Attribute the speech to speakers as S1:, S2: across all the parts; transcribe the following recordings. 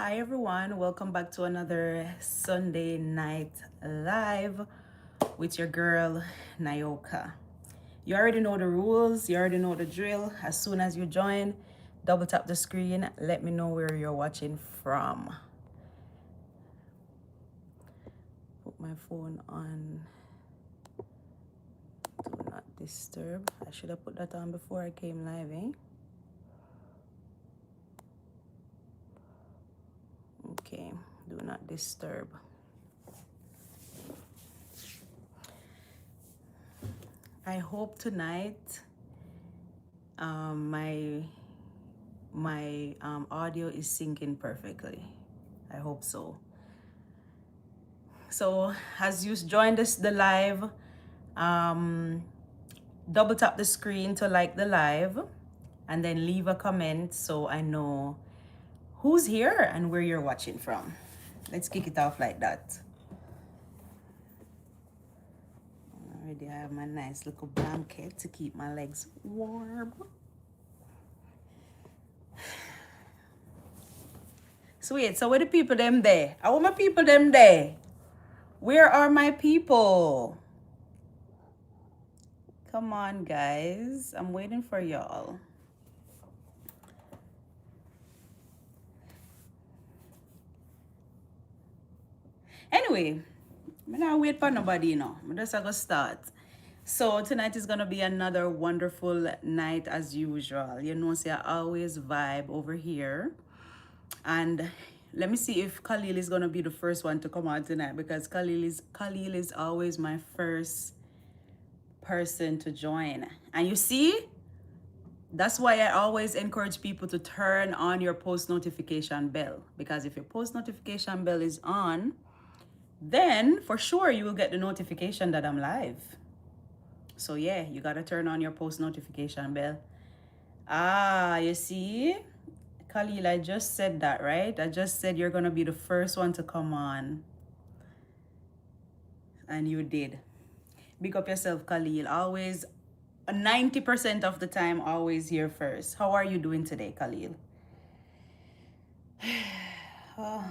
S1: Hi everyone, welcome back to another Sunday night live with your girl Nayoka. You already know the rules, you already know the drill. As soon as you join, double tap the screen, let me know where you're watching from. Put my phone on do not disturb. I should have put that on before I came live, eh? Okay, do not disturb. I hope tonight my audio is syncing perfectly. I hope so. So as you joined us the live, double tap the screen to like the live and then leave a comment so I know who's here and where you're watching from. Let's kick it off like that. Already I have my nice little blanket to keep my legs warm. Sweet, so where the people them there? I want my people them there. Where are my people? Come on, guys. I'm waiting for y'all. Anyway, I'm not wait for nobody, you know. I'm just gonna start. So tonight is gonna be another wonderful night as usual. You know, see, I always vibe over here. And let me see if Khalil is gonna be the first one to come out tonight because Khalil is always my first person to join. And you see, that's why I always encourage people to turn on your post notification bell, because if your post notification bell is on, then for sure you will get the notification that I'm live. So yeah, you gotta turn on your post notification bell. Ah, you see? Khalil, I just said that, right? I just said you're gonna be the first one to come on. And you did. Big up yourself, Khalil. Always, 90% of the time, always here first. How are you doing today, Khalil? Oh.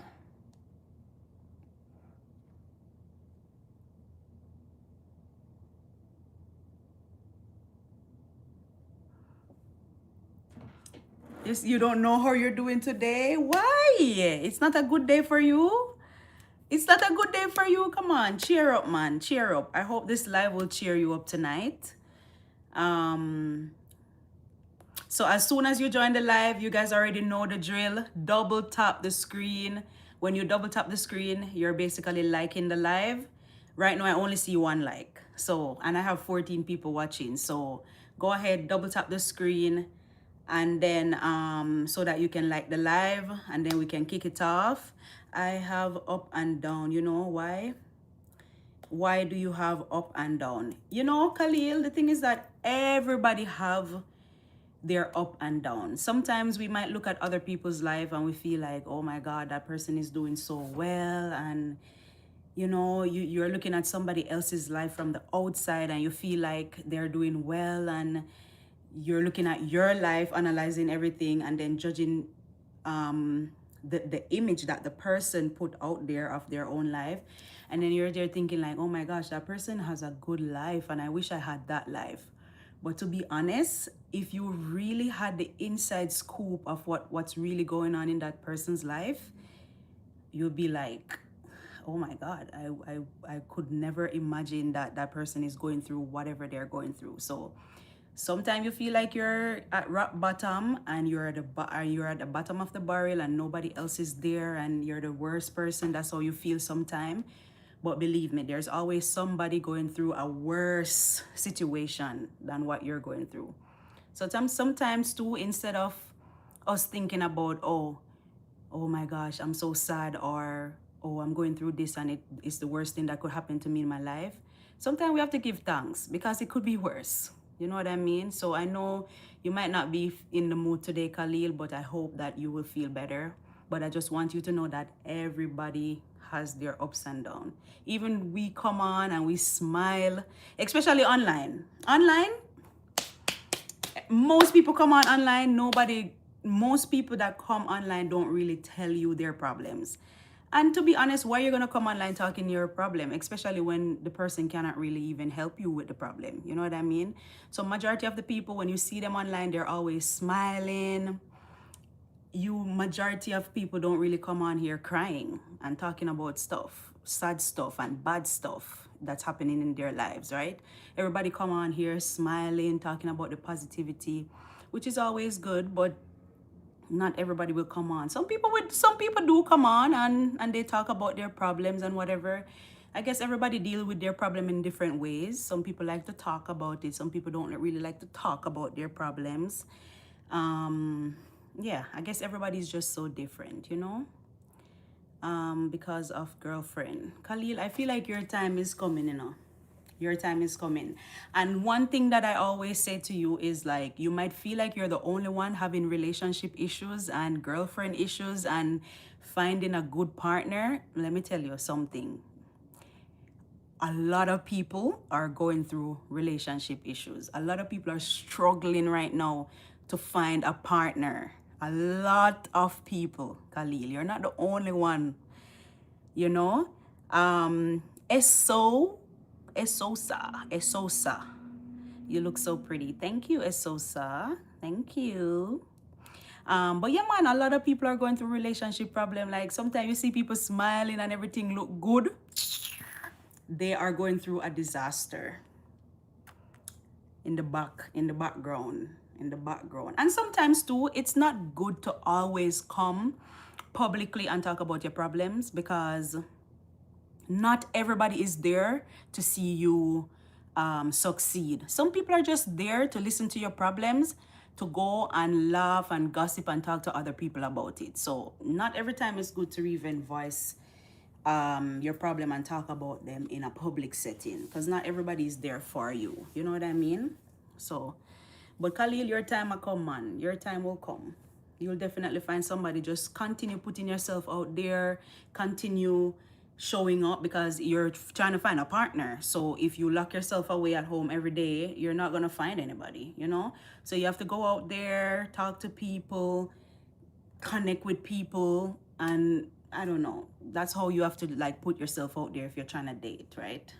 S1: You don't know how you're doing today? Why? It's not a good day for you? It's not a good day for you? Come on, cheer up, man. Cheer up. I hope this live will cheer you up tonight. So as soon as you join the live, you guys already know the drill. Double tap the screen. When you double tap the screen, you're basically liking the live. Right now, I only see one like. So, and I have 14 people watching. So go ahead, double tap the screen and then so that you can like the live and then we can kick it off. I have up and down. You know why? Why do you have up and down? You know, Khalil, the thing is that everybody have their up and down. Sometimes we might look at other people's life and we feel like, oh my God, that person is doing so well. And you know, you're looking at somebody else's life from the outside and you feel like they're doing well, and you're looking at your life, analyzing everything and then judging the image that the person put out there of their own life. And then you're there thinking like, oh my gosh, that person has a good life and I wish I had that life. But to be honest, if you really had the inside scoop of what's really going on in that person's life, you'll be like, oh my God, I could never imagine that that person is going through whatever they're going through. So sometimes you feel like you're at rock bottom and you're at the bottom of the barrel and nobody else is there and you're the worst person. That's how you feel sometimes. But believe me, there's always somebody going through a worse situation than what you're going through. So sometimes too, instead of us thinking about, oh my gosh, I'm so sad, or oh, I'm going through this and it is the worst thing that could happen to me in my life, sometimes we have to give thanks because it could be worse. You know what I mean? So I know you might not be in the mood today, Khalil, but I hope that you will feel better. But I just want you to know that everybody has their ups and downs. Even we come on and we smile, especially online. Online, most people come on online, most people that come online don't really tell you their problems. And to be honest, why you're gonna come online talking your problem, especially when the person cannot really even help you with the problem. You know what I mean? So majority of the people, when you see them online, they're always smiling. Majority of people don't really come on here crying and talking about stuff, sad stuff and bad stuff that's happening in their lives, right? Everybody come on here smiling, talking about the positivity, which is always good, but not everybody will come on. Some people do come on and they talk about their problems and whatever. I guess everybody deal with their problem in different ways. Some people like to talk about it. Some people don't really like to talk about their problems. Yeah, I guess everybody's just so different, you know? Because of girlfriend. Khalil, I feel like your time is coming, you know. Your time is coming. And one thing that I always say to you is like, you might feel like you're the only one having relationship issues and girlfriend issues and finding a good partner. Let me tell you something. A lot of people are going through relationship issues. A lot of people are struggling right now to find a partner. A lot of people, Khalil. You're not the only one, you know? Esosa. You look so pretty. Thank you, Esosa. Thank you. But yeah, man, a lot of people are going through relationship problem. Like sometimes you see people smiling and everything look good. They are going through a disaster in the background. And sometimes too, it's not good to always come publicly and talk about your problems, because not everybody is there to see you succeed. Some people are just there to listen to your problems, to go and laugh and gossip and talk to other people about it. So not every time it's good to even voice your problem and talk about them in a public setting, because not everybody is there for you. You know what I mean? So, but Khalil, your time will come, man. Your time will come. You'll definitely find somebody. Just continue putting yourself out there. Continue showing up, because you're trying to find a partner. So if you lock yourself away at home every day, you're not going to find anybody, you know? So you have to go out there, talk to people, connect with people, and I don't know. That's how you have to like put yourself out there if you're trying to date, right?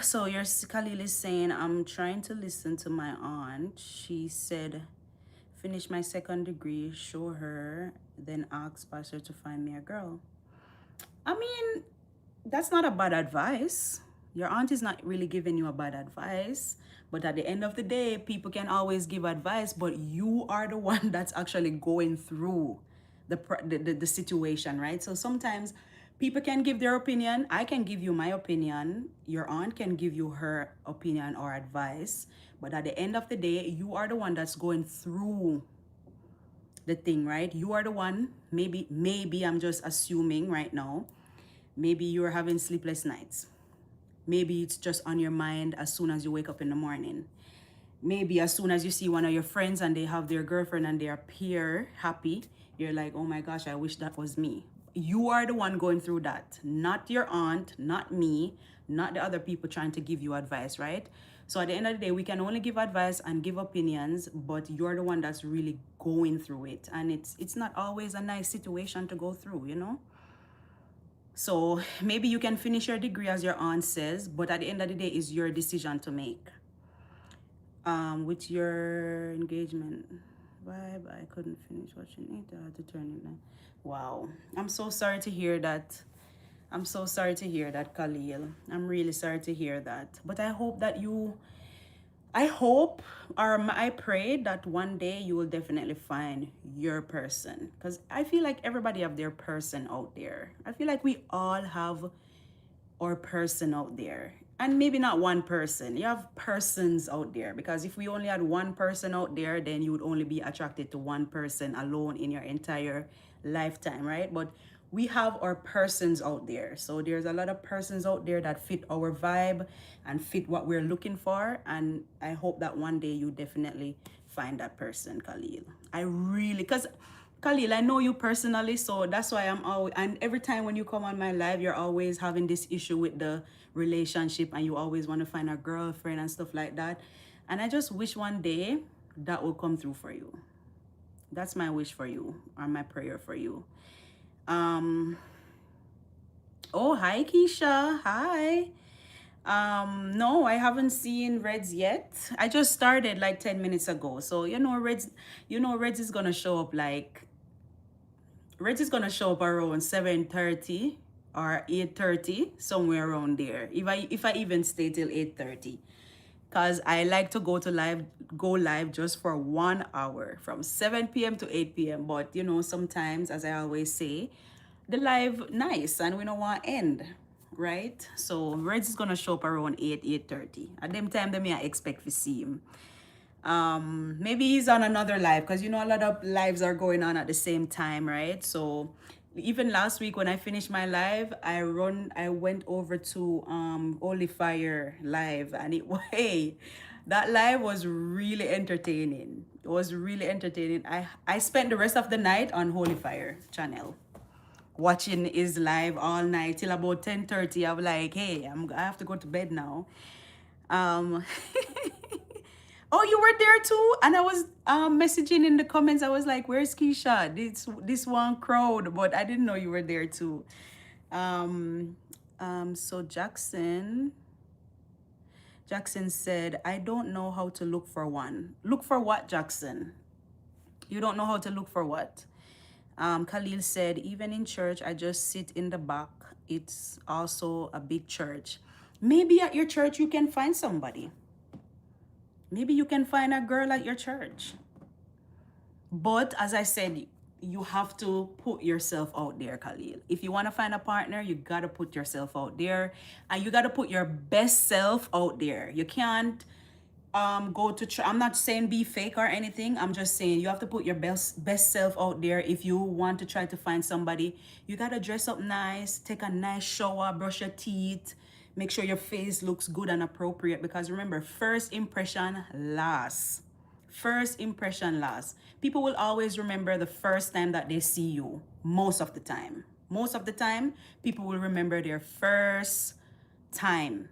S1: So your Khalil is saying, I'm trying to listen to my aunt. She said, finish my second degree, show her, then ask pastor to find me a girl. I mean, that's not a bad advice. Your aunt is not really giving you a bad advice. But at the end of the day, people can always give advice, but you are the one that's actually going through the situation, right? So sometimes people can give their opinion. I can give you my opinion. Your aunt can give you her opinion or advice. But at the end of the day, you are the one that's going through the thing, right? You are the one. Maybe I'm just assuming right now. Maybe you're having sleepless nights. Maybe it's just on your mind as soon as you wake up in the morning. Maybe as soon as you see one of your friends and they have their girlfriend and they appear happy, you're like, oh my gosh, I wish that was me. You are the one going through that, not your aunt, not me, not the other people trying to give you advice, right? So at the end of the day, we can only give advice and give opinions, but you're the one that's really going through it. And it's not always a nice situation to go through, you know? So maybe you can finish your degree as your aunt says, but at the end of the day, it's your decision to make. With your engagement vibe, I couldn't finish watching it. I had to turn it down. Wow. I'm so sorry to hear that. I'm so sorry to hear that, Khalil. I'm really sorry to hear that. But I hope that I pray that one day you will definitely find your person. Because I feel like everybody have their person out there. I feel like we all have our person out there. And maybe not one person. You have persons out there. Because if we only had one person out there, then you would only be attracted to one person alone in your entire lifetime, right? But we have our persons out there. So there's a lot of persons out there that fit our vibe and fit what we're looking for. And I hope that one day you definitely find that person, Khalil. Because Khalil, I know you personally, so that's why I'm always, and every time when you come on my live, you're always having this issue with the relationship and you always want to find a girlfriend and stuff like that. And I just wish one day that will come through for you. That's my wish for you, or my prayer for you. Oh, hi Keisha. Hi. No, I haven't seen Reds yet. I just started like 10 minutes ago. So Reds is gonna show up like Reds is gonna show up around 7:30 or 8:30, somewhere around there. If I even stay till 8:30. Cause I like to go live just for 1 hour from 7 p.m. to 8 p.m. But sometimes, as I always say, the live nice and we don't want to end, right? So Reds is gonna show up around 8:30. At them time that I expect to see him. Maybe he's on another live because a lot of lives are going on at the same time, right? So even last week when I finished my live, I went over to Holy Fire live, and hey, that live was really entertaining. It was really entertaining. I spent the rest of the night on Holy Fire channel watching his live all night till about 10:30. I'm like, hey, I have to go to bed now. Um, oh, you were there too? And I was messaging in the comments. I was like, where's Keisha? This one crowd, but I didn't know you were there too. So Jackson said, I don't know how to look for one. Look for what, Jackson? You don't know how to look for what? Khalil said, even in church, I just sit in the back. It's also a big church. Maybe at your church, you can find somebody. Maybe you can find a girl at your church. But as I said, you have to put yourself out there, Khalil. If you want to find a partner, you got to put yourself out there. And you got to put your best self out there. You can't go to I'm not saying be fake or anything. I'm just saying you have to put your best self out there. If you want to try to find somebody, you got to dress up nice, take a nice shower, brush your teeth, make sure your face looks good and appropriate, because remember, first impression lasts. First impression lasts. People will always remember the first time that they see you. Most of the time people will remember their first time.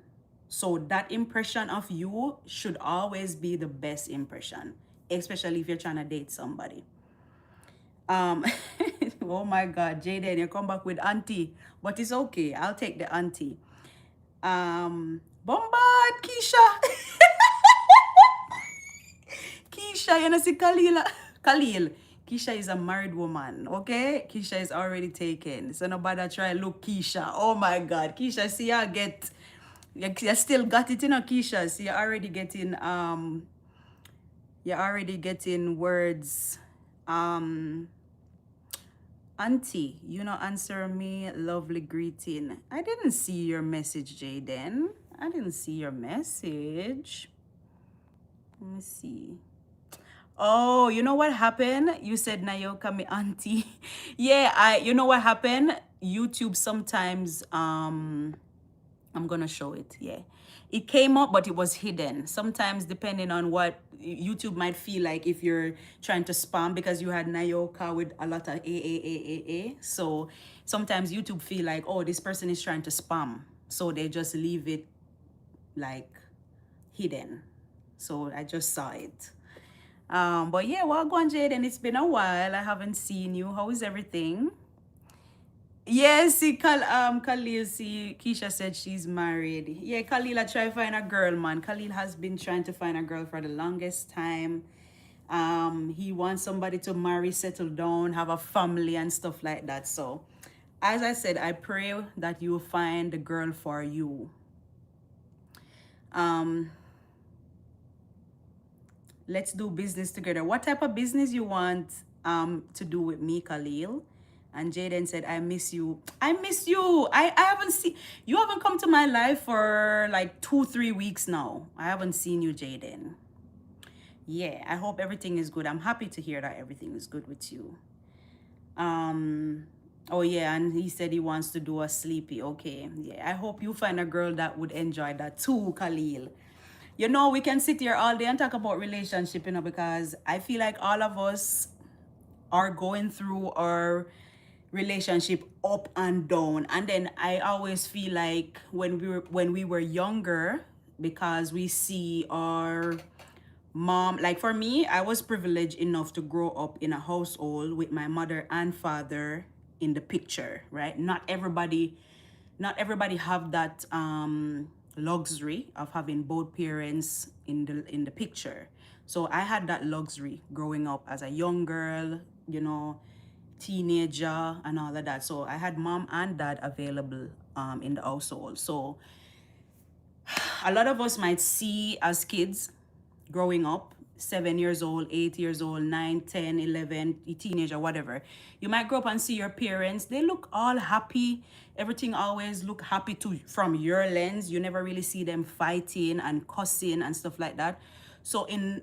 S1: So that impression of you should always be the best impression, especially if you're trying to date somebody. Oh my God, Jaden, you come back with auntie, but it's okay. I'll take the auntie. Bombard, Keisha. Keisha, you know, see Khalil. Keisha is a married woman, okay? Keisha is already taken. So nobody try look Keisha. Oh my God, Keisha, see you still got it, Keisha. So you're already getting words. Auntie, answer me, lovely greeting. I didn't see your message, Jaden. I didn't see your message. Let me see. Oh, you know what happened? You said Nayoka me auntie. Yeah, you know what happened? YouTube sometimes I'm gonna show it. Yeah, it came up, but it was hidden. Sometimes, depending on what YouTube might feel like, if you're trying to spam, because you had Nayoka with a lot of a. So sometimes YouTube feel like, oh, this person is trying to spam, so they just leave it like hidden. So I just saw it. But yeah, well, go on, Jaden. It's been a while. I haven't seen you. How is everything? Yes, see, Khalil, see, Keisha said she's married. Yeah, Khalil, I try to find a girl, man. Khalil has been trying to find a girl for the longest time. He wants somebody to marry, settle down, have a family and stuff like that. So, as I said, I pray that you find the girl for you. Let's do business together. What type of business you want to do with me, Khalil? And Jaden said, I miss you. I miss you. I haven't seen, you haven't come to my life for like 2-3 weeks now. I haven't seen you, Jaden. Yeah, I hope everything is good. I'm happy to hear that everything is good with you. Oh yeah, and he said he wants to do a sleepy. Okay, yeah, I hope you find a girl that would enjoy that too, Khalil. We can sit here all day and talk about relationship, because I feel like all of us are going through our relationship up and down. And then I always feel like when we were younger, because we see our mom, like for me, I was privileged enough to grow up in a household with my mother and father in the picture, right? Not everybody have that luxury of having both parents in the picture. So I had that luxury growing up as a young girl, teenager and all of that. So I had mom and dad available in the household. So a lot of us might see as kids growing up, 7 years old, 8 years old, 9, 10, 11, a teenager, whatever. You might grow up and see your parents. They look all happy. Everything always look happy to from your lens. You never really see them fighting and cussing and stuff like that. So in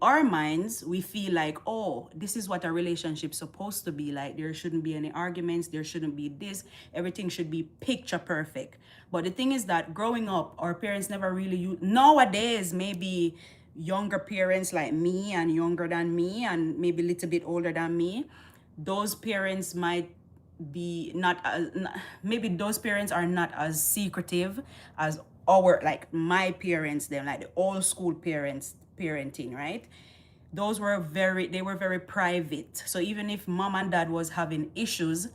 S1: our minds, we feel like, oh, this is what a relationship's supposed to be like. There shouldn't be any arguments. There shouldn't be this. Everything should be picture perfect. But the thing is that growing up, our parents never really nowadays, maybe younger parents like me and younger than me and maybe a little bit older than me, those parents might be maybe those parents are not as secretive as like my parents, them, like the old school parents parenting, right? They were very private. So even if mom and dad was having issues,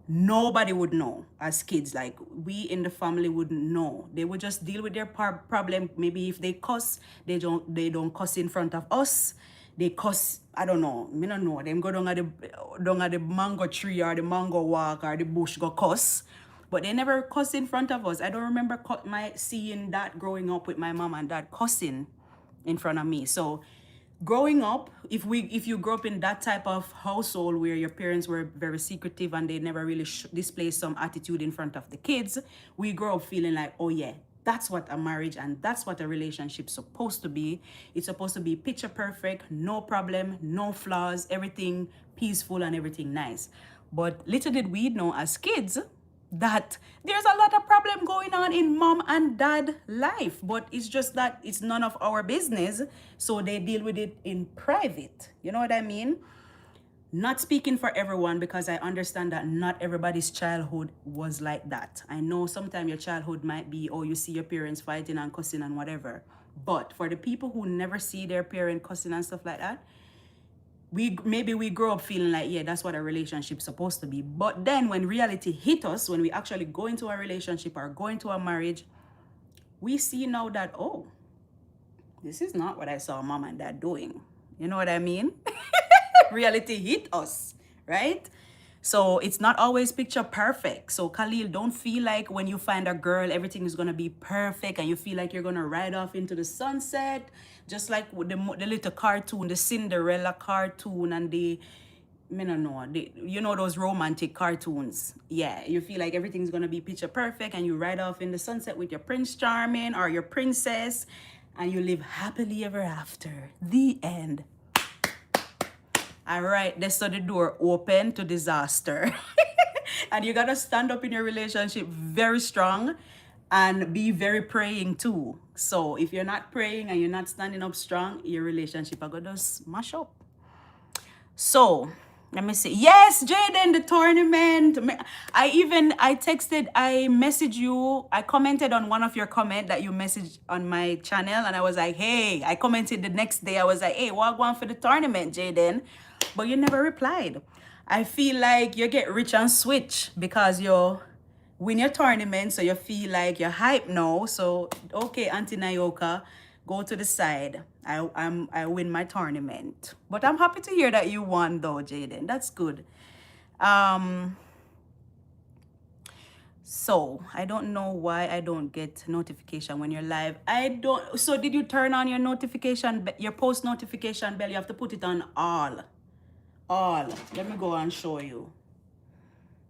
S1: nobody would know as kids. Like we in the family wouldn't know. They would just deal with their problem. Maybe if they cuss, they don't cuss in front of us. They cuss, I don't know, me don't know. Them go down at the mango tree or the mango walk or the bush go cuss. But they never cuss in front of us. I don't remember seeing that growing up with my mom and dad cussing in front of me. So growing up, if you grow up in that type of household where your parents were very secretive and they never really display some attitude in front of the kids, we grow up feeling like, oh yeah, that's what a marriage and that's what a relationship's supposed to be. It's supposed to be picture perfect, no problem, no flaws, everything peaceful and everything nice. But little did we know as kids that there's a lot of problem going on in mom and dad life, but it's just that it's none of our business, so they deal with it in private. You know what I mean? Not speaking for everyone, because I understand that not everybody's childhood was like that. I know sometimes your childhood might be, oh, you see your parents fighting and cussing and whatever, but for the people who never see their parent cussing and stuff like that, we grow up feeling like, yeah, that's what a relationship's supposed to be. But then when reality hit us, when we actually go into a relationship or go into a marriage, we see now that, oh, this is not what I saw mom and dad doing. You know what I mean? Reality hit us, right? So it's not always picture perfect. So Khalil, don't feel like when you find a girl, everything is going to be perfect and you feel like you're going to ride off into the sunset, just like with the little cartoon, the Cinderella cartoon and I don't know, those romantic cartoons. Yeah, you feel like everything's going to be picture perfect and you ride off in the sunset with your Prince Charming or your princess and you live happily ever after. The end. All right, that's so the door open to disaster. And you got to stand up in your relationship very strong and be very praying too. So if you're not praying and you're not standing up strong, your relationship are going to smash up. So let me see. Yes, Jaden, the tournament. I messaged you. I commented on one of your comment that you messaged on my channel. And I was like, hey, I commented the next day. I was like, hey, what going for the tournament, Jaden? But you never replied. I feel like you get rich and switch because you win your tournament. So you feel like you're hype now. So, okay, Auntie Nayoka, go to the side. I win my tournament. But I'm happy to hear that you won though, Jaden. That's good. So I don't know why I don't get notification when you're live. So did you turn on your notification, your post notification bell? You have to put it on all. Let me go and show you.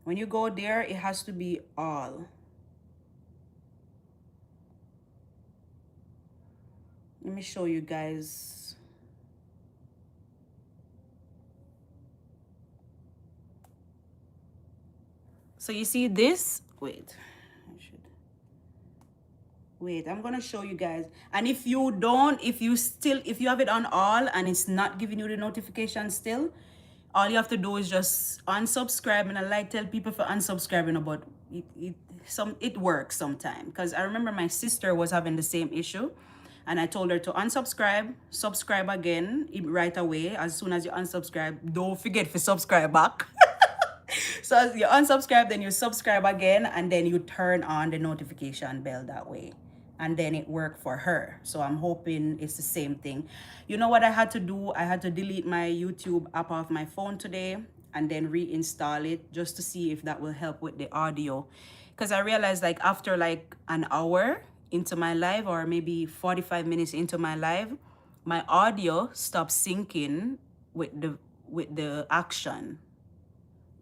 S1: When you go there, it has to be all. Let me show you guys. So you see this? Wait, I'm gonna show you guys. And if you have it on all and it's not giving you the notification still, all you have to do is just unsubscribe. And I like tell people for unsubscribing, but it works sometimes. Because I remember my sister was having the same issue. And I told her to unsubscribe, subscribe again right away. As soon as you unsubscribe, don't forget to subscribe back. So as you unsubscribe, then you subscribe again, and then you turn on the notification bell that way. And then it worked for her. So I'm hoping it's the same thing. You know what I had to do? I had to delete my YouTube app off my phone today and then reinstall it just to see if that will help with the audio. Because I realized like after like an hour into my live, or maybe 45 minutes into my live, my audio stopped syncing with the action.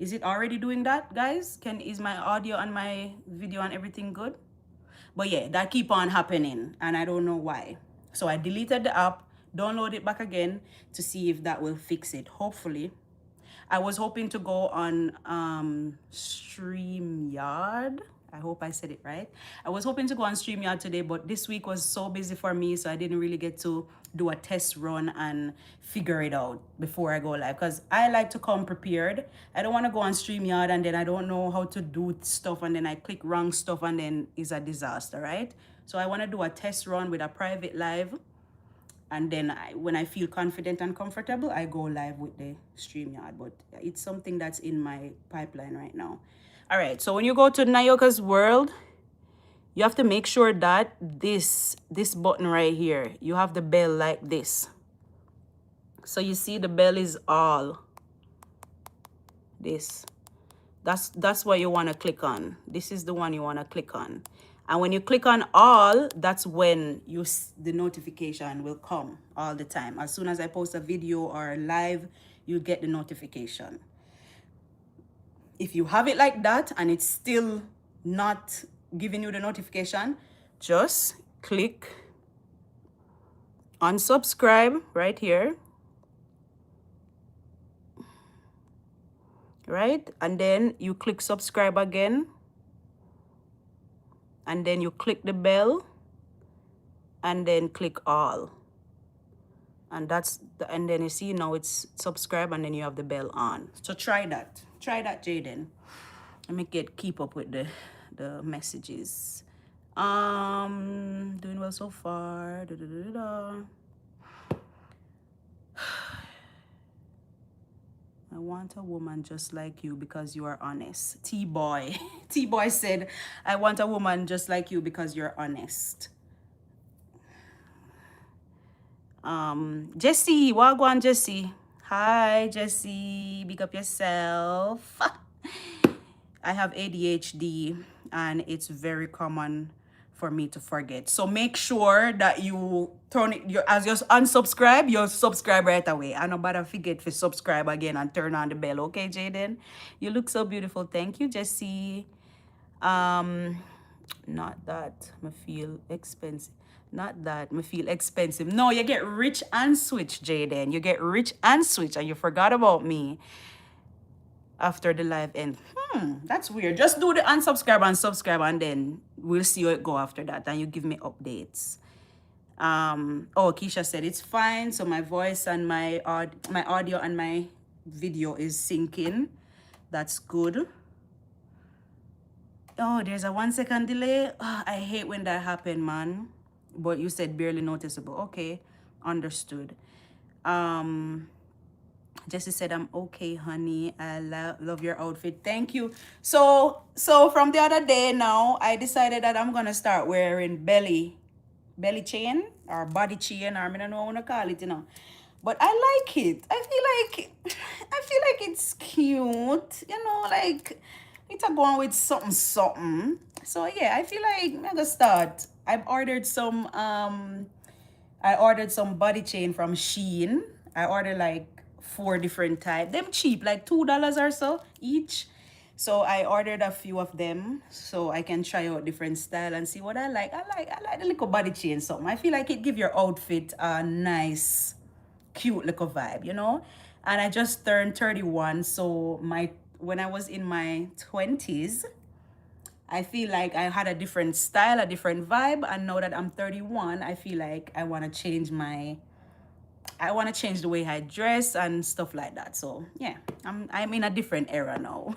S1: Is it already doing that, guys? Is my audio and my video and everything good? But yeah, that keep on happening and I don't know why. So I deleted the app, download it back again to see if that will fix it. Hopefully. I was hoping to go on StreamYard. I hope I said it right. I was hoping to go on StreamYard today, but this week was so busy for me, so I didn't really get to do a test run and figure it out before I go live. Because I like to come prepared. I don't want to go on StreamYard and then I don't know how to do stuff and then I click wrong stuff and then it's a disaster, right? So I want to do a test run with a private live. And then when I feel confident and comfortable, I go live with the StreamYard. But it's something that's in my pipeline right now. All right, so when you go to Nayoka's World, you have to make sure that this button right here, you have the bell like this. So you see the bell is all this. That's what you want to click on. This is the one you want to click on. And when you click on all, that's when the notification will come all the time. As soon as I post a video or a live, you'll get the notification. If you have it like that and it's still not giving you the notification, just click unsubscribe right here. Right? And then you click subscribe again. And then you click the bell and then click all. And and then you see now it's subscribe and then you have the bell on. So try that. Try that, Jaden. Let me keep up with the messages. Doing well so far. I want a woman just like you because you are honest. T-Boy. T-Boy said, I want a woman just like you because you're honest. Jessie, wagwan Jessie. Hi, Jessie. Big up yourself. I have ADHD and it's very common for me to forget. So make sure that you turn it, as you unsubscribe, you'll subscribe right away. And nobody forget to subscribe again and turn on the bell. Okay, Jaden? You look so beautiful. Thank you, Jessie. Not that. I feel expensive. Not that. I feel expensive. No, you get rich and switch, Jaden. You get rich and switch and you forgot about me after the live end. That's weird. Just do the unsubscribe and subscribe and then we'll see how it go after that and you give me updates. Oh, Keisha said it's fine. So my voice and my audio and my video is syncing. That's good. Oh, there's a 1 second delay. Oh, I hate when that happen, man. But you said barely noticeable. Okay, understood. Jessie said, I'm okay, honey. I love your outfit. Thank you. So from the other day now, I decided that I'm going to start wearing belly chain or body chain, or I don't know what I want to call it, you know. But I like it. I feel like it's cute, you know, like it's going with something. So yeah, I feel like I'm going to start. I ordered some body chain from Shein. I ordered like 4 different types. Them cheap, like $2 or so each. So I ordered a few of them so I can try out different style and see what I like. I like the little body chain something. I feel like it give your outfit a nice, cute little vibe, you know? And I just turned 31, so when I was in my 20s, I feel like I had a different style, a different vibe, and now that I'm 31, I feel like I want to change the way I dress and stuff like that. So yeah, I'm in a different era now.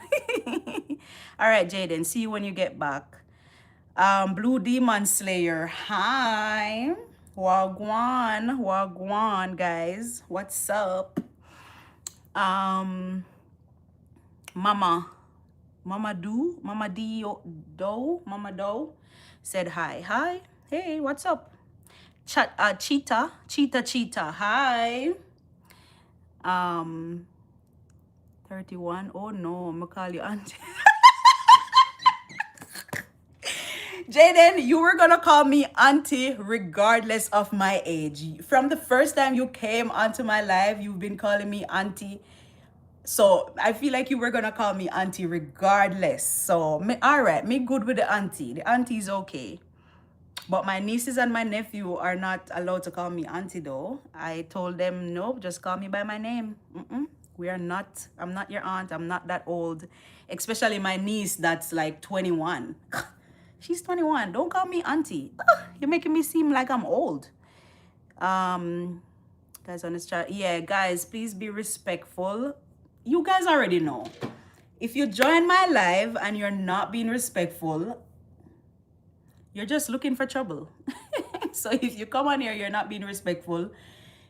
S1: All right, Jaden, see you when you get back. Blue Demon Slayer, hi. Wagwan, wagwan, guys. What's up? Um, Mama, Mama Do said hi. Hi. Hey, what's up? Cheetah. Hi. Um, 31. Oh no, I'm gonna call you auntie. Jaden, you were gonna call me auntie regardless of my age. From the first time you came onto my live, you've been calling me auntie. So I feel like you were gonna call me auntie regardless. So all right, me good with the auntie. The auntie is okay. But my nieces and my nephew are not allowed to call me auntie though. I told them, nope, just call me by my name. We are not, I'm not your aunt. I'm not that old. Especially my niece that's like 21. She's 21. Don't call me auntie. You're making me seem like I'm old. Guys on this chat. Yeah, guys, please be respectful. You guys already know. If you join my live and you're not being respectful, you're just looking for trouble. So if you come on here, you're not being respectful,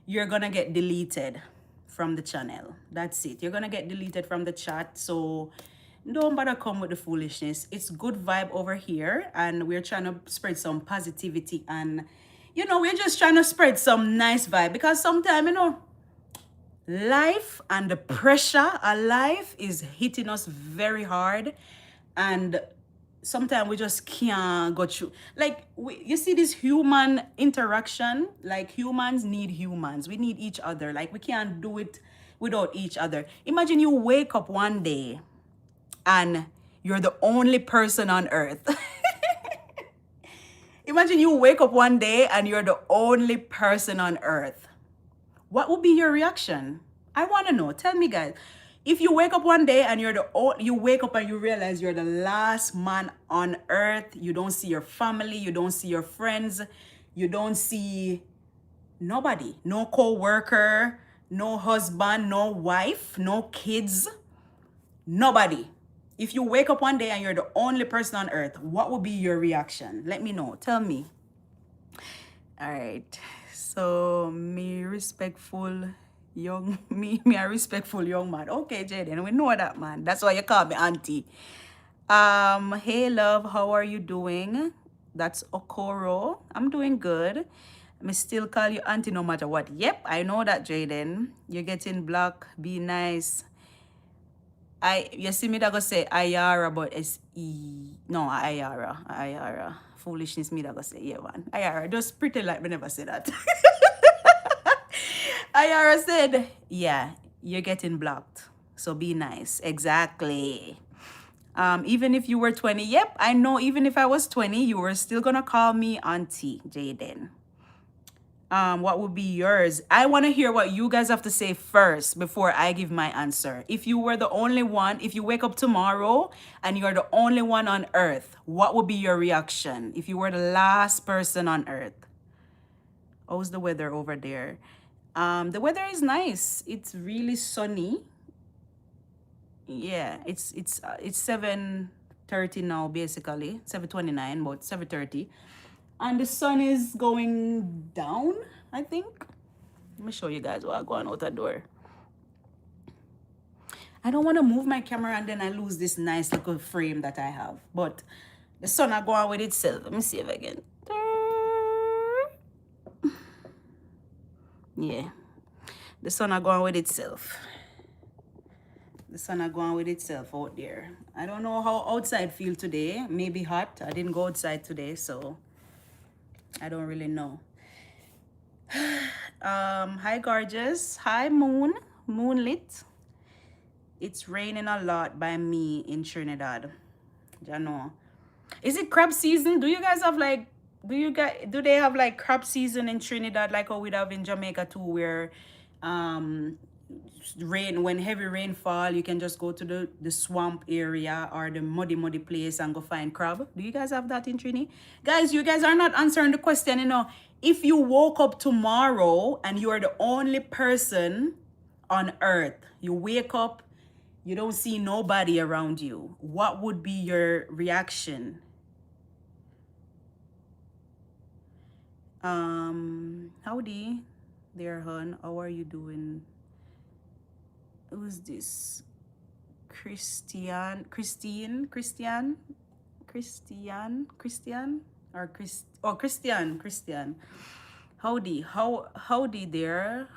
S1: you're gonna get deleted from the channel. That's it. You're gonna get deleted from the chat. So don't bother come with the foolishness. It's good vibe over here, and we're trying to spread some positivity, and you know, we're just trying to spread some nice vibe, because sometimes, you know, life and the pressure of life is hitting us very hard, and sometimes we just can't go through. Like, you see this human interaction, like humans need humans. We need each other. Like, we can't do it without each other. Imagine you wake up one day and you're the only person on earth. Imagine you wake up one day and you're the only person on earth. What would be your reaction? I want to know. Tell me, guys. If you wake up one day and you wake up and you realize you're the last man on earth, you don't see your family, you don't see your friends, you don't see nobody, no co-worker, no husband, no wife, no kids, nobody. If you wake up one day and you're the only person on earth, what would be your reaction? Let me know. Tell me. All right. So me respectful young me a respectful young man. Okay, Jaden, we know that, man. That's why you call me auntie. Hey love, how are you doing? That's Okoro. I'm doing good. Me still call you auntie no matter what. Yep, I know that, Jaden. You're getting blocked. Be nice. You see me that go say Ayara, but it's no, Ayara. Foolishness me that go say, yeah, man. Ayara, just pretend like me never say that. Ayara said, yeah, you're getting blocked. So be nice. Exactly. Even if you were 20, yep, I know, even if I was 20, you were still gonna call me auntie, Jaden. What would be yours? I want to hear what you guys have to say first before I give my answer. If you were the only one, if you wake up tomorrow and you're the only one on earth, what would be your reaction if you were the last person on earth? How's the weather over there? The weather is nice. It's really sunny. Yeah, it's 7:30 now, basically 7:29, but 7:30. And the sun is going down, I think. Let me show you guys while I go on out the door. I don't want to move my camera and then I lose this nice little frame that I have. But the sun are going with itself. Let me see if I can. Yeah. The sun are going with itself. The sun are going with itself out there. I don't know how outside feel today. Maybe hot. I didn't go outside today, so I don't really know. Hi gorgeous. Hi moonlit. It's raining a lot by me in Trinidad. You know. Is it crab season? Do you guys have like do they have like crab season in Trinidad like how we have in Jamaica too, where when heavy rain fall, you can just go to the swamp area or the muddy place and go find crab? Do you guys have that in Trini? Guys, you guys are not answering the question, you know. If you woke up tomorrow and you are the only person on earth, you wake up, you don't see nobody around you, what would be your reaction? Howdy there, hon. How are you doing? Who's this? Christian, or Christian. Howdy there.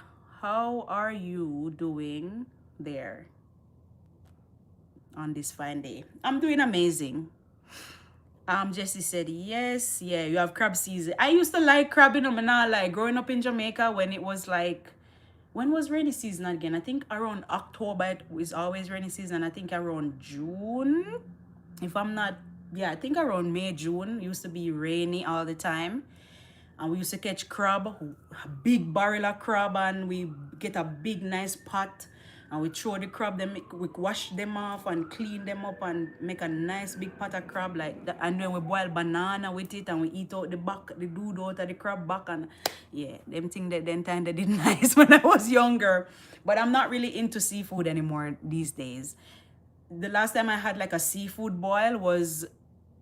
S1: How are you doing there on this fine day? I'm doing amazing. Jesse said yes. Yeah, you have crab season. I used to like crab, but now like growing up in Jamaica when it was like, when was rainy season again? I think around October it was always rainy season. I think around June, if I'm not, yeah, I think around May, June used to be rainy all the time. And we used to catch crab, a big barrel of crab, and we get a big nice pot and we throw the crab, then we wash them off and clean them up and make a nice big pot of crab like that. And then we boil banana with it and we eat out the back, the dude out of the crab back. And yeah, them thing that then time they did nice when I was younger. But I'm not really into seafood anymore these days. The last time I had like a seafood boil was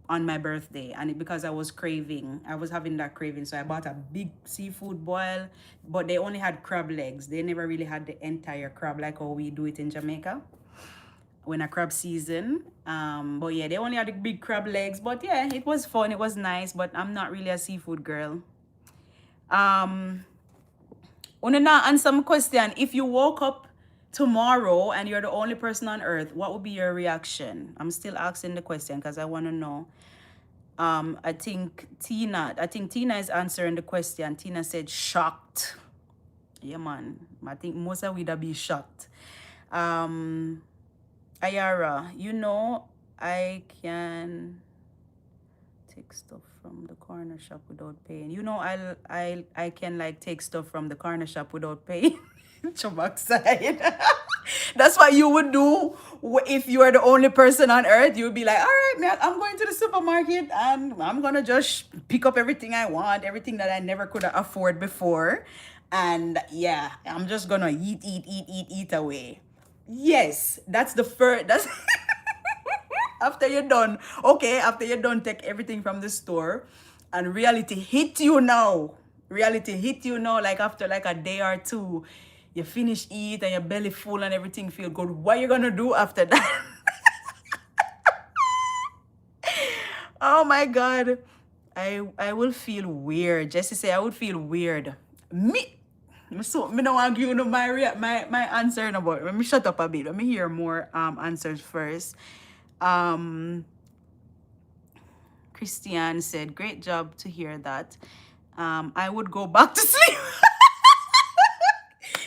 S1: on my birthday, and because I was having that craving, so I bought a big seafood boil, but they only had crab legs. They never really had the entire crab like how we do it in Jamaica when a crab season. But yeah, they only had the big crab legs. But yeah, it was fun, it was nice, but I'm not really a seafood girl. Wanna now answer my question. If you woke up tomorrow and you're the only person on earth, what would be your reaction? I'm still asking the question because I want to know. I think Tina is answering the question. Tina said shocked. Yeah, man. I think most of we would be shocked. Ayara, you know, I can take stuff from the corner shop without paying. You know, I can like take stuff from the corner shop without paying. Chubak side. That's what you would do if you are the only person on earth. You would be like, all right, man, I'm going to the supermarket and I'm gonna just pick up everything I want, everything that I never could afford before. And yeah, I'm just gonna eat away. Yes, that's the first. That's after you're done. Okay, after you're done, take everything from the store, and reality hit you now. Reality hit you now, like after like a day or two, you finish eat and your belly full and everything feel good. What you gonna do after that? Oh my God. I will feel weird. Jesse say I would feel weird. Me so me don't want to give you my answer about. Let me shut up a bit. Let me hear more answers first. Christian said, great job to hear that. I would go back to sleep.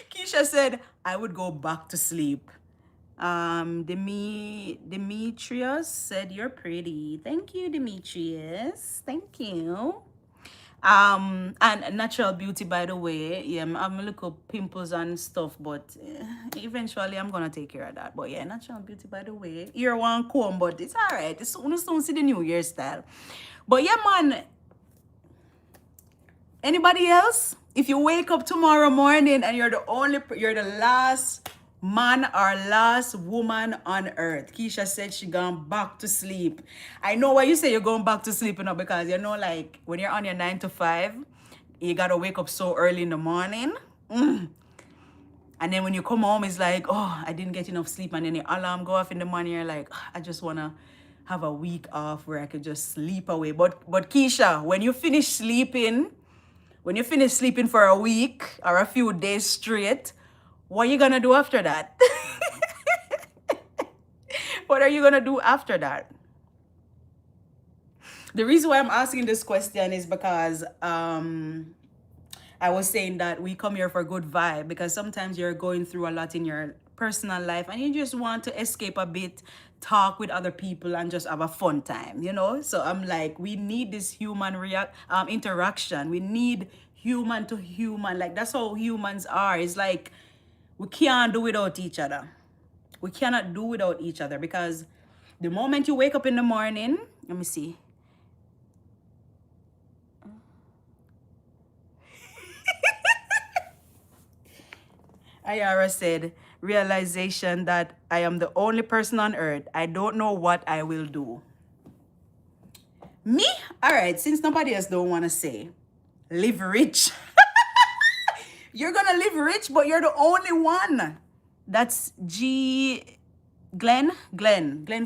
S1: Keisha said, I would go back to sleep. Demetrius said, you're pretty. Thank you, Demetrius. Thank you. And natural beauty, by the way. Yeah, I'm a little pimples and stuff, but eventually I'm gonna take care of that. But yeah, natural beauty, by the way. Ear one comb, but it's all right. It's soon see the new year style. But yeah, man. Anybody else? If you wake up tomorrow morning and you're the last man or last woman on earth. Keisha said she gone back to sleep. I know why you say you're going back to sleep, because you know, like when you're on your 9 to 5, you gotta wake up so early in the morning. And then when you come home, it's like, oh, I didn't get enough sleep. And then the alarm go off in the morning. You're like, I just wanna have a week off where I could just sleep away. But Keisha, when you finish sleeping for a week or a few days straight, what are you gonna do after that? What are you gonna do after that? The reason why I'm asking this question is because I was saying that we come here for a good vibe, because sometimes you're going through a lot in your personal life and you just want to escape a bit, talk with other people and just have a fun time, you know? So I'm like, we need this human interaction. We need human to human. Like that's how humans are. It's like we can't do without each other. We cannot do without each other, because the moment you wake up in the morning, let me see. Ayara said, realization that I am the only person on earth. I don't know what I will do. Me? All right, since nobody else don't want to say, live rich. You're gonna live rich, but you're the only one. That's Glenn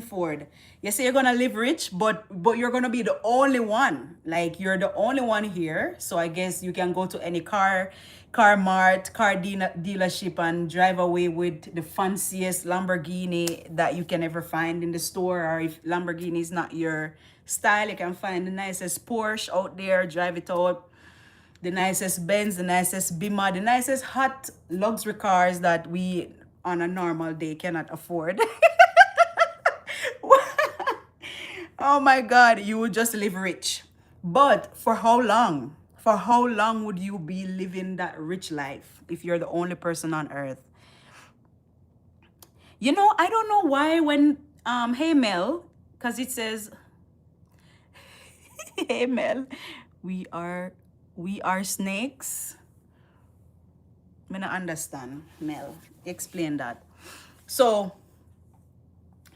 S1: Ford. You say you're gonna live rich, but you're gonna be the only one. Like you're the only one here. So I guess you can go to any car mart, dealership and drive away with the fanciest Lamborghini that you can ever find in the store. Or if Lamborghini is not your style, you can find the nicest Porsche out there, drive it out, the nicest Benz, the nicest Beamer, the nicest hot luxury cars that we on a normal day cannot afford. Oh my God, you would just live rich. But for how long? For how long would you be living that rich life if you're the only person on earth? You know, I don't know why when hey Mel, because it says hey Mel, we are snakes. I don't understand, Mel. Explain that. So,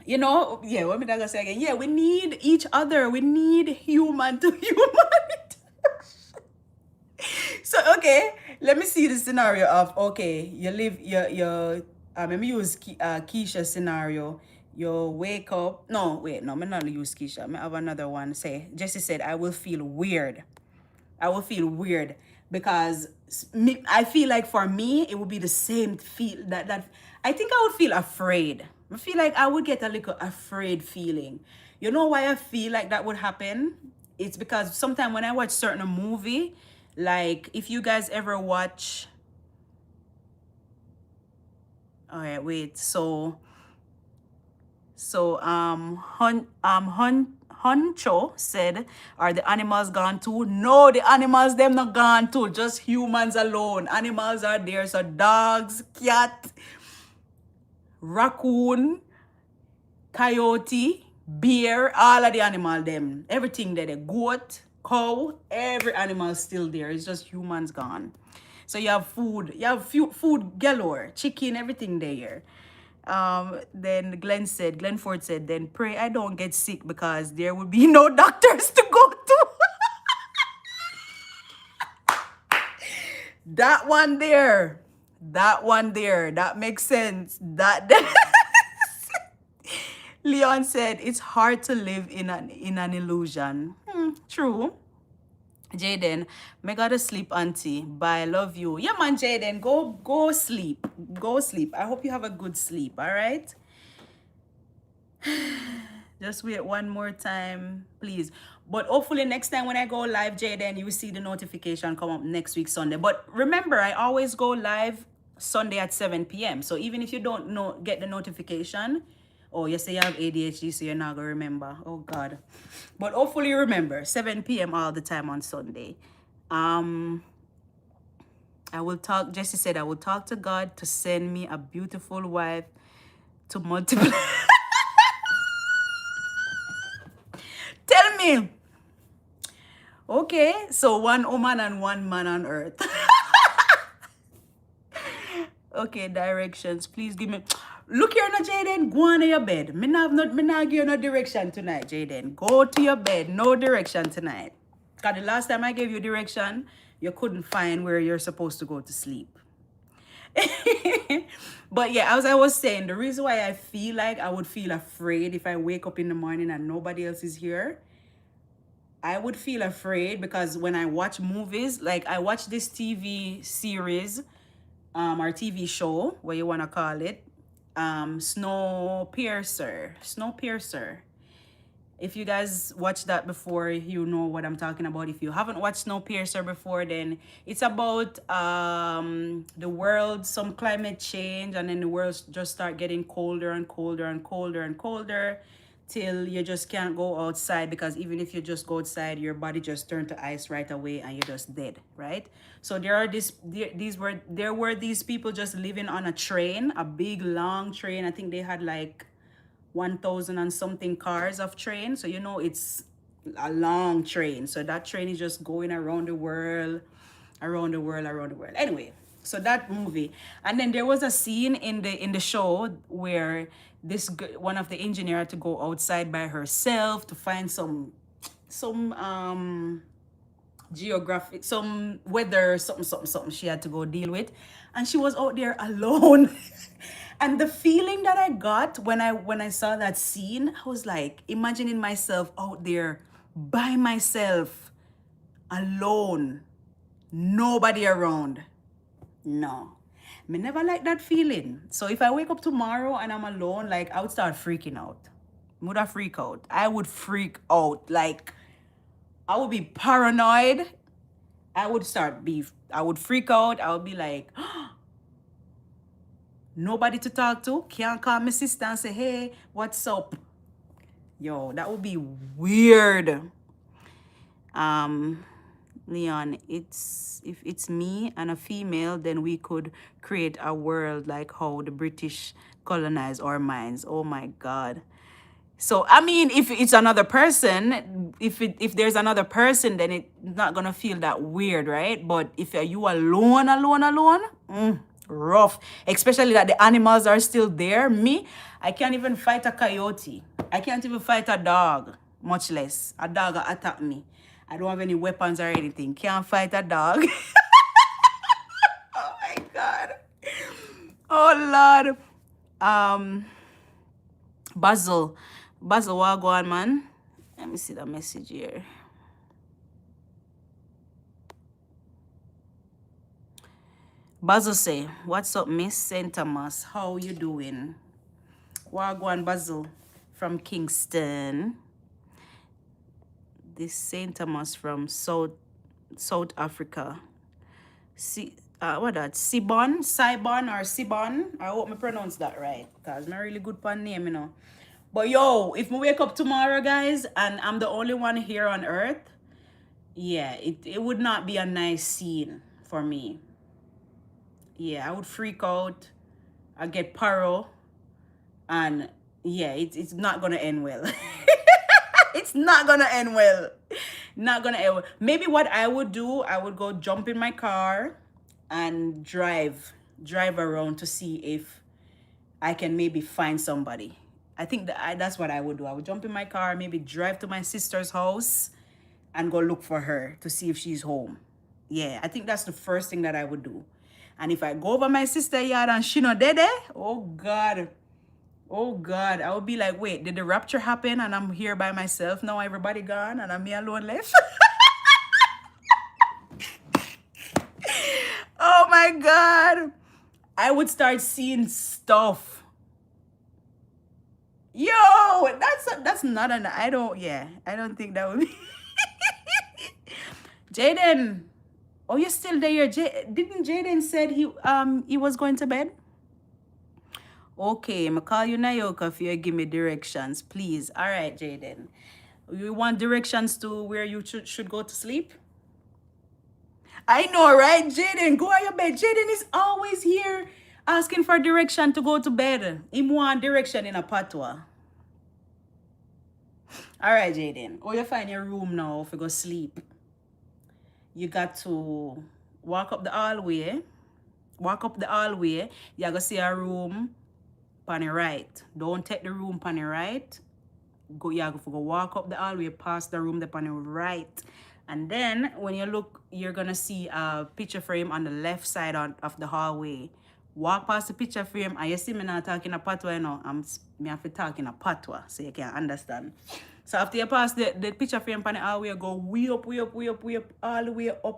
S1: you know, yeah, what am I gonna say again? Yeah, we need each other. We need human to human. So, okay, let me see the scenario of, okay, you live, let me use Keisha's scenario. You wake up, no, wait, no, I'm not use Keisha. I have another one. Say, Jesse said, I will feel weird. I will feel weird because I feel like for me, it would be the same feel that I think I would feel afraid. I feel like I would get a little afraid feeling. You know why I feel like that would happen? It's because sometimes when I watch certain movie, like if you guys ever watch, all right, wait, so Huncho said, are the animals gone too? No, the animals, them not gone too. Just humans alone. Animals are there. So dogs, cat, raccoon, coyote, bear, all of the animal, them. Everything there. The goat, cow, every animal still there. It's just humans gone. So you have food. You have food galore. Chicken, everything there. Then Glenn Ford said, then pray I don't get sick because there will be no doctors to go to. That one there, that makes sense. That Leon said, it's hard to live in an illusion. True. Jaden, me gotta sleep, auntie. Bye, love you. Yeah, man, Jaden, go sleep. Go sleep. I hope you have a good sleep, all right? Just wait one more time, please. But hopefully next time when I go live, Jaden, you will see the notification come up next week, Sunday. But remember, I always go live Sunday at 7 p.m. So even if you don't get the notification, oh, you say you have ADHD, so you're not going to remember. Oh, God. But hopefully you remember, 7 p.m. all the time on Sunday. Jesse said, I will talk to God to send me a beautiful wife to multiply. Tell me. Okay, so one woman and one man on earth. Okay, directions. Please give me. Look here, no, Jaden. Go on to your bed. Me not give you no direction tonight, Jaden. Go to your bed. No direction tonight. Because the last time I gave you direction, you couldn't find where you're supposed to go to sleep. But yeah, as I was saying, the reason why I feel like I would feel afraid if I wake up in the morning and nobody else is here, I would feel afraid because when I watch movies, like I watch this TV series, or TV show, what you want to call it, Snowpiercer. If you guys watched that before, you know what I'm talking about. If you haven't watched Snowpiercer before, then it's about the world, some climate change, and then the world just start getting colder and colder and colder and colder till you just can't go outside, because even if you just go outside, your body just turns to ice right away and you're just dead, right? So there were these people just living on a train, a big long train. I think they had like 1,000 and something cars of train. So, you know, it's a long train. So that train is just going around the world. Anyway, so that movie. And then there was a scene in the show where one of the engineer had to go outside by herself to find some geographic, some weather, something she had to go deal with, and she was out there alone. And the feeling that I got when I saw that scene, I was like imagining myself out there by myself, alone, nobody around. No, me never like that feeling. So if I wake up tomorrow and I'm alone, like I would start freaking out. Would I freak out? I would freak out. Like I would be paranoid. I would freak out. I would be like, nobody to talk to. Can't call my sister and say, hey, what's up? Yo, that would be weird. Leon, it's if it's me and a female, then we could create a world like how the British colonized our minds. Oh my God. So I mean, if it's another person, if there's another person, then it's not gonna feel that weird, right? But if you alone, rough. Especially that the animals are still there. Me, I can't even fight a coyote. I can't even fight a dog, much less a dog attack me. I don't have any weapons or anything. Can't fight a dog. Oh my God. Oh Lord. Basil. Basil, what go on, man? Let me see the message here. Basil say, what's up, Miss St. Thomas? How you doing? What go on, Basil from Kingston. This St. Thomas from South Africa. What that? Sibon or Sibon? I hope I pronounce that right, because I'm really good for name, you know. But yo, if we wake up tomorrow, guys, and I'm the only one here on Earth, yeah, it would not be a nice scene for me. Yeah, I would freak out. I get paro, and yeah, it's not gonna end well. It's not gonna end well. Not gonna end well. Maybe what I would do, I would go jump in my car and drive around to see if I can maybe find somebody. I think that's what I would do. I would jump in my car, maybe drive to my sister's house and go look for her to see if she's home. Yeah, I think that's the first thing that I would do. And if I go over my sister's yard and she not there, oh God. Oh God, I would be like, wait, did the rapture happen and I'm here by myself now, everybody gone and I'm me alone left? Oh my God. I would start seeing stuff. Yo, that's not an, I don't think that would be. Jaden, oh, you're still there. Didn't Jaden said he was going to bed? Okay, I'm gonna call you Nayoka if you give me directions, please. All right, Jaden. You want directions to where you should go to sleep? I know, right? Jaden, go on your bed. Jaden is always here asking for direction to go to bed. He want direction in a patois. All right, Jaden. Go you find your room now if you go sleep. You got to walk up the hallway. Walk up the hallway. You go see a room on the right. Don't take the room on the right. You have to go walk up the hallway past the room on the right. And then when you look, you're gonna see a picture frame on the left side of the hallway. Walk past the picture frame and you see me not talking a patois, you know. Me have to talk in a patois so you can understand. So after you pass the picture frame on the hallway, go way up, all the way up,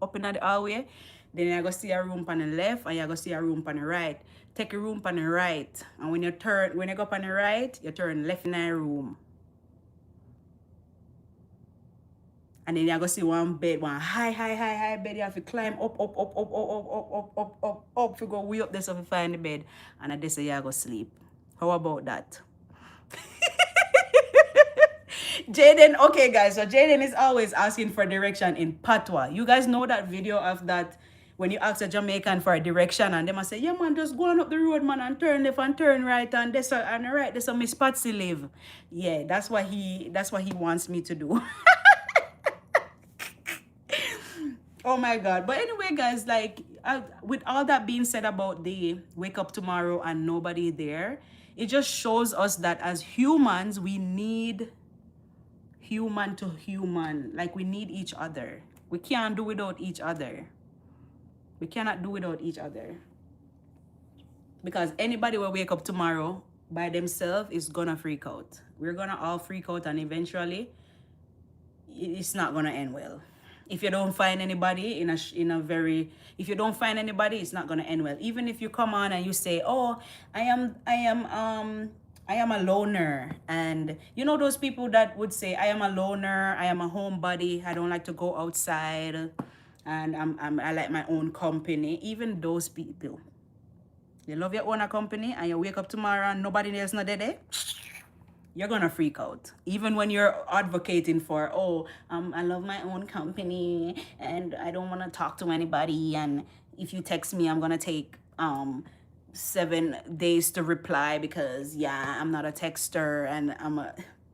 S1: up in the hallway. Then you're going to see a room on the left and you're going to see a room on the right. Take a room on the right. And when you go up on the right, you turn left in the room. And then you're going to see one bed, one high bed. You have to climb up, to go way up there so you find the bed. And at this you're going to sleep. How about that? Jaden, okay guys, so Jaden is always asking for direction in patois. You guys know that video of that when you ask a Jamaican for a direction and they must say, yeah man, just go on up the road man and turn left and turn right and this and right, there's a Miss Patsy live. Yeah, that's what he wants me to do. Oh my God. But anyway guys, like with all that being said about the wake up tomorrow and nobody there, it just shows us that as humans we need human to human. Like, we need each other. We can't do without each other. We cannot do without each other. Because anybody will wake up tomorrow by themselves is gonna freak out. We're gonna all freak out, and eventually it's not gonna end well. If you don't find anybody if you don't find anybody, it's not gonna end well. Even if you come on and you say, oh, I am a loner. And you know those people that would say, I am a loner, I am a homebody, I don't like to go outside, and I like my own company. Even those people, you love your own company, and you wake up tomorrow and nobody else not there, you're gonna freak out. Even when you're advocating for, oh, I love my own company and I don't want to talk to anybody, and if you text me, I'm gonna take 7 days to reply because I'm not a texter, and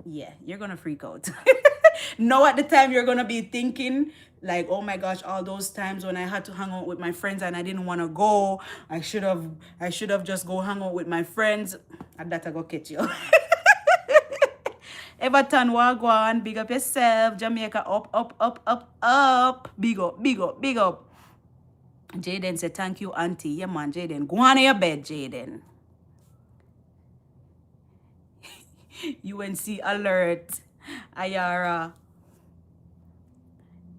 S1: you're gonna freak out. No, at the time you're gonna be thinking like, oh my gosh, all those times when I had to hang out with my friends and I didn't want to go, I should have just go hang out with my friends, and that I go catch you. Everton, Wagwan, big up yourself. Jamaica, up, up, up, up, up. Big up, big up, big up. Jaden said, thank you, auntie. Yeah, man, Jaden. Go on in your bed, Jaden. UNC alert. Ayara.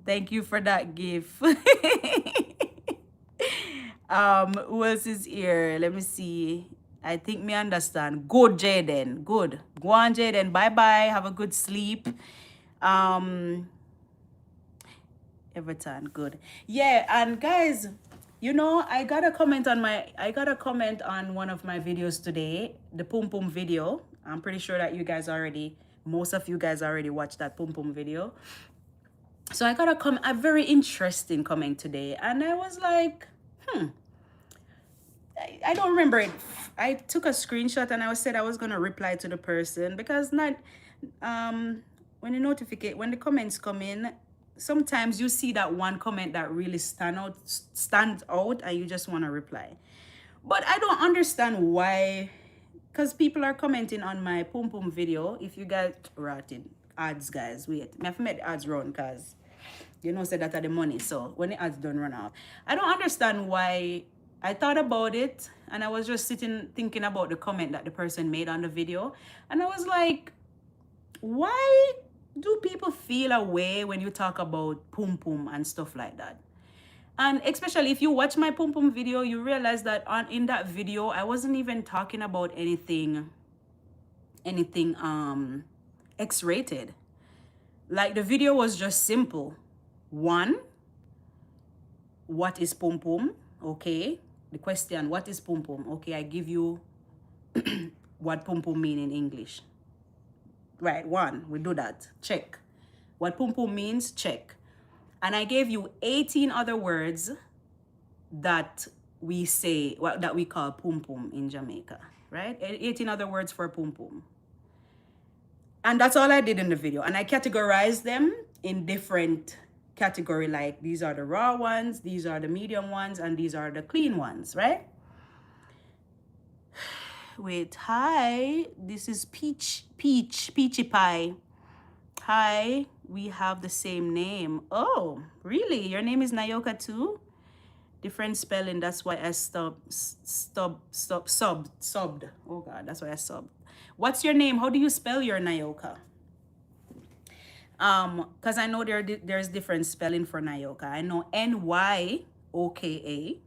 S1: Thank you for that gift. Who else is here? Let me see. I think me understand. Good, Jaden. Good. Go on, Jaden. Bye-bye. Have a good sleep. Everton. Good. Yeah, and guys, you know, I got a comment on one of my videos today, the Pum Pum video. I'm pretty sure that most of you guys already watched that Pum Pum video. So I got a very interesting comment today, and I was like, I don't remember it. I took a screenshot and I said I was gonna reply to the person, because when the comments come in, sometimes you see that one comment that really stands out and you just want to reply. But I don't understand why, because people are commenting on my Pum Pum video. If you guys rotted ads, guys, wait, I have to make the ads run, because you know said that are the money, so when the ads don't run out, I don't understand why. I thought about it, and I was just sitting thinking about the comment that the person made on the video, and I was like, why do people feel a way when you talk about Pum Pum and stuff like that? And especially if you watch my Pum Pum video, you realize that in that video I wasn't even talking about anything X-rated. Like, the video was just simple. 1, what is Pum Pum? Okay. The question, what is Pum Pum? Okay, I give you what Pum Pum mean in English. Right, 1, we do that. Check. What Pum Pum means, check. And I gave you 18 other words that we say, that we call Pum Pum in Jamaica, right? 18 other words for Pum Pum. And that's all I did in the video. And I categorized them in different category, like these are the raw ones, these are the medium ones, and these are the clean ones, right? Wait, hi, this is Peachy Pie. Hi, we have the same name. Oh, really? Your name is Nayoka too? Different spelling, that's why I subbed. Oh God, that's why I subbed. What's your name? How do you spell your Nayoka? Because I know there's different spelling for Nayoka. I know Nyoka,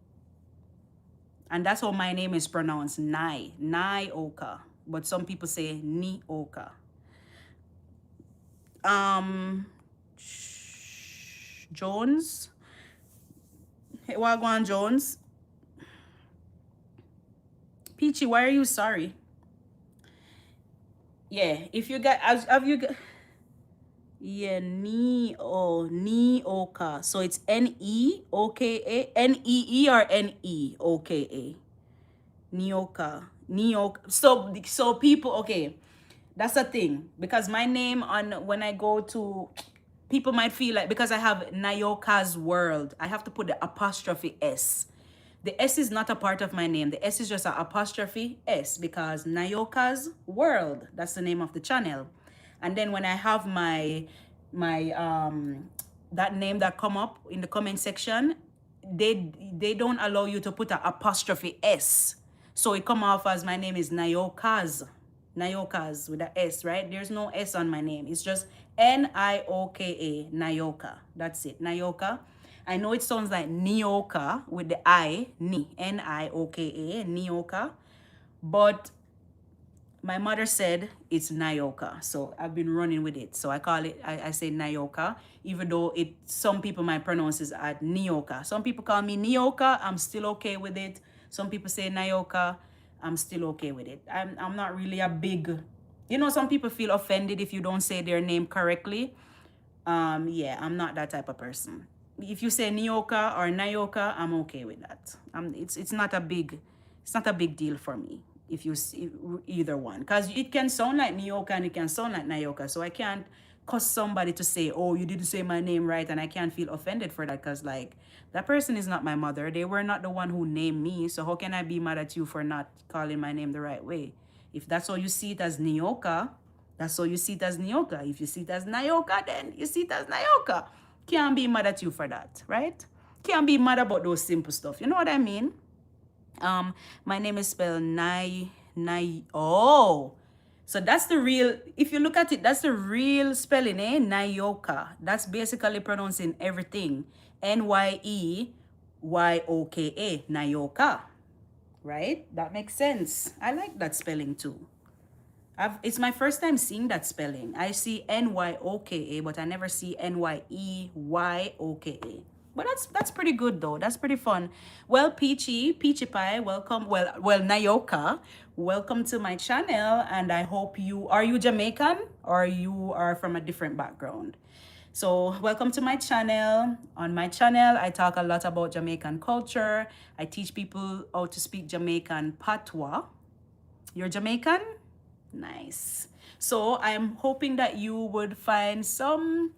S1: and that's how my name is pronounced, Nyoka. But some people say Nioka. Jones. Hey, Wagwan Jones. Peachy, why are you sorry? Yeah, if you got, have you got? Yeah, Nioka. So it's Neoka, Neee or Neoka. Nioka. So people, okay, that's a thing, because my name when I go to, people might feel like, because I have Nayoka's World, I have to put the apostrophe S. The S is not a part of my name. The S is just an apostrophe S, because Nayoka's World, that's the name of the channel. And then when I have my that name that come up in the comment section, they don't allow you to put an apostrophe S. So it come off as my name is Nyokas. Nyokas with a S, right? There's no S on my name. It's just Nioka, Nyoka. That's it, Nyoka. I know it sounds like Nioka with the I, Nioka, Nioka. But my mother said it's Nyoka, so I've been running with it. So I call it, I say Nyoka, even though some people might pronounce it as Nyoka. Some people call me Nyoka, I'm still okay with it. Some people say Nyoka, I'm still okay with it. I'm not really a big, some people feel offended if you don't say their name correctly. Yeah, I'm not that type of person. If you say Nyoka or Nayoka, I'm okay with that. It's not a big deal for me if you see either one, because it can sound like Nyoka and it can sound like Nayoka. So I can't cause somebody to say, oh, you didn't say my name right, and I can't feel offended for that, because like that person is not my mother. They were not the one who named me. So how can I be mad at you for not calling my name the right way? If that's how you see it as Nyoka, that's how you see it as Nyoka. If you see it as Nayoka, then you see it as Nayoka. Can't be mad at you for that, right? Can't be mad about those simple stuff. You know what I mean? My name is spelled oh. So that's the real, if you look at it, that's the real spelling, Nyoka. That's basically pronouncing everything. Nyeyoka, Nyoka. Right? That makes sense. I like that spelling too. It's my first time seeing that spelling. I see Nyoka, but I never see Nyeyoka. But that's pretty good though. That's pretty fun. Well, Peachy Pie, welcome. Well, Nayoka, welcome to my channel. And I hope are you Jamaican or you are from a different background? So welcome to my channel. On my channel, I talk a lot about Jamaican culture. I teach people how to speak Jamaican patois. You're Jamaican? Nice. So I'm hoping that you would find something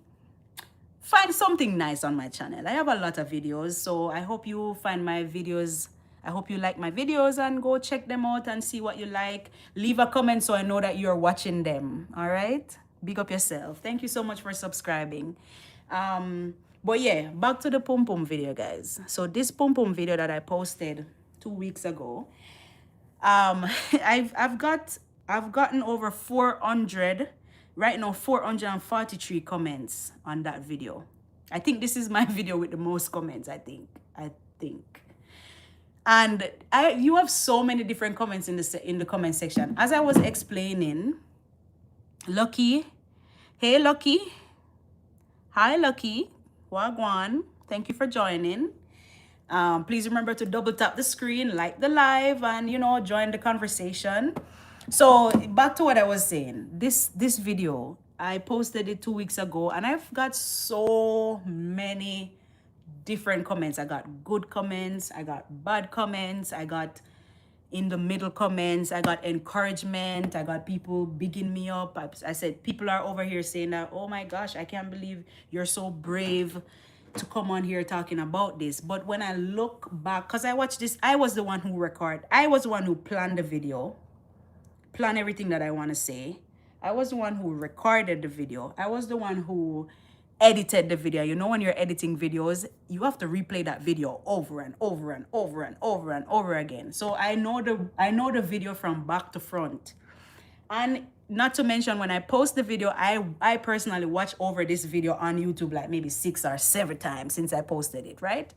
S1: nice on my channel. I have a lot of videos, so I hope you find my videos. I hope you like my videos and go check them out and see what you like. Leave a comment so I know that you're watching them. All right? Big up yourself. Thank you so much for subscribing. But yeah, back to the pum pum video, guys. So this pum pum video that I posted 2 weeks ago, I've gotten over 400, right now 443 comments on that video. I think this is my video with the most comments, I think. And you have so many different comments in the comment section. As I was explaining, Lucky, hey Lucky, hi Lucky, wagwan, thank you for joining. Please remember to double tap the screen, like the live, and join the conversation. So back to what I was saying, this video, I posted it 2 weeks ago, and I've got so many different comments. I got good comments, I got bad comments, I got in the middle comments, I got encouragement, I got people bigging me up. I said, people are over here saying that, oh my gosh, I can't believe you're so brave to come on here talking about this. But when I look back, because I watched this, I was the one who planned the video, plan everything that I want to say. I was the one who recorded the video. I was the one who edited the video. When you're editing videos, you have to replay that video over and over and over and over and over again. So I know the video from back to front. And not to mention, when I post the video, I personally watch over this video on YouTube like maybe 6 or 7 times since I posted it, right?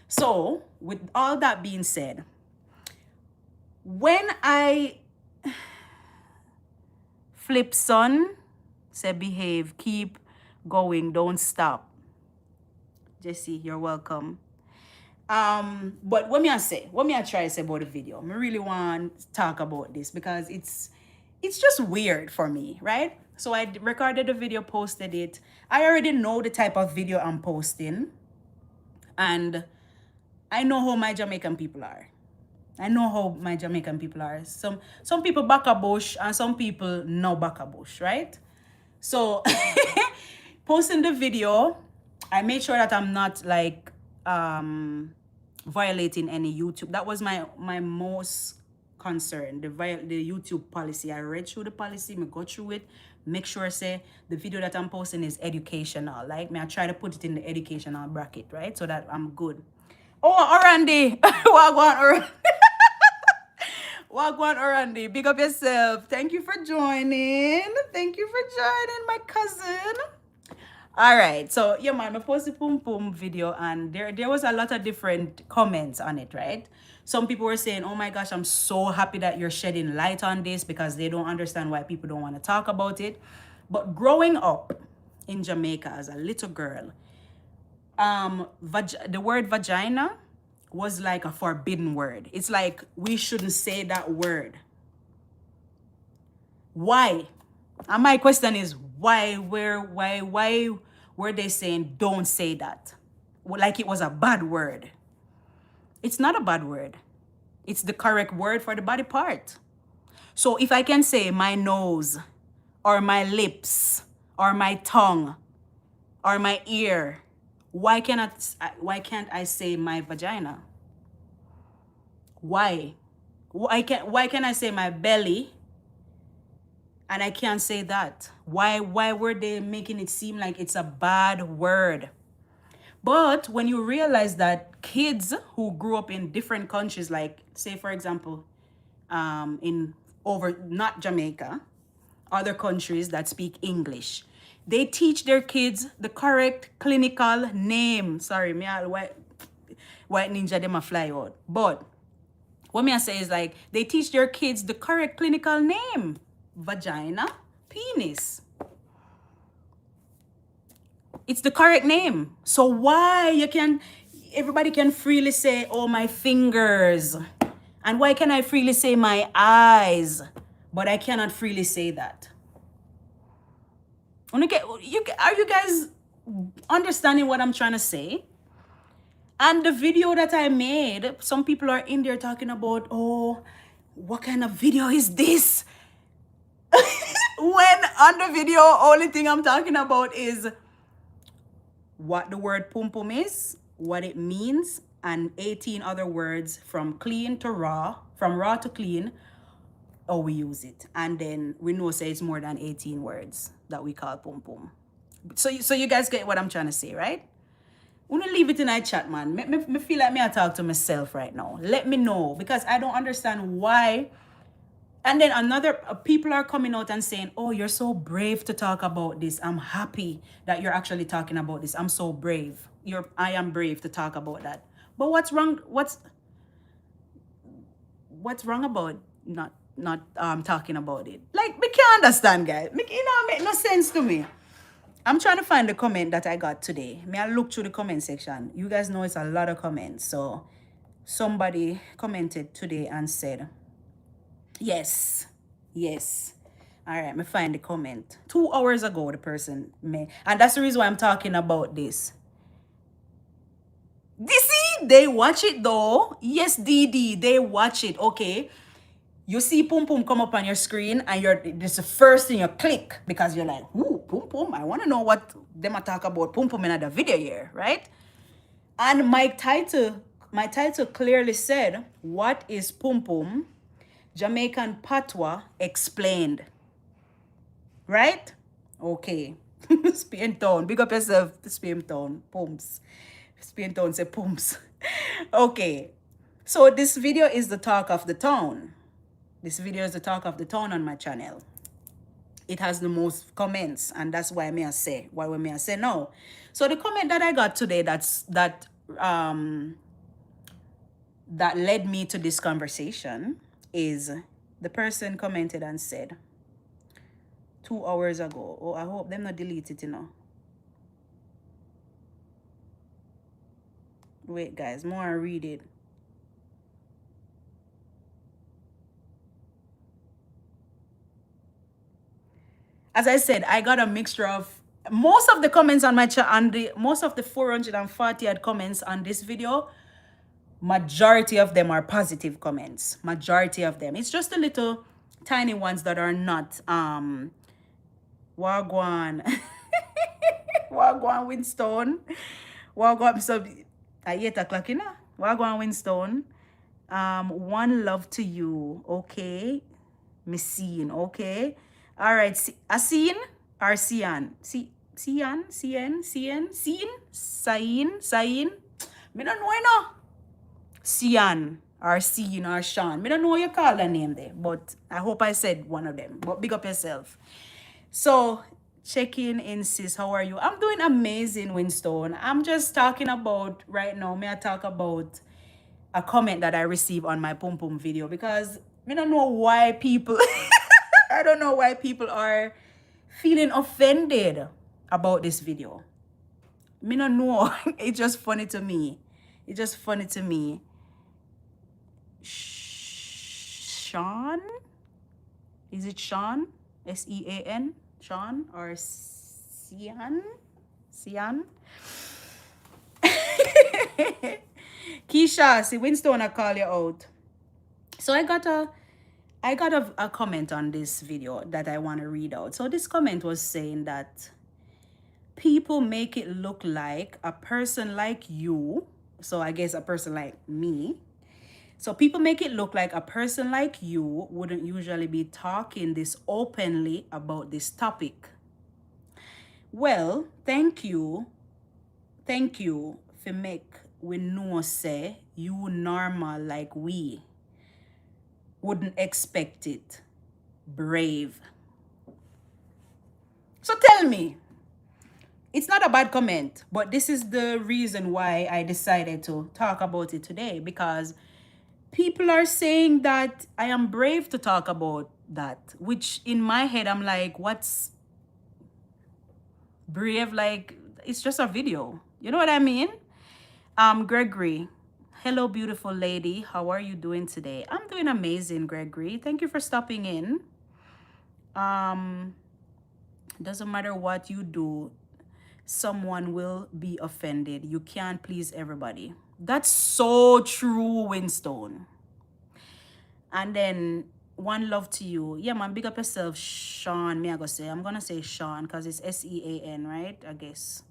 S1: So with all that being said, when I flip son, say behave, keep going, don't stop. Jesse, you're welcome. But what me I try to say about the video, I really want to talk about this because it's just weird for me, right? So I recorded the video, posted it. I already know the type of video I'm posting, and I know how my Jamaican people are. Some people back a bush and some people no back a bush, right? So posting the video, I made sure that I'm not like violating any YouTube. That was my most concern, the YouTube policy. I read through the policy, I go through it, make sure say the video that I'm posting is educational. Like me, I try to put it in the educational bracket, right? So that I'm good. Oh, Orandi. Wagwan, Orandi. Wagwan, Orandi. Big up yourself. Thank you for joining. Thank you for joining, my cousin. All right, so yeah, man, I posted Pum Pum video and there was a lot of different comments on it, right? Some people were saying, oh my gosh, I'm so happy that you're shedding light on this because they don't understand why people don't want to talk about it. But growing up in Jamaica as a little girl, the word vagina was like a forbidden word. It's like we shouldn't say that word. Why? And my question is why were they saying don't say that? Like it was a bad word. It's not a bad word. It's the correct word for the body part. So if I can say my nose or my lips or my tongue or my ear, why can't I say my vagina? Why? Why can't I say my belly? And I can't say that. Why were they making it seem like it's a bad word? But when you realize that kids who grew up in different countries, like say for example, not Jamaica, other countries that speak English, they teach their kids the correct clinical name. Sorry, me all white ninja them a fly out. But what me I say is like they teach their kids the correct clinical name. Vagina, penis. It's the correct name. So why everybody can freely say, oh, my fingers. And why can I freely say my eyes? But I cannot freely say that. Are you guys understanding what I'm trying to say? And the video that I made, some people are in there talking about, oh, what kind of video is this? When on the video, only thing I'm talking about is what the word pum pum is, what it means, and 18 other words from clean to raw, from raw to clean, or we use it. And then we know say it's more than 18 words that we call pum pum. So you guys get what I'm trying to say, right? I'm gonna leave it in our chat, man. Me feel like I talk to myself right now. Let me know, because I don't understand why. And then people are coming out and saying, oh, you're so brave to talk about this. I'm happy that you're actually talking about this. I'm so brave. I am brave to talk about that. But what's wrong? What's wrong about not talking about it? Like, we can't understand, guys. It make no sense to me. I'm trying to find the comment that I got today. May I look through the comment section? You guys know it's a lot of comments. So somebody commented today and said, yes. All right, me find the comment. 2 hours ago, the person made. And that's the reason why I'm talking about this. See, they watch it though. Yes, DD, they watch it. Okay. You see Pum Pum come up on your screen and this is the first thing you click because you're like, ooh, Pum Pum. I want to know what them are talk about Pum Pum in another video here, right? And my title clearly said, what is Pum Pum? Jamaican patois explained. Right? Okay. Spain Town. Big up yourself, Spain Town. Pumps. Spain Town say pumps. Okay. So this video is the talk of the town. This video is the talk of the town on my channel. It has the most comments, and that's why I say no. So the comment that I got today that led me to this conversation is the person commented and said 2 hours ago. Oh, I hope them not delete it, you know. Wait, guys, more read it. As I said, I got a mixture of most of the comments on my channel, most of the 440 odd comments on this video. Majority of them are positive comments. Majority of them. It's just the little tiny ones that are not. Wagwan. Wagwan Winstone. Wagwan. So at 8 o'clock, you know. Wagwan Winstone. One love to you. Okay. Missine. Okay. All right, Asin or Sian? Sian, Sian, Sian, Sin, Sain, Sain. Me don't know, you know. Sian or Sin or Sean. Me don't know what you call the name there, but I hope I said one of them. But big up yourself. So, check in, sis. How are you? I'm doing amazing, Winstone. I'm just talking about right now. May I talk about a comment that I received on my Pum Pum video because I don't know why people I don't know why people are feeling offended about this video. Me don't know. It's just funny to me. It's just funny to me. Sean? Is it Sean? Sean? Sean or Sian? Sian? Keisha, see Winstone, I call you out. So I got a comment on this video that I want to read out. So this comment was saying that people make it look like a person like you, so I guess a person like me. So people make it look like a person like you wouldn't usually be talking this openly about this topic. Well, thank you. Thank you for make we know say you normal like we. Wouldn't expect it. Brave. So tell me, it's not a bad comment, but this is the reason why I decided to talk about it today, because people are saying that I am brave to talk about that, which in my head, I'm like, what's brave? Like, it's just a video. You know what I mean? Gregory. Hello, beautiful lady. How are you doing today? I'm doing amazing, Gregory. Thank you for stopping in. Doesn't matter what you do, someone will be offended. You can't please everybody. That's so true, Winstone. And then one love to you. Yeah, man, big up yourself, Sean. Me, I go say, I'm gonna say Sean because it's Sean, right? I guess.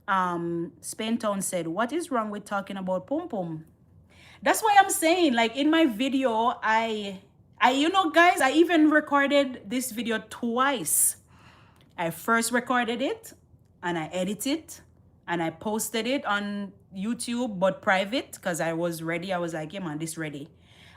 S1: Spaintown said, what is wrong with talking about pum pum? That's why I'm saying, like, in my video, you know, guys, I even recorded this video twice. I first recorded it and I edited it and I posted it on YouTube, but private, because I was ready. I was like, yeah, man, this ready.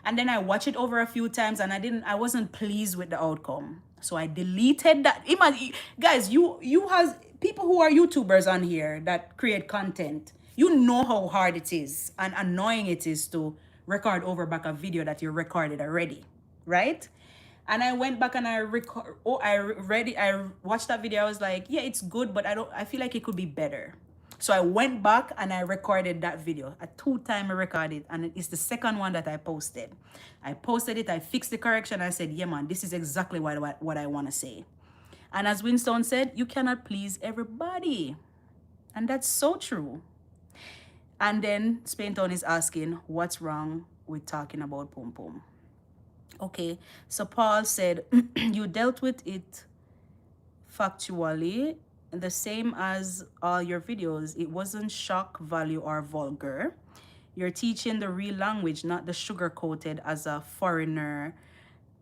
S1: And then I watched it over a few times and I wasn't pleased with the outcome. So I deleted that. Imagine, guys, you has people who are YouTubers on here that create content. You know how hard it is and annoying it is to record over back a video that you recorded already, right? And I went back and I watched that video. I was like, yeah, it's good, but I feel like it could be better. So I went back and I recorded that video. A 2-time I recorded, and it's the second one that I posted. I posted it, I fixed the correction. I said, yeah, man, this is exactly what I want to say. And as Winstone said, you cannot please everybody. And that's so true. And then Spaintown is asking, what's wrong with talking about pum pum? Okay, so Paul said, you dealt with it factually, the same as all your videos. It wasn't shock value or vulgar. You're teaching the real language, not the sugar-coated as a foreigner.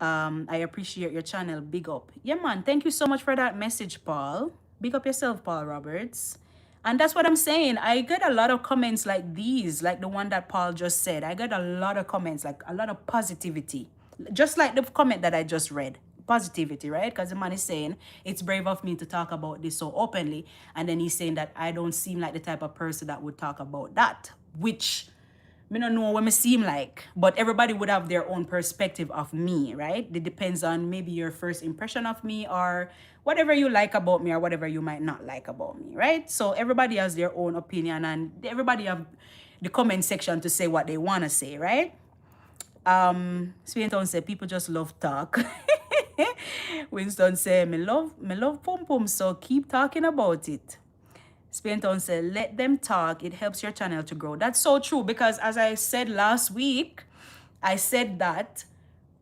S1: I appreciate your channel. Big up. Yeah, man. Thank you so much for that message, Paul. Big up yourself, Paul Roberts. And that's what I'm saying. I get a lot of comments like these, like the one that Paul just said. I get a lot of comments, like a lot of positivity. Just like the comment that I just read. Positivity, right? Because the man is saying, it's brave of me to talk about this so openly. And then he's saying that I don't seem like the type of person that would talk about that. Which, I don't know what me seem like. But everybody would have their own perspective of me, right? It depends on maybe your first impression of me or whatever you like about me or whatever you might not like about me, right? So everybody has their own opinion and everybody have the comment section to say what they want to say, right? Swinton said people just love talk. Winston said me love pum pum, so keep talking about it. Spaintown said, let them talk. It helps your channel to grow. That's so true, because as I said last week, I said that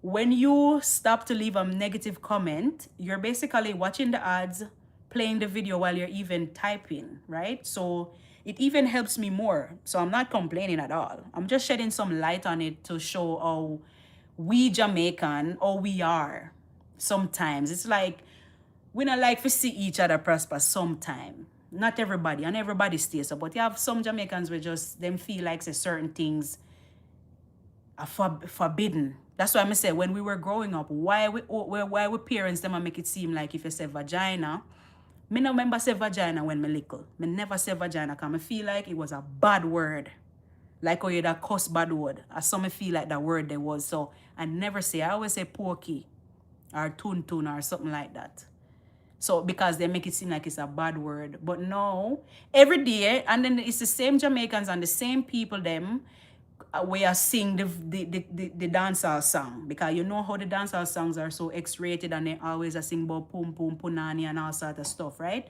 S1: when you stop to leave a negative comment, you're basically watching the ads, playing the video while you're even typing, right? So it even helps me more. So I'm not complaining at all. I'm just shedding some light on it to show how we Jamaican, or we are. sometimes. It's like we not like to see each other prosper sometime. Not everybody, and everybody stays so. But you have some Jamaicans where just them feel like say certain things are forbidden. That's why I say when we were growing up, why we parents them make it seem like if you say vagina, me no remember say vagina when me little. Me never say vagina because I feel like it was a bad word. Like how you that cuss bad word. I some me feel like that word there was. So I never say, I always say porky or tun or something like that. So because they make it seem like it's a bad word. But no, every day, and then it's the same Jamaicans and the same people them we are sing the dancehall song, because you know how the dancehall songs are so X-rated and they always are sing about pum pum punani and all sort of stuff, right?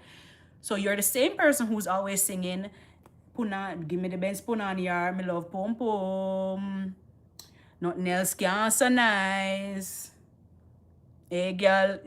S1: So you're the same person who's always singing Puna, give me the Benz punani yar, me love pum pum. Nothing else can so nice. Hey girl,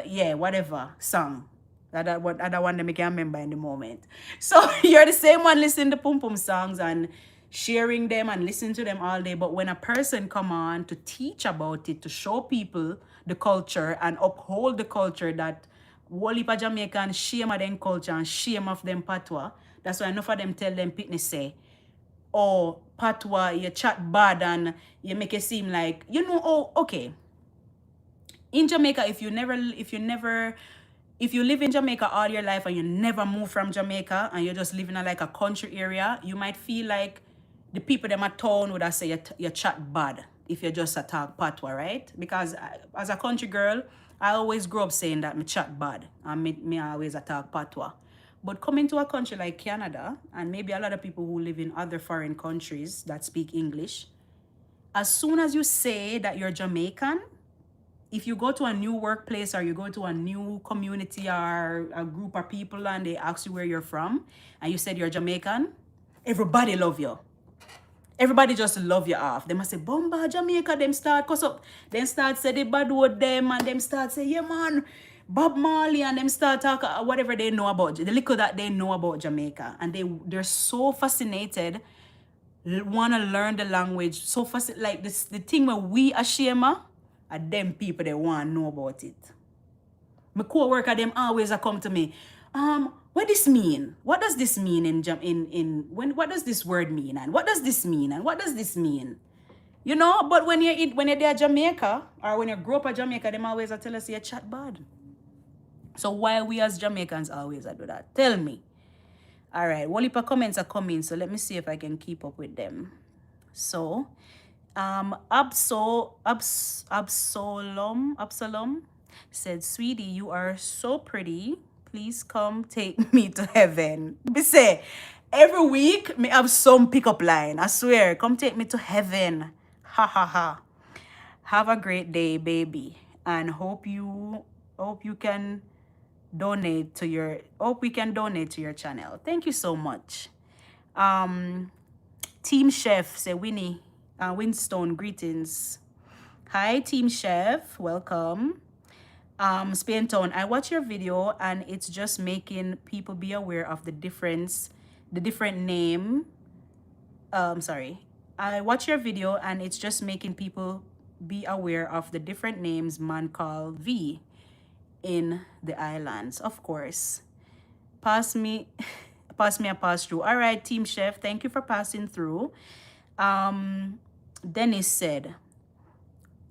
S1: yeah, whatever song. That what other one that I can remember in the moment. So you're the same one listening to pum pum songs and sharing them and listening to them all day. But when a person come on to teach about it, to show people the culture and uphold the culture that whole heap of Jamaican shame of them culture and shame of them patois. That's why enough of them tell them pitney say, oh, patois, you chat bad and you make it seem like, you know, oh, okay. In Jamaica, if you live in Jamaica all your life and you never move from Jamaica and you're just living in like a country area, you might feel like the people them at town would have say you chat bad if you just a talk patois, right? Because as a country girl, I always grew up saying that me chat bad and me always a talk patois. But coming to a country like Canada, and maybe a lot of people who live in other foreign countries that speak English, as soon as you say that you're Jamaican, if you go to a new workplace or you go to a new community or a group of people and they ask you where you're from and you said you're Jamaican, everybody love you. Everybody just love you off. They must say, Bomba, Jamaica, them start cuss up. Then start say the bad word them and them start say, yeah man, Bob Marley, and them start talk whatever they know about, the little that they know about Jamaica. And they're so fascinated, want to learn the language, so fascinated, like this, the thing where we ashamed of, and them people they want to know about it. My co-worker them always come to me. What this mean? What does this mean what does this word mean? And what does this mean? And what does this mean? You know, but when you're there Jamaica, or when you grow up in Jamaica, them always tell us you chat bad. So why we as Jamaicans always do that? Tell me. All right, one heap of comments are coming, so let me see if I can keep up with them. So Absalom said, sweetie, you are so pretty. Please come take me to heaven. Me say, every week me have some pickup line. I swear, come take me to heaven. Ha ha ha. Have a great day, baby. And hope you can donate to your we can donate to your channel. Thank you so much. Team Chef say Winnie. Winstone, greetings. Hi, Team Chef. Welcome. Spain Town, I watch your video and it's just making people be aware of the different name. Sorry. I watch your video and it's just making people be aware of the different names man call V in the islands. Of course. Pass me a pass through. All right, Team Chef. Thank you for passing through. Dennis said,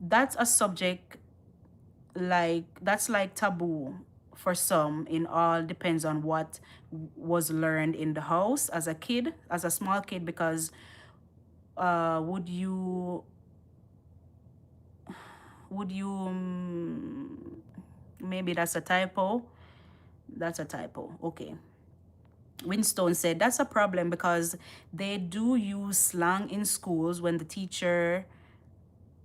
S1: that's a subject that's like taboo for some. In all depends on what was learned in the house as a small kid, because would you maybe that's a typo. Okay. Winstone said, that's a problem because they do use slang in schools when the teacher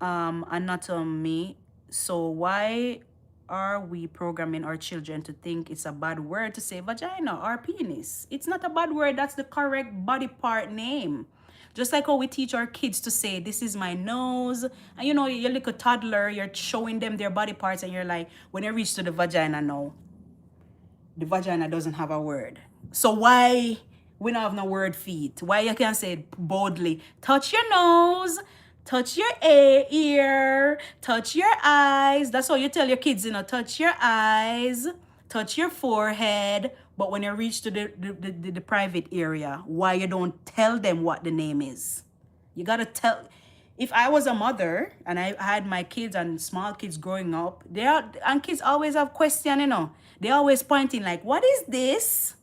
S1: anatomy. So why are we programming our children to think it's a bad word to say vagina or penis? It's not a bad word. That's the correct body part name. Just like how we teach our kids to say, this is my nose. And you know, you're like a toddler, you're showing them their body parts and you're like, when you reach to the vagina now, the vagina doesn't have a word. So why we don't have no word feet? Why you can't say it boldly? Touch your nose, Touch your ear, touch your eyes. That's how you tell your kids, touch your eyes, touch your forehead. But when you reach to the private area, why you don't tell them what the name is? You gotta tell. If I was a mother and I had my kids and small kids growing up, and kids always have questions. They always pointing like, what is this?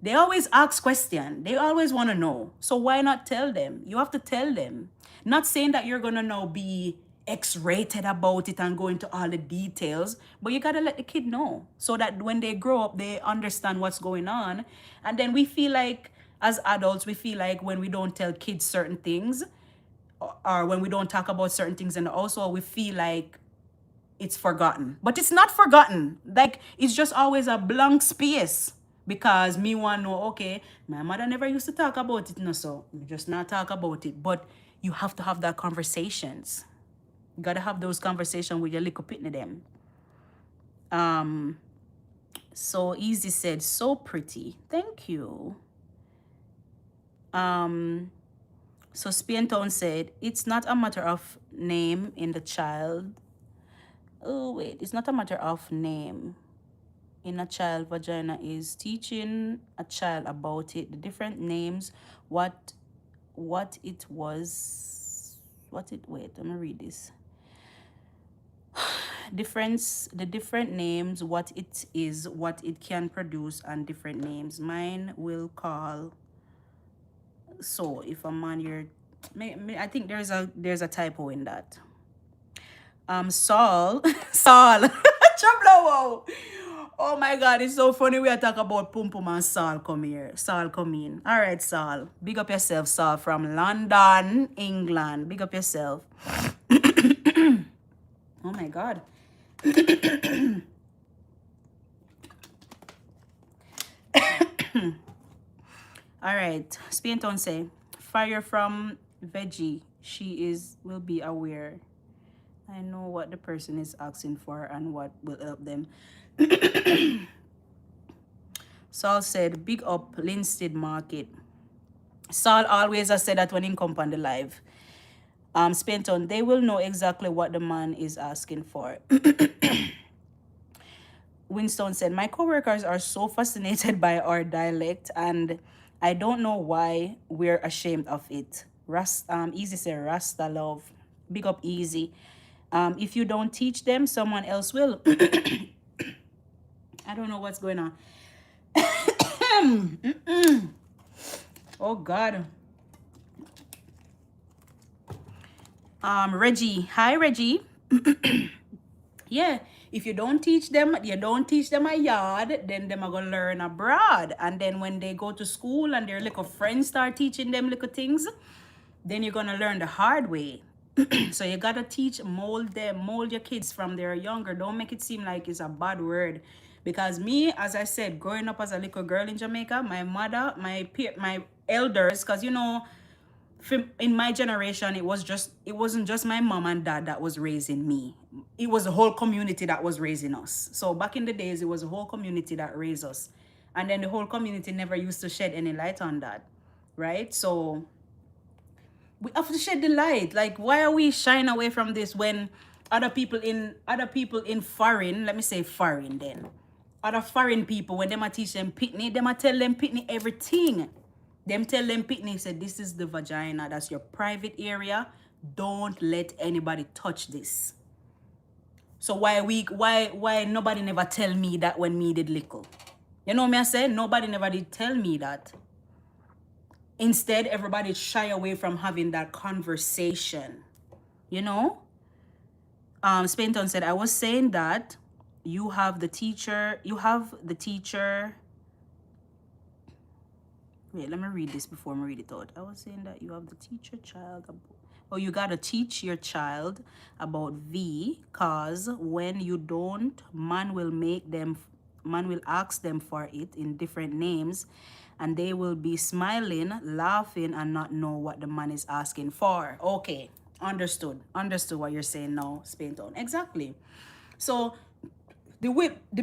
S1: They always ask questions. They always want to know. So why not tell them? You have to tell them. Not saying that you're going to now be X-rated about it and go into all the details, but you got to let the kid know so that when they grow up, they understand what's going on. And then we feel like, as adults, we feel like when we don't tell kids certain things or when we don't talk about certain things, and also we feel like it's forgotten. But it's not forgotten. Like, it's just always a blank space. Because me want to know, okay, my mother never used to talk about it, so we just not talk about it. But you have to have that conversations. You got to have those conversations with your little pitney them. So Easy said, so pretty. Thank you. So Spientown said, it's not a matter of name in the child. Oh, wait, it's not a matter of name in a child vagina is teaching a child about it, the different names, wait, let me read this. The different names, what it is, what it can produce, and different names. Mine will call. So if a man, I think there's a typo in that. Saul Chablowo. Oh my God, it's so funny we are talking about Pum Pum and Saul come here. Saul come in. All right, Saul. Big up yourself, Saul, from London, England. Big up yourself. Oh my God. All right. Spienton say, fire from veggie. She will be aware. I know what the person is asking for and what will help them. Saul said, big up Linstead Market. Saul always has said that when he come on the live. Spenton, they will know exactly what the man is asking for. Winston said, my coworkers are so fascinated by our dialect and I don't know why we're ashamed of it. Easy said, Rasta love. Big up Easy. If you don't teach them, someone else will. I don't know what's going on. Oh God. Reggie. Hi, Reggie. Yeah. If you don't teach them a yard, then them are gonna learn abroad. And then when they go to school and their little friends start teaching them little things, then you're gonna learn the hard way. So you gotta teach, mold your kids from they're younger. Don't make it seem like it's a bad word. Because me, as I said, growing up as a little girl in Jamaica, my mother, my elders, because in my generation, it wasn't just my mom and dad that was raising me. It was the whole community that was raising us. So back in the days, it was the whole community that raised us. And then the whole community never used to shed any light on that. Right? So we have to shed the light. Like, why are we shying away from this when other people in foreign, let me say foreign then. Other foreign people, when they might teach them pitney, they might tell them pitney everything. Them tell them pitney, say, this is the vagina. That's your private area. Don't let anybody touch this. So why nobody never tell me that when me did little? You know me I say? Nobody never did tell me that. Instead, everybody shy away from having that conversation. You know? Spenton said, I was saying that you have the teacher. Wait, let me read this before I read it out. I was saying that you have the teacher child. Or you got to teach your child about V, cause when you don't, man will ask them for it in different names and they will be smiling, laughing and not know what the man is asking for. Okay, understood what you're saying now, Spaintown. Exactly. So the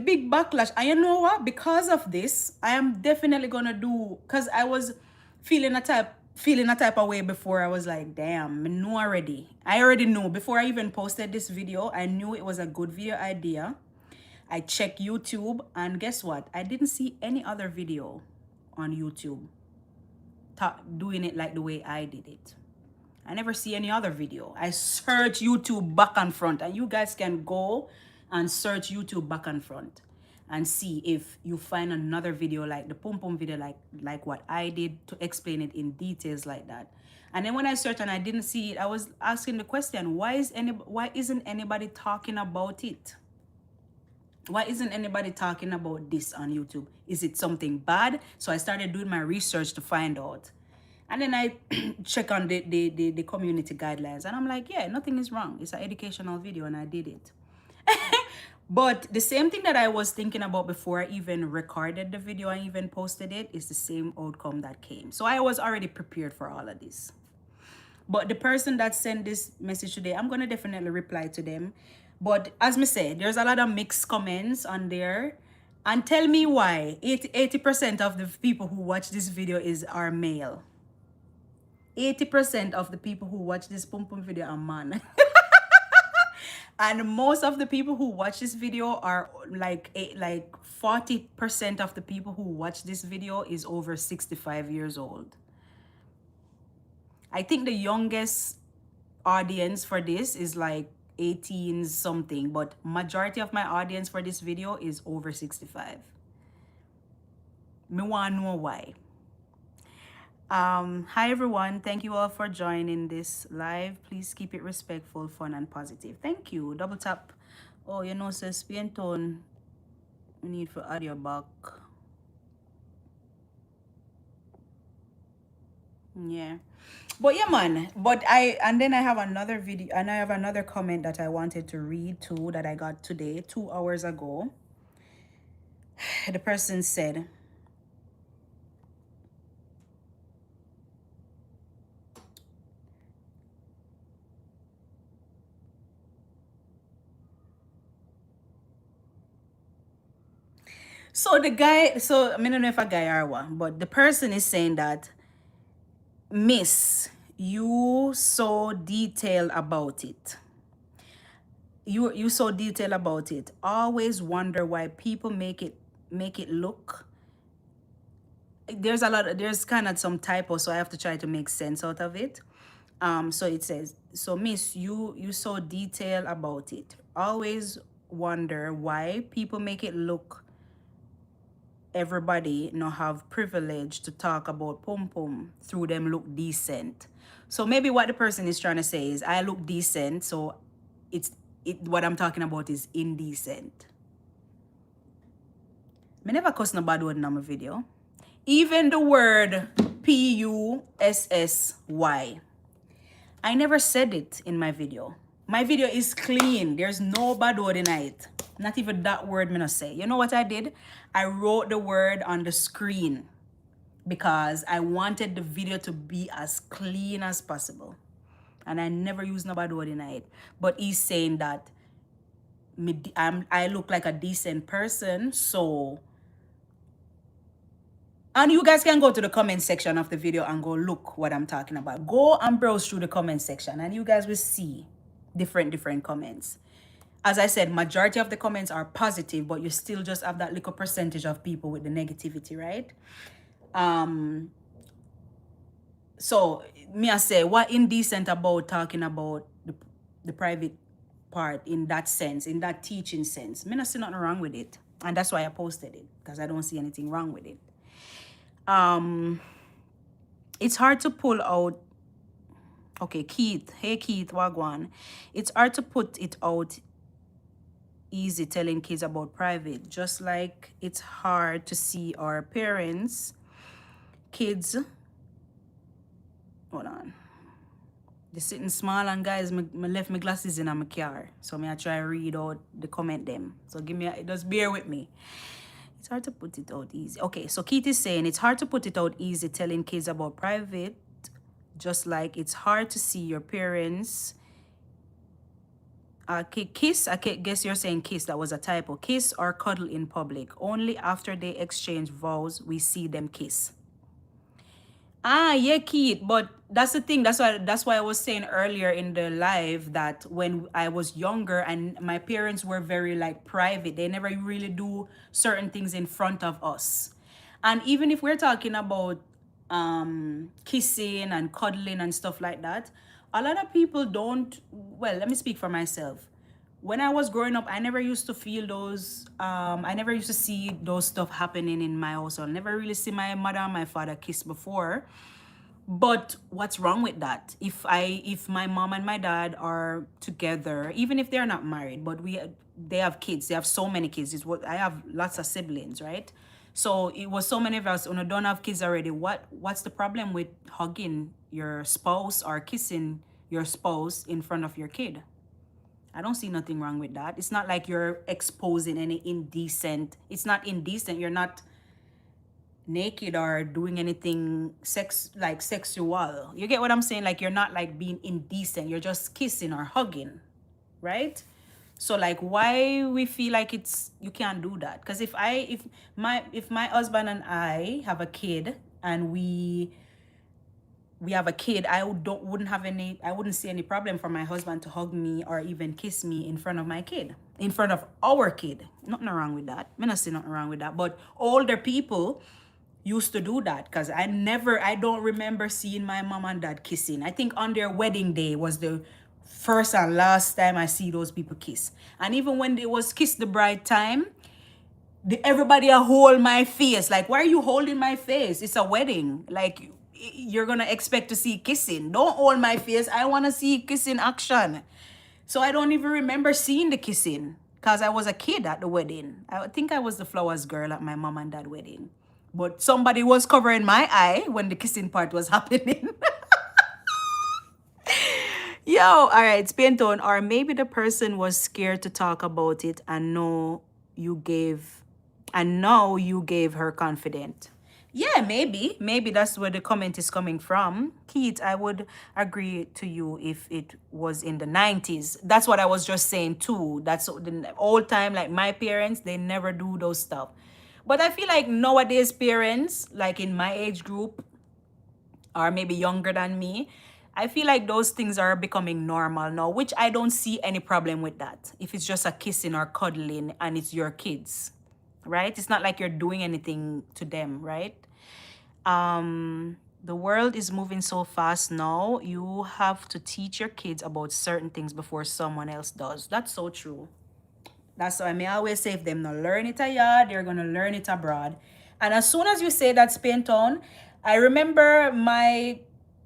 S1: big backlash, and you know what, because of this, I am definitely gonna do, because I was feeling a type feeling a type of way before. I was like, damn, I know already. I already know. Before I even posted this video, I knew it was a good video idea. I checked YouTube, and guess what? I didn't see any other video on YouTube doing it like the way I did it. I never see any other video. I search YouTube back and front, and you guys can go and search YouTube back and front and see if you find another video like the pum pum video, like what I did, to explain it in details like that. And then when I searched and I didn't see it, I was asking the question, why isn't anybody talking about it? Why isn't anybody talking about this on YouTube? Is it something bad? So I started doing my research to find out. And then I check on the community guidelines, and I'm like, yeah, nothing is wrong. It's an educational video, and I did it. But the same thing that I was thinking about before I even recorded the video and even posted it is the same outcome that came. So I was already prepared for all of this. But the person that sent this message today, I'm going to definitely reply to them. But as me said, there's a lot of mixed comments on there. And tell me why 80% of the people who watch this video are male. 80% of the people who watch this pum pum video are man. And most of the people who watch this video are like 40% of the people who watch this video is over 65 years old. I think the youngest audience for this is like 18 something, but majority of my audience for this video is over 65. Me want to know why. Hi everyone, thank you all for joining this live. Please keep it respectful, fun, and positive. Thank you. Double tap. Oh, you know, says spin tone. We need for audio back. Yeah, but yeah, man. But then I have another video, and I have another comment that I wanted to read too, that I got today, 2 hours ago. The person said, so the guy, so I don't know if a guy or what, but the person is saying that, Miss, you so detailed about it. You so detailed about it. Always wonder why people make it look. There's kind of some typo, so I have to try to make sense out of it. So it says, so Miss, you so detailed about it. Always wonder why people make it look everybody no have privilege to talk about pum pum through them look decent. So maybe what the person is trying to say is, I look decent, so what I'm talking about is indecent. Me never cuss no bad word in my video. Even the word Pussy, I never said it in my video. My video is clean. There's no bad word in it. Not even that word me not say. You know what I did? I wrote the word on the screen because I wanted the video to be as clean as possible. And I never used no bad word in it. But he's saying that I look like a decent person, so... And you guys can go to the comment section of the video and go look what I'm talking about. Go and browse through the comment section and you guys will see different comments. As I said, majority of the comments are positive, but you still just have that little percentage of people with the negativity, right? So me I say, what indecent about talking about the private part in that sense, in that teaching sense? Me not see nothing wrong with it. And that's why I posted it, because I don't see anything wrong with it. It's hard to pull out. Okay, Keith. Hey, Keith, wagwan. It's hard to put it out easy telling kids about private, just like it's hard to see our parents, kids. Hold on. They're sitting small, and guys, me left my glasses in my car, so I try to read out the comment them. So just bear with me. It's hard to put it out easy. Okay, so Keith is saying it's hard to put it out easy telling kids about private, just like it's hard to see your parents kiss. I guess you're saying kiss. That was a typo. Kiss or cuddle in public. Only after they exchange vows we see them kiss. Ah, yeah, Keith. But that's the thing. That's why I was saying earlier in the live that when I was younger and my parents were very like private, they never really do certain things in front of us. And even if we're talking about kissing and cuddling and stuff like that, a lot of people don't. Well, let me speak for myself. When I was growing up, I never used to feel those. I never used to see those stuff happening in my household. Never really see my mother and my father kiss before. But what's wrong with that? If my mom and my dad are together, even if they're not married, but they have kids. They have so many kids. It's what I have lots of siblings, right? So it was so many of us who don't have kids already. What's the problem with hugging your spouse or kissing your spouse in front of your kid? I don't see nothing wrong with that. It's not like you're exposing any indecent. It's not indecent. You're not naked or doing anything sexual. You get what I'm saying? Like you're not like being indecent. You're just kissing or hugging, right? So like why we feel like it's you can't do that? Because if my husband and I have a kid and we have a kid, I wouldn't see any problem for my husband to hug me or even kiss me in front of my kid, in front of our kid. Nothing wrong with that. Me not see nothing wrong with that. But older people used to do that because I don't remember seeing my mom and dad kissing. I think on their wedding day was the first and last time I see those people kiss. And even when it was kiss the bride time, everybody hold my face. Like, why are you holding my face? It's a wedding. Like, you're gonna expect to see kissing. Don't hold my face. I want to see kissing action. So I don't even remember seeing the kissing because I was a kid at the wedding. I think I was the flowers girl at my mom and dad wedding. But somebody was covering my eye when the kissing part was happening. Yo, all right, spin tone. Or maybe the person was scared to talk about it and know you gave her confident. Yeah, maybe that's where the comment is coming from. Keith, I would agree to you if it was in the 90s. That's what I was just saying too. That's the old time, like my parents, they never do those stuff. But I feel like nowadays parents, like in my age group, or maybe younger than me, I feel like those things are becoming normal now, which I don't see any problem with that. If it's just a kissing or cuddling and it's your kids, right? It's not like you're doing anything to them, right? The world is moving so fast now. You have to teach your kids about certain things before someone else does. That's so true. That's why I may always say if them not learn it a yard, they're gonna learn it abroad. And as soon as you say that Spain town, I remember my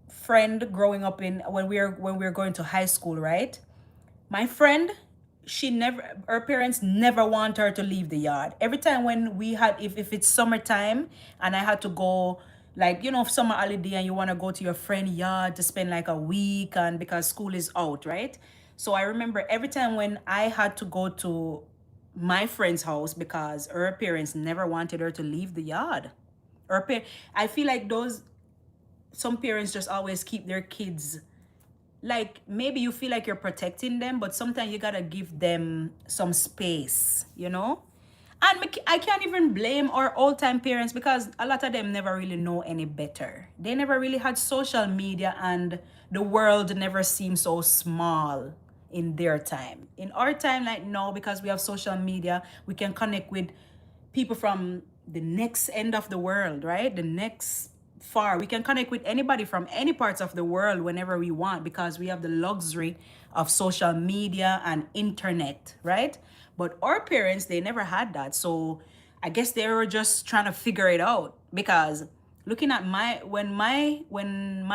S1: friend growing up in when we were going to high school, right? My friend, her parents never want her to leave the yard. Every time when we had, if it's summertime and I had to go, like, summer holiday and you want to go to your friend yard to spend like a week and because school is out, right? So I remember every time when I had to go to my friend's house because her parents never wanted her to leave the yard. I feel like some parents just always keep their kids, like maybe you feel like you're protecting them, but sometimes you gotta give them some space. And I can't even blame our old-time parents because a lot of them never really know any better. They never really had social media and the world never seemed so small in their time. In our time, like now, because we have social media, we can connect with people from the next end of the world, right? The next far. We can connect with anybody from any parts of the world whenever we want because we have the luxury of social media and internet, right? But our parents, they never had that. So I guess they were just trying to figure it out because looking at when my mom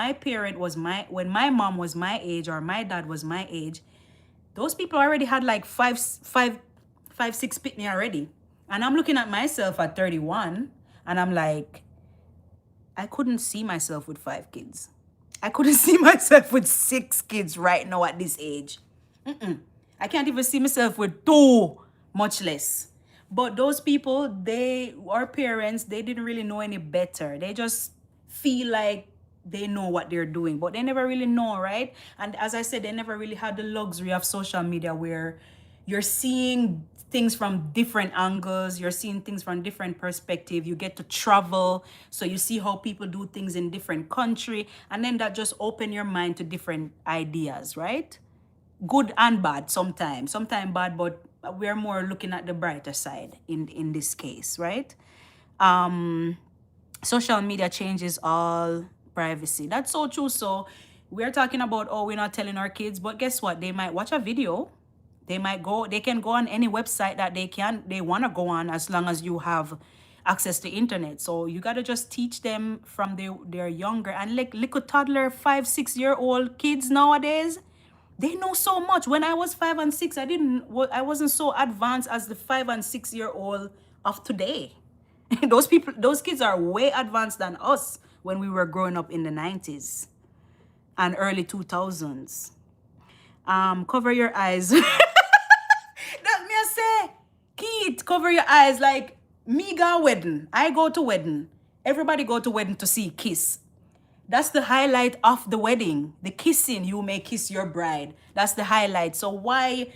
S1: was my age or my dad was my age, those people already had like five, 6 pitney already. And I'm looking at myself at 31 and I'm like, I couldn't see myself with 5 kids. I couldn't see myself with 6 kids right now at this age. I can't even see myself with 2, much less. But those people, our parents, they didn't really know any better. They just feel like they know what they're doing, but they never really know, right? And as I said, they never really had the luxury of social media where You're seeing things from different angles. You're seeing things from different perspective. You get to travel, so you see how people do things in different country, and then that just open your mind to different ideas, right? Good and bad sometimes. Sometimes bad, but we're more looking at the brighter side in this case, right? Social media changes all privacy. That's so true. So we're talking about, oh, we're not telling our kids, but guess what? They might watch a video. They can go on any website that they want to go on, as long as you have access to internet. So you got to just teach them from their younger, and like little toddler, 5, 6 year old kids nowadays, they know so much. When I was 5 and 6, I wasn't so advanced as the 5 and 6 year old of today. Those kids are way advanced than us when we were growing up in the 90s and early 2000s. Cover your eyes. That me I say, Keith, cover your eyes. Like me go wedding. I go to wedding. Everybody go to wedding to see kiss. That's the highlight of the wedding. The kissing, you may kiss your bride. That's the highlight. So why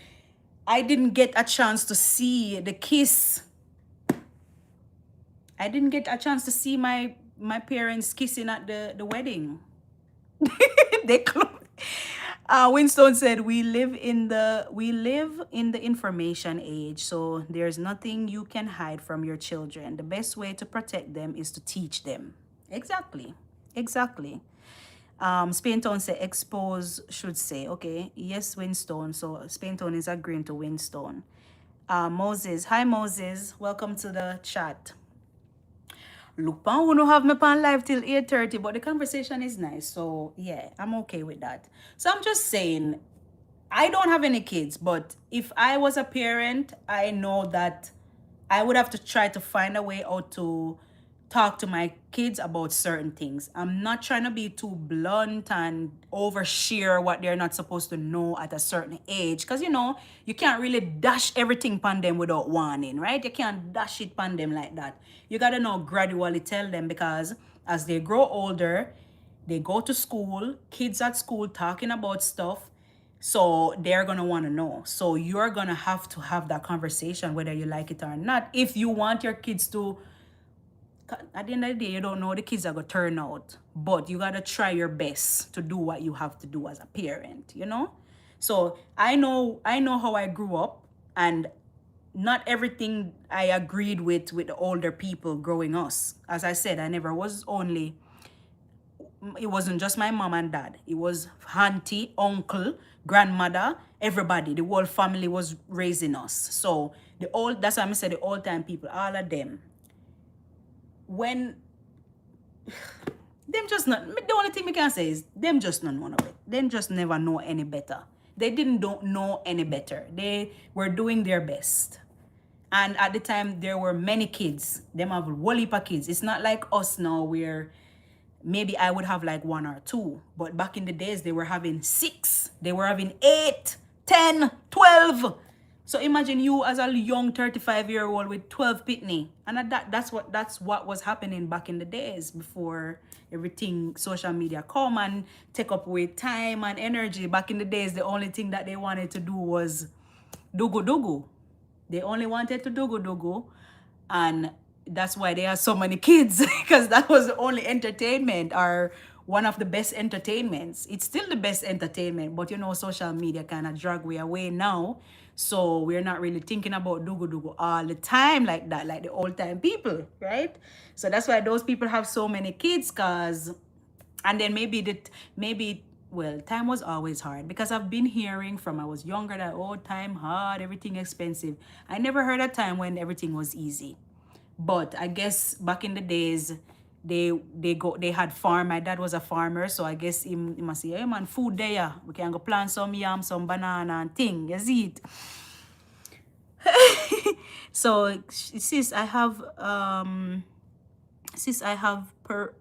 S1: I didn't get a chance to see the kiss? I didn't get a chance to see my parents kissing at the wedding. They close. Winston said, we live in the information age, so there's nothing you can hide from your children. The best way to protect them is to teach them. Exactly. Spaintown say expose should say. Okay, yes, Winston. So Spaintown is agreeing to Winston. Moses, hi Moses, welcome to the chat. Look, pan, we don't have me pan live till 8:30, but the conversation is nice. So yeah, I'm okay with that. So I'm just saying, I don't have any kids, but if I was a parent, I know that I would have to try to find a way out to talk to my kids about certain things. I'm not trying to be too blunt and overshare what they're not supposed to know at a certain age. Because, you can't really dash everything upon them without warning, right? You can't dash it upon them like that. You got to know gradually tell them, because as they grow older, they go to school, kids at school talking about stuff. So they're going to want to know. So you're going to have that conversation, whether you like it or not. If you want your kids to, at the end of the day, you don't know how the kids are going to turn out. But you got to try your best to do what you have to do as a parent, So I know how I grew up, and not everything I agreed with the older people growing us. As I said, it wasn't just my mom and dad. It was auntie, uncle, grandmother, everybody. The whole family was raising us. So that's why I said the old time people, all of them. When them just not, the only thing we can say is them just not know it. Them just never know any better. They don't know any better. They were doing their best. And at the time, there were many kids. Them have a whole heap of kids. It's not like us now where maybe I would have like 1 or 2. But back in the days, they were having 6. They were having 8, 10, 12. So imagine you as a young 35-year-old with 12 pitney. And that's what was happening back in the days before everything social media come and take up with time and energy. Back in the days, the only thing that they wanted to do was dugu. They only wanted to dugu. And that's why they have so many kids, because that was the only entertainment, or one of the best entertainments. It's still the best entertainment, but social media kind of drag we away now. So we're not really thinking about dugu all the time like that, like the old time people, right? So that's why those people have so many kids, and then well, time was always hard, because I've been hearing from I was younger that, time hard, everything expensive. I never heard a time when everything was easy. But I guess back in the days, they had farm. My dad was a farmer, so I guess he must say, hey man, food there. We can go plant some yam, some banana and thing. You see it. So sis, I have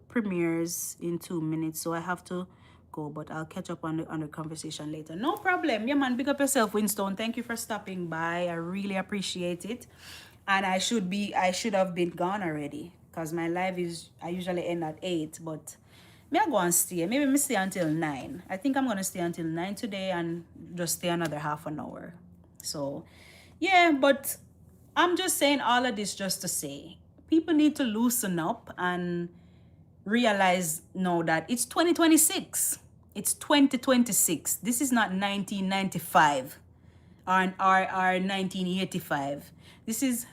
S1: premieres in 2 minutes, so I have to go, but I'll catch up on the conversation later. No problem. Yeah man, big up yourself, Winston. Thank you for stopping by. I really appreciate it. And I should have been gone already, because my live I usually end at 8, but me I go and stay. Maybe me stay until 9. I think I'm gonna stay until 9 today and just stay another half an hour. So, yeah, but I'm just saying all of this just to say people need to loosen up and realize now that it's 2026. It's 2026. This is not 1995 or 1985. This is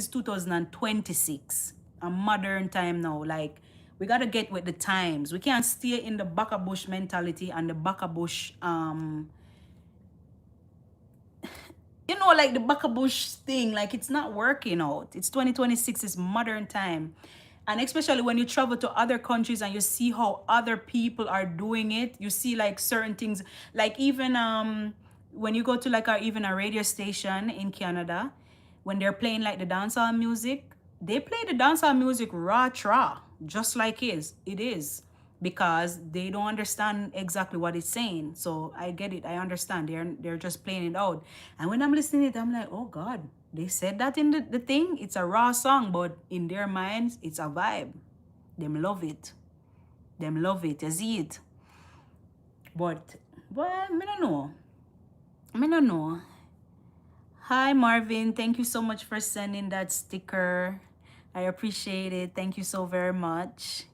S1: 2026. A modern time now. Like we gotta get with the times. We can't stay in the baka bush mentality and the baka bush like the bush thing, like it's not working out. It's 2026, it's modern time. And especially when you travel to other countries and you see how other people are doing it, you see like certain things, like even when you go to like even a radio station in Canada, when they're playing like the dancehall music, they play the dancehall music raw, just like it is, because they don't understand exactly what it's saying. So I get it, I understand. They're just playing it out. And when I'm listening to it, I'm like, oh God, they said that in the thing. It's a raw song, but in their minds, it's a vibe. Them love it. Them love it. You see it. But, well, I don't know. I don't know. Hi, Marvin. Thank you so much for sending that sticker. I appreciate it. Thank you so very much.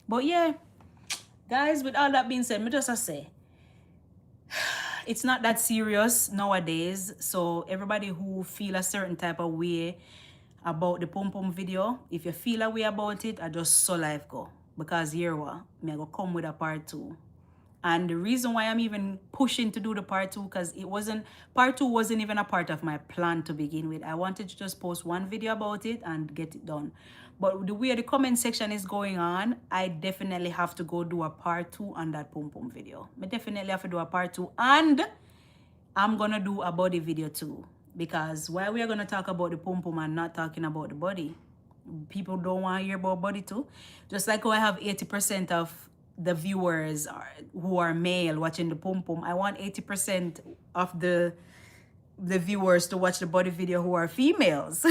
S1: But yeah, guys, with all that being said, me just say, it's not that serious nowadays. So everybody who feel a certain type of way about the pom pom video, if you feel a way about it, I just so life go. Because here what, me I go come with a part 2. And the reason why I'm even pushing to do the part 2, because part 2 wasn't even a part of my plan to begin with. I wanted to just post one video about it and get it done. But the way the comment section is going on, I definitely have to go do a part 2 on that pom pom video. I definitely have to do a part 2, and I'm gonna do a body video too. Because why we are gonna talk about the pom pom and not talking about the body? People don't want to hear about body too. Just like how I have 80% of the viewers who are male watching the pom pom, I want 80% of the viewers to watch the body video who are females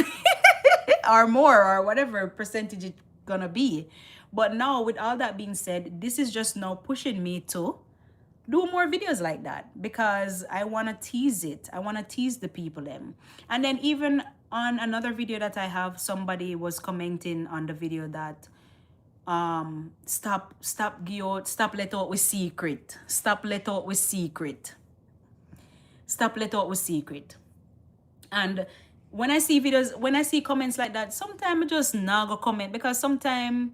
S1: or more, or whatever percentage it's gonna be. But now, with all that being said, this is just now pushing me to do more videos like that, because I want to tease it. I want to tease the people them. And then even on another video that I have, somebody was commenting on the video that stop let out with secret. Stop let out with secret. Stop let out with secret. And when I see comments like that, sometimes I just not go comment, because sometimes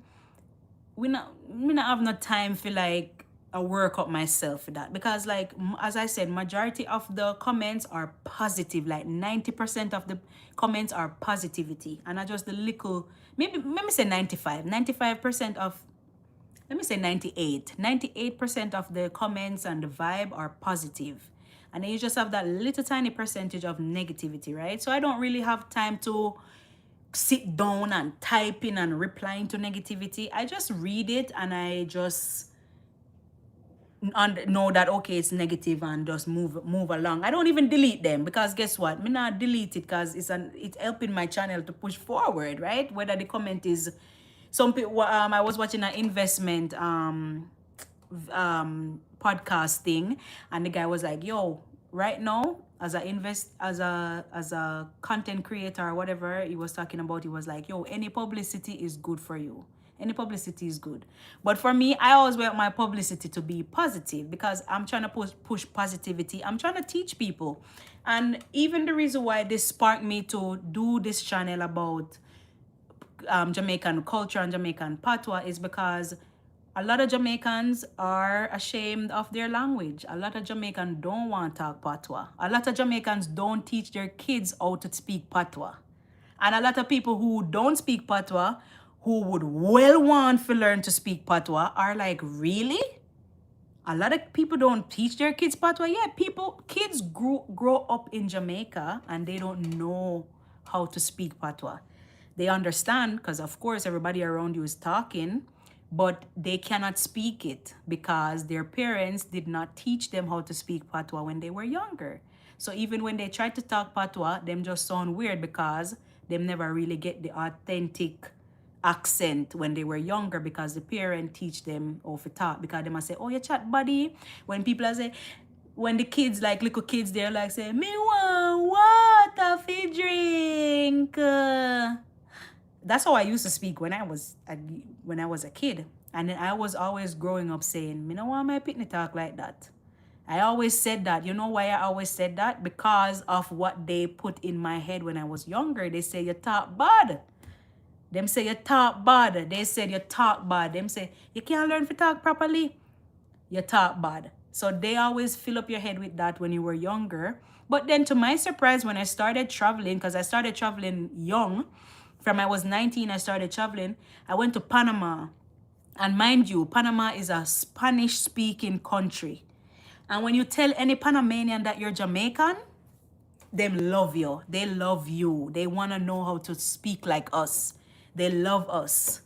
S1: we not have no time for like a work up myself for that. Because like as I said, majority of the comments are positive. Like 90% of the comments are positivity, and I just the little, maybe let me say 95% of, let me say 98% of the comments and the vibe are positive. And then you just have that little tiny percentage of negativity, right? So I don't really have time to sit down and typing and replying to negativity. I just read it and I just know that okay, it's negative, and just move along. I don't even delete them, because guess what? Me not delete it, because it's helping my channel to push forward, right? Whether the comment is some people. I was watching an investment podcast thing, and the guy was like, yo, right now, as a content creator or whatever he was talking about, he was like, yo, any publicity is good for you. Any publicity is good. But for me, I always want my publicity to be positive, because I'm trying to push positivity. I'm trying to teach people. And even the reason why this sparked me to do this channel about Jamaican culture and Jamaican patois is because a lot of Jamaicans are ashamed of their language. A lot of Jamaicans don't want to talk patois. A lot of Jamaicans don't teach their kids how to speak patois. And a lot of people who don't speak patois, who would well want to learn to speak patois, are like, really? A lot of people don't teach their kids patois. Yeah, kids grow up in Jamaica and they don't know how to speak patois. They understand because, of course, everybody around you is talking, but they cannot speak it because their parents did not teach them how to speak patois when they were younger. So even when they try to talk patois, them just sound weird because them never really get the authentic accent when they were younger, because the parent teach them how to talk, because they must say, oh, you chat buddy. When people are say, when the kids, like little kids, they're like saying, me want water fi drink. That's how I used to speak when I was a kid. And then I was always growing up saying, me no want my pitney talk like that. I always said that. You know why I always said that? Because of what they put in my head when I was younger. They say you talk bad. Them say you talk bad. They said you talk bad. Them say you can't learn to talk properly. You talk bad. So they always fill up your head with that when you were younger. But then to my surprise, when I started traveling, because I started traveling young, from I was 19, I started traveling. I went to Panama. And mind you, Panama is a Spanish-speaking country. And when you tell any Panamanian that you're Jamaican, them love you. They love you. They want to know how to speak like us. They love us.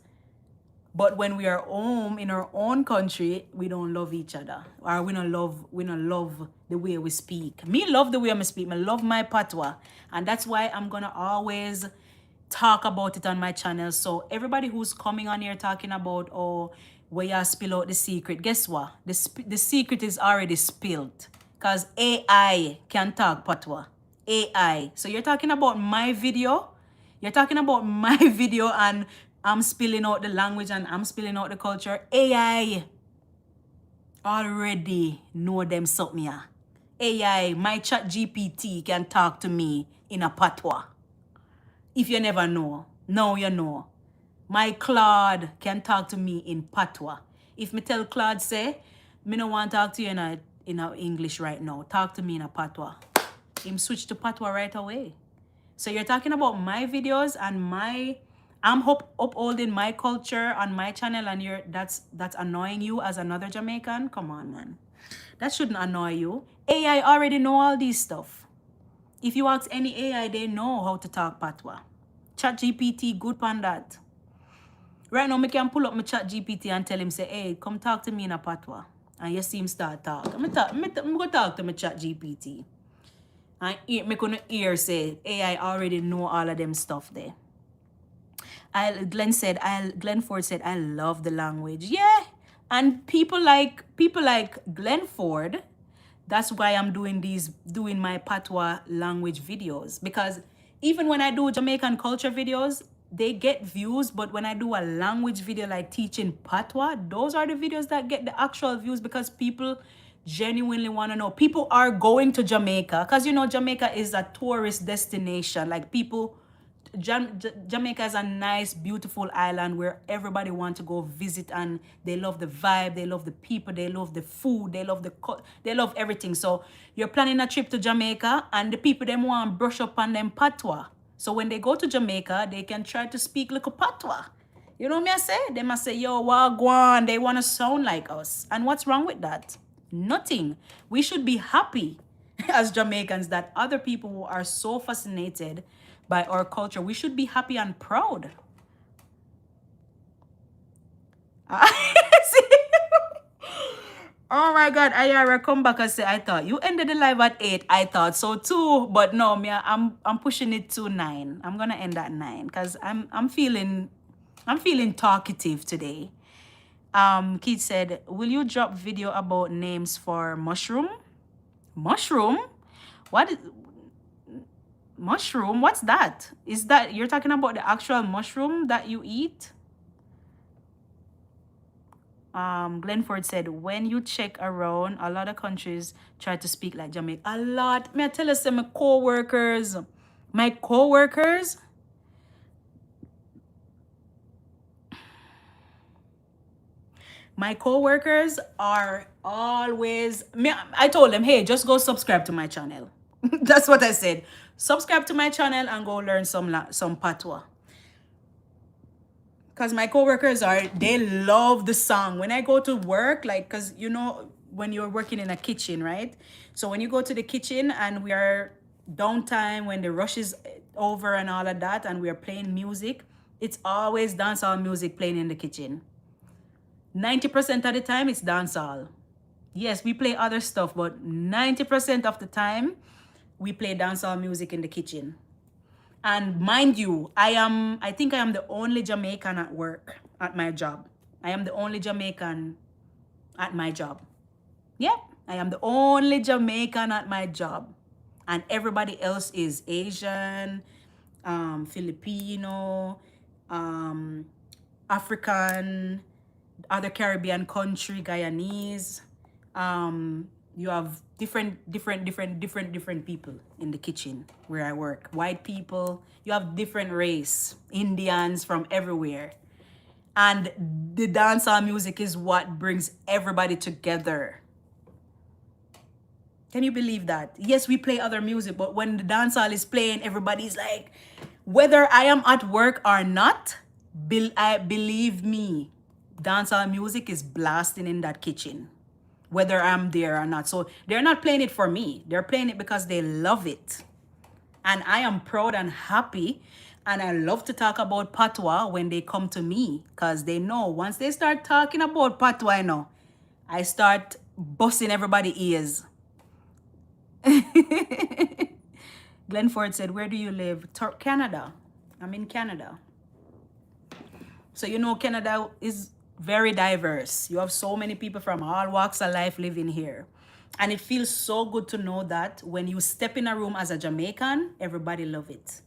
S1: But when we are home in our own country, we don't love each other. Or we don't love the way we speak. Me love the way I speak. I love my patois. And that's why I'm gonna always talk about it on my channel. So everybody who's coming on here talking about, oh, where you spill out the secret, guess what? The secret is already spilled. Because AI can talk patois. AI. So you're talking about my video? You're talking about my video and I'm spilling out the language and I'm spilling out the culture. AI already know them something. Yeah. AI, my chat GPT can talk to me in a patois. If you never know, now you know. My Claude can talk to me in patois. If me tell Claude say, me no want to talk to you in a English right now. Talk to me in a patois. Him switch to patois right away. So you're talking about my videos and I'm upholding my culture on my channel and that's annoying you as another Jamaican? Come on, man. That shouldn't annoy you. AI already know all these stuff. If you ask any AI, they know how to talk patois. ChatGPT, good pan that. Right now, I can pull up my ChatGPT and tell him, say, hey, come talk to me in a patois. And you see him start talk. I'm going to talk to my ChatGPT. And me gonna hear say AI already know all of them stuff there. Glenn Ford said, I love the language. Yeah. And people like Glenn Ford, that's why I'm doing my patois language videos. Because even when I do Jamaican culture videos, they get views, but when I do a language video like teaching patois, those are the videos that get the actual views because people genuinely want to know. People are going to Jamaica because you know Jamaica is a tourist destination. Like people, Jamaica is a nice, beautiful island where everybody wants to go visit, and they love the vibe, they love the people, they love the food, they love everything. So you're planning a trip to Jamaica, and the people them want to brush up on them patois. So when they go to Jamaica, they can try to speak little patois. You know what I say? They must say, yo, wagwan. They want to sound like us. And what's wrong with that? Nothing. We should be happy as Jamaicans that other people are so fascinated by our culture. We should be happy and proud. Oh my God, Ayara, come back and say, I thought you ended the live at 8. I thought so too. But no, I'm pushing it to 9. I'm gonna end at 9 because I'm feeling talkative today. Keith said, will you drop video about names for mushroom? Mushroom? What is mushroom? What's that? Is that you're talking about the actual mushroom that you eat? Glenford said, when you check around, a lot of countries try to speak like Jamaica. A lot. May I tell you some my co-workers, my co-workers are always, I told them, hey, just go subscribe to my channel. That's what I said. Subscribe to my channel and go learn some patois. Because my coworkers they love the song. When I go to work, like, because you know, when you're working in a kitchen, right? So when you go to the kitchen and we are downtime, when the rush is over and all of that, and we are playing music, it's always dancehall music playing in the kitchen. 90% of the time, it's dancehall. Yes, we play other stuff, but 90% of the time, we play dancehall music in the kitchen. And mind you, I think I am the only Jamaican at work, at my job. I am the only Jamaican at my job. Yep, I am the only Jamaican at my job. And everybody else is Asian, Filipino, African, other Caribbean country, Guyanese. You have different people in the kitchen where I work. White people, you have different race, Indians from everywhere. And the dancehall music is what brings everybody together. Can you believe that? Yes, we play other music, but when the dancehall is playing, everybody's like, whether I am at work or not, believe me, dancehall music is blasting in that kitchen, whether I'm there or not. So they're not playing it for me. They're playing it because they love it. And I am proud and happy. And I love to talk about patois when they come to me, because they know once they start talking about patois, I start busting everybody's ears. Glenford said, where do you live? Canada. I'm in Canada. So Canada is very diverse. You have so many people from all walks of life living here. And it feels so good to know that when you step in a room as a Jamaican, everybody love it.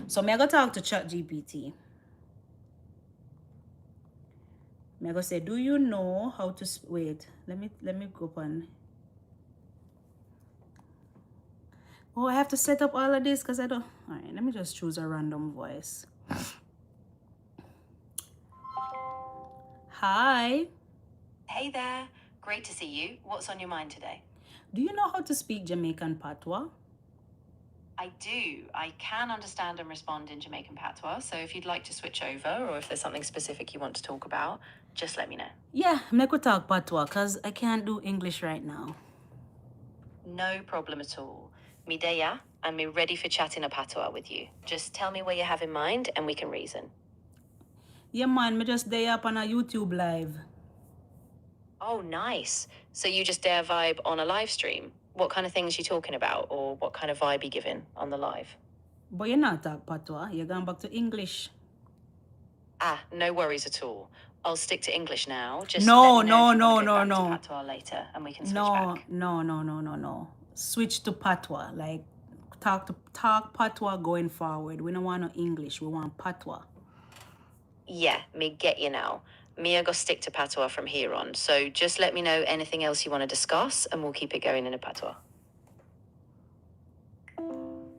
S1: So I'm going to talk to ChatGPT. I'm going to say, do you know how to... Wait, let me go on. Oh, I have to set up all of this because I don't... All right, let me just choose a random voice. Hi.
S2: Hey there. Great to see you. What's on your mind today?
S1: Do you know how to speak Jamaican patois?
S2: I do. I can understand and respond in Jamaican patois, so if you'd like to switch over or if there's something specific you want to talk about, just let me know.
S1: Yeah, make we talk patois because I can't do English right now.
S2: No problem at all. Me deya, and me ready for chatting a patois with you. Just tell me what you have in mind and we can reason.
S1: Yeah, man, me just day up on a YouTube live.
S2: Oh, nice. So you just dare vibe on a live stream? What kind of things you talking about, or what kind of vibe you giving on the live?
S1: But you're not talk patois. You're going back to English.
S2: Ah, no worries at all. I'll stick to English now. Just
S1: No.
S2: let me know if you want to go back to patois later, and we can switch back.
S1: No. Switch to patois. Like talk patois going forward. We don't want no English. We want patois.
S2: Yeah, me get you now. Me I go stick to patois from here on. So just let me know anything else you want to discuss, and we'll keep it going in a patois.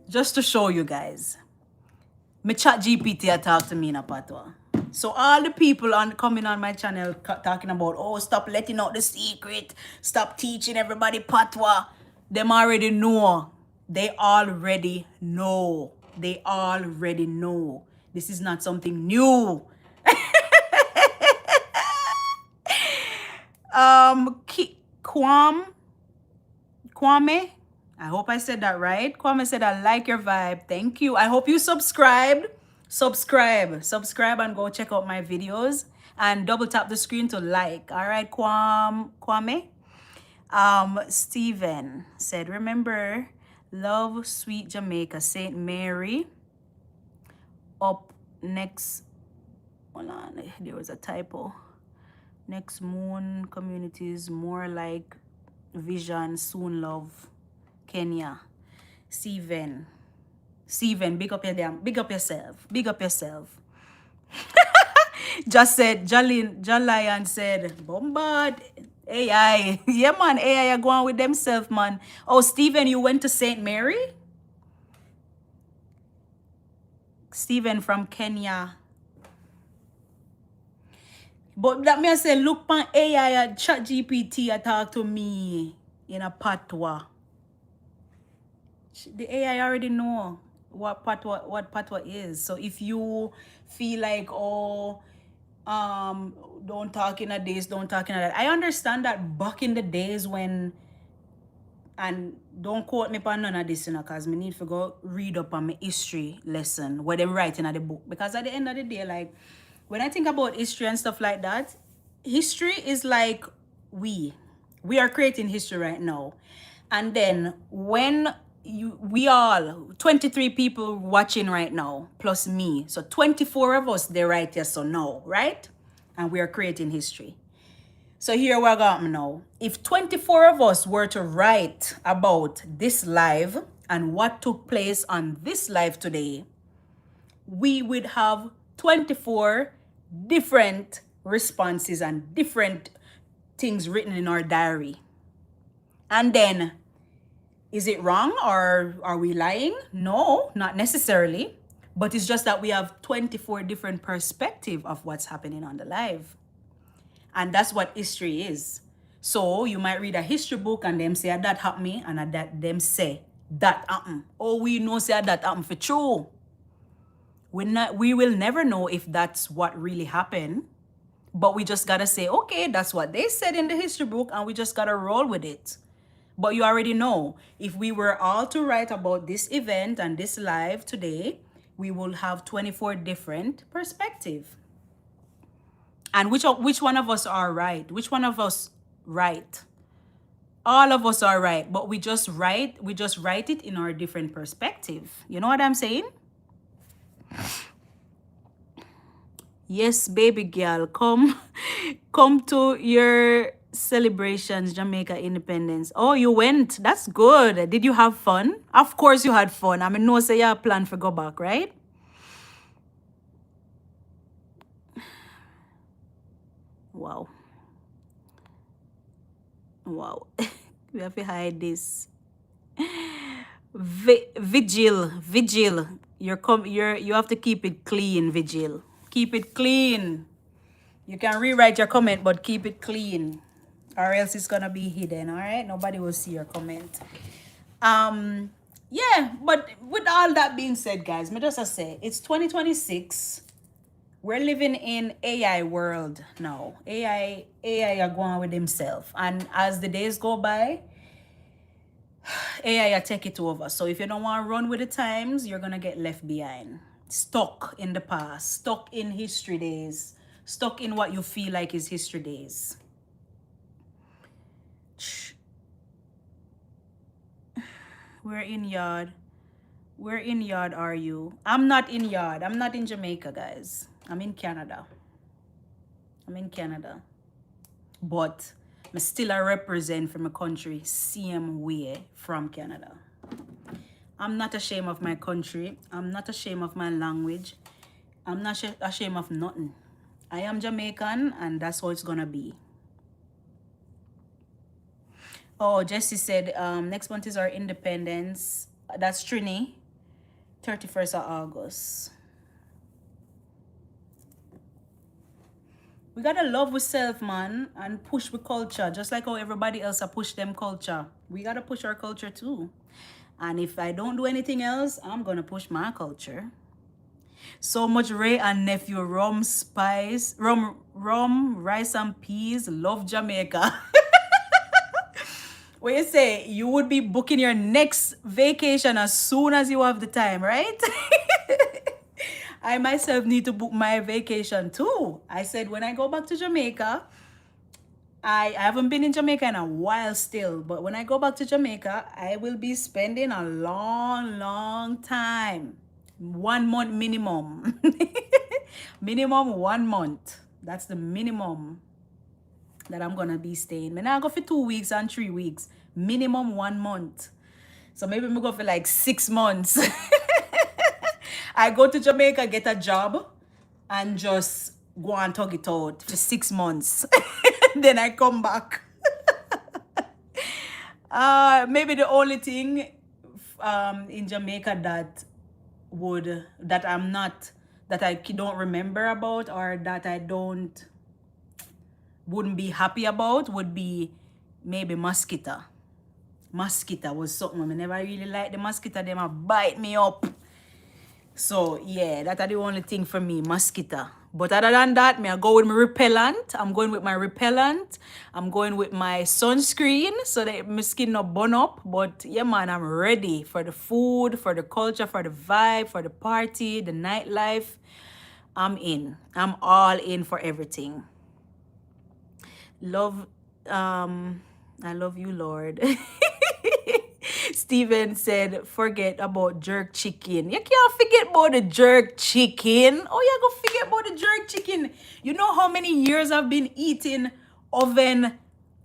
S1: Just to show you guys, me ChatGPT talk to me in a patois. So all the people coming on my channel talking about, oh, stop letting out the secret, stop teaching everybody patois. Them already know. They already know. They already know. This is not something new. Kwame, I hope I said that right. Kwame said, I like your vibe. Thank you. I hope you subscribed. Subscribe and go check out my videos and double tap the screen to like. All right, Kwame. Steven said, remember, love sweet Jamaica, St. Mary. Up next, hold on, there was a typo. Next moon communities, more like vision, soon love, Kenya. Steven, big up yourself. Just said, Jalian said, bombard AI. Yeah, man, AI are going with themselves, man. Oh, Steven, you went to St. Mary? Steven from Kenya. But that me I say, look pan AI at ChatGPT talk to me in a patois. The AI already know what patois is. So if you feel like, oh, don't talk in a this, don't talk in a that. I understand that back in the days when, and don't quote me on none of this, because me need to go read up on my history lesson where they writing at the book. Because at the end of the day, like, when I think about history and stuff like that, history is like we are creating history right now. And then when we all 23 people watching right now plus me, so 24 of us, they right yes or no, right? And we are creating history. So here we go now. If 24 of us were to write about this live and what took place on this live today, we would have 24 different responses and different things written in our diary. And then, is it wrong or are we lying? No, not necessarily. But it's just that we have 24 different perspectives of what's happening on the live. And that's what history is. So you might read a history book and them say that happened me and that them say that happened. Or we know say that happened for true. We will never know if that's what really happened. But we just gotta say, okay, that's what they said in the history book and we just gotta roll with it. But you already know, if we were all to write about this event and this live today, we will have 24 different perspectives. And which one of us are right? Which one of us right? All of us are right, but we just write it in our different perspective. You know what I'm saying? Yes, baby girl, come to your celebrations, Jamaica independence. Oh, you went. That's good. Did you have fun? Of course you had fun. I mean, no say you have plan for go back, right? Wow. Wow. We have to hide this. Vigil. You have to keep it clean, Vigil. Keep it clean. You can rewrite your comment, but keep it clean, or else it's gonna be hidden. All right, nobody will see your comment. Yeah, but with all that being said, guys, me just say it's 2026. We're living in AI world now. AI are going with himself, and as the days go by, AI take it over. So if you don't want to run with the times, you're gonna get left behind, stuck in the past, stuck in history days, stuck in what you feel like is history days. Where in yard? Where in yard are you? I'm not in yard. I'm not in Jamaica, guys. I'm in Canada. But I still I represent from a country same way from Canada. I'm not ashamed of my country. I'm not ashamed of my language. I'm not ashamed of nothing. I am Jamaican and that's how it's gonna be. Oh, Jesse said, next month is our independence. That's Trini. 31st of August. We gotta love ourselves, man, and push with culture. Just like how everybody else push them culture. We gotta push our culture too. And if I don't do anything else, I'm gonna push my culture. So much Ray and nephew, rum, rice and peas, love Jamaica. What you say? You would be booking your next vacation as soon as you have the time, right? I myself need to book my vacation too. I said when I go back to Jamaica, I haven't been in Jamaica in a while still, but when I go back to Jamaica, I will be spending a long time. 1 month minimum. Minimum 1 month. That's the minimum that I'm gonna be staying. When I go for 2 weeks and 3 weeks, minimum 1 month. So maybe we go for like 6 months. I go to Jamaica, get a job, and just go and tug it out for 6 months. Then I come back. Maybe the only thing in Jamaica that I don't remember about, or that I wouldn't be happy about, would be maybe mosquito. Mosquito was something I never really liked. The mosquito, them a bite me up. So yeah, that's the only thing for me, mosquito. But other than that, I go with my repellent. I'm going with my repellent. I'm going with my sunscreen so that my skin not burn up. But yeah, man, I'm ready for the food, for the culture, for the vibe, for the party, the nightlife. I'm in. I'm all in for everything. Love, I love you, Lord. Steven said, forget about jerk chicken. You can't forget about the jerk chicken. Oh, you go forget about the jerk chicken. You know how many years I've been eating oven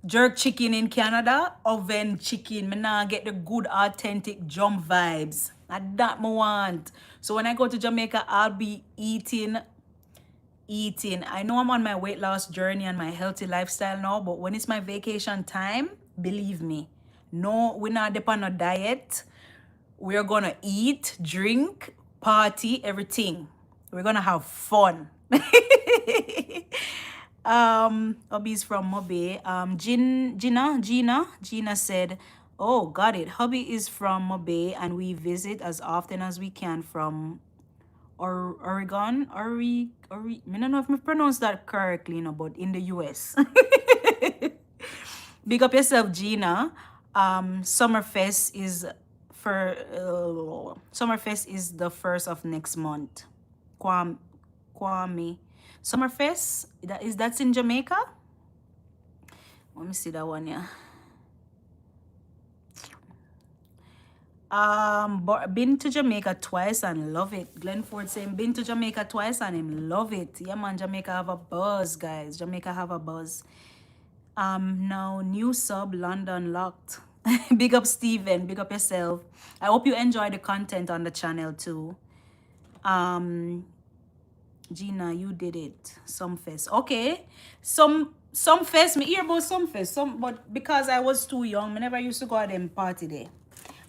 S1: jerk chicken in Canada, oven chicken. Me nah get the good authentic jump vibes. And that me want. So when I go to Jamaica, I'll be eating. I know I'm on my weight loss journey and my healthy lifestyle now, but when it's my vacation time, believe me, no, we're not depend on a diet. We're gonna eat, drink, party, everything. We're gonna have fun. Hubby's from Mobe. Gina said, "Oh, got it. Hubby is from Mobe, and we visit as often as we can from Oregon. I don't know if I pronounced that correctly, but in the US." Big up yourself, Gina. Summerfest is Summerfest is the first of next month. Kwame. Summerfest, that's in Jamaica? Let me see that one, yeah. But been to Jamaica twice and love it. Glenford saying been to Jamaica twice and him love it. Yeah man, Jamaica have a buzz, guys. Jamaica have a buzz. Now new sub London locked. Big up Steven, big up yourself. I hope you enjoy the content on the channel too. Gina, you did it. Some fest. Okay. Some fest. Me hear about some fest. But because I was too young, I never used to go to them party there.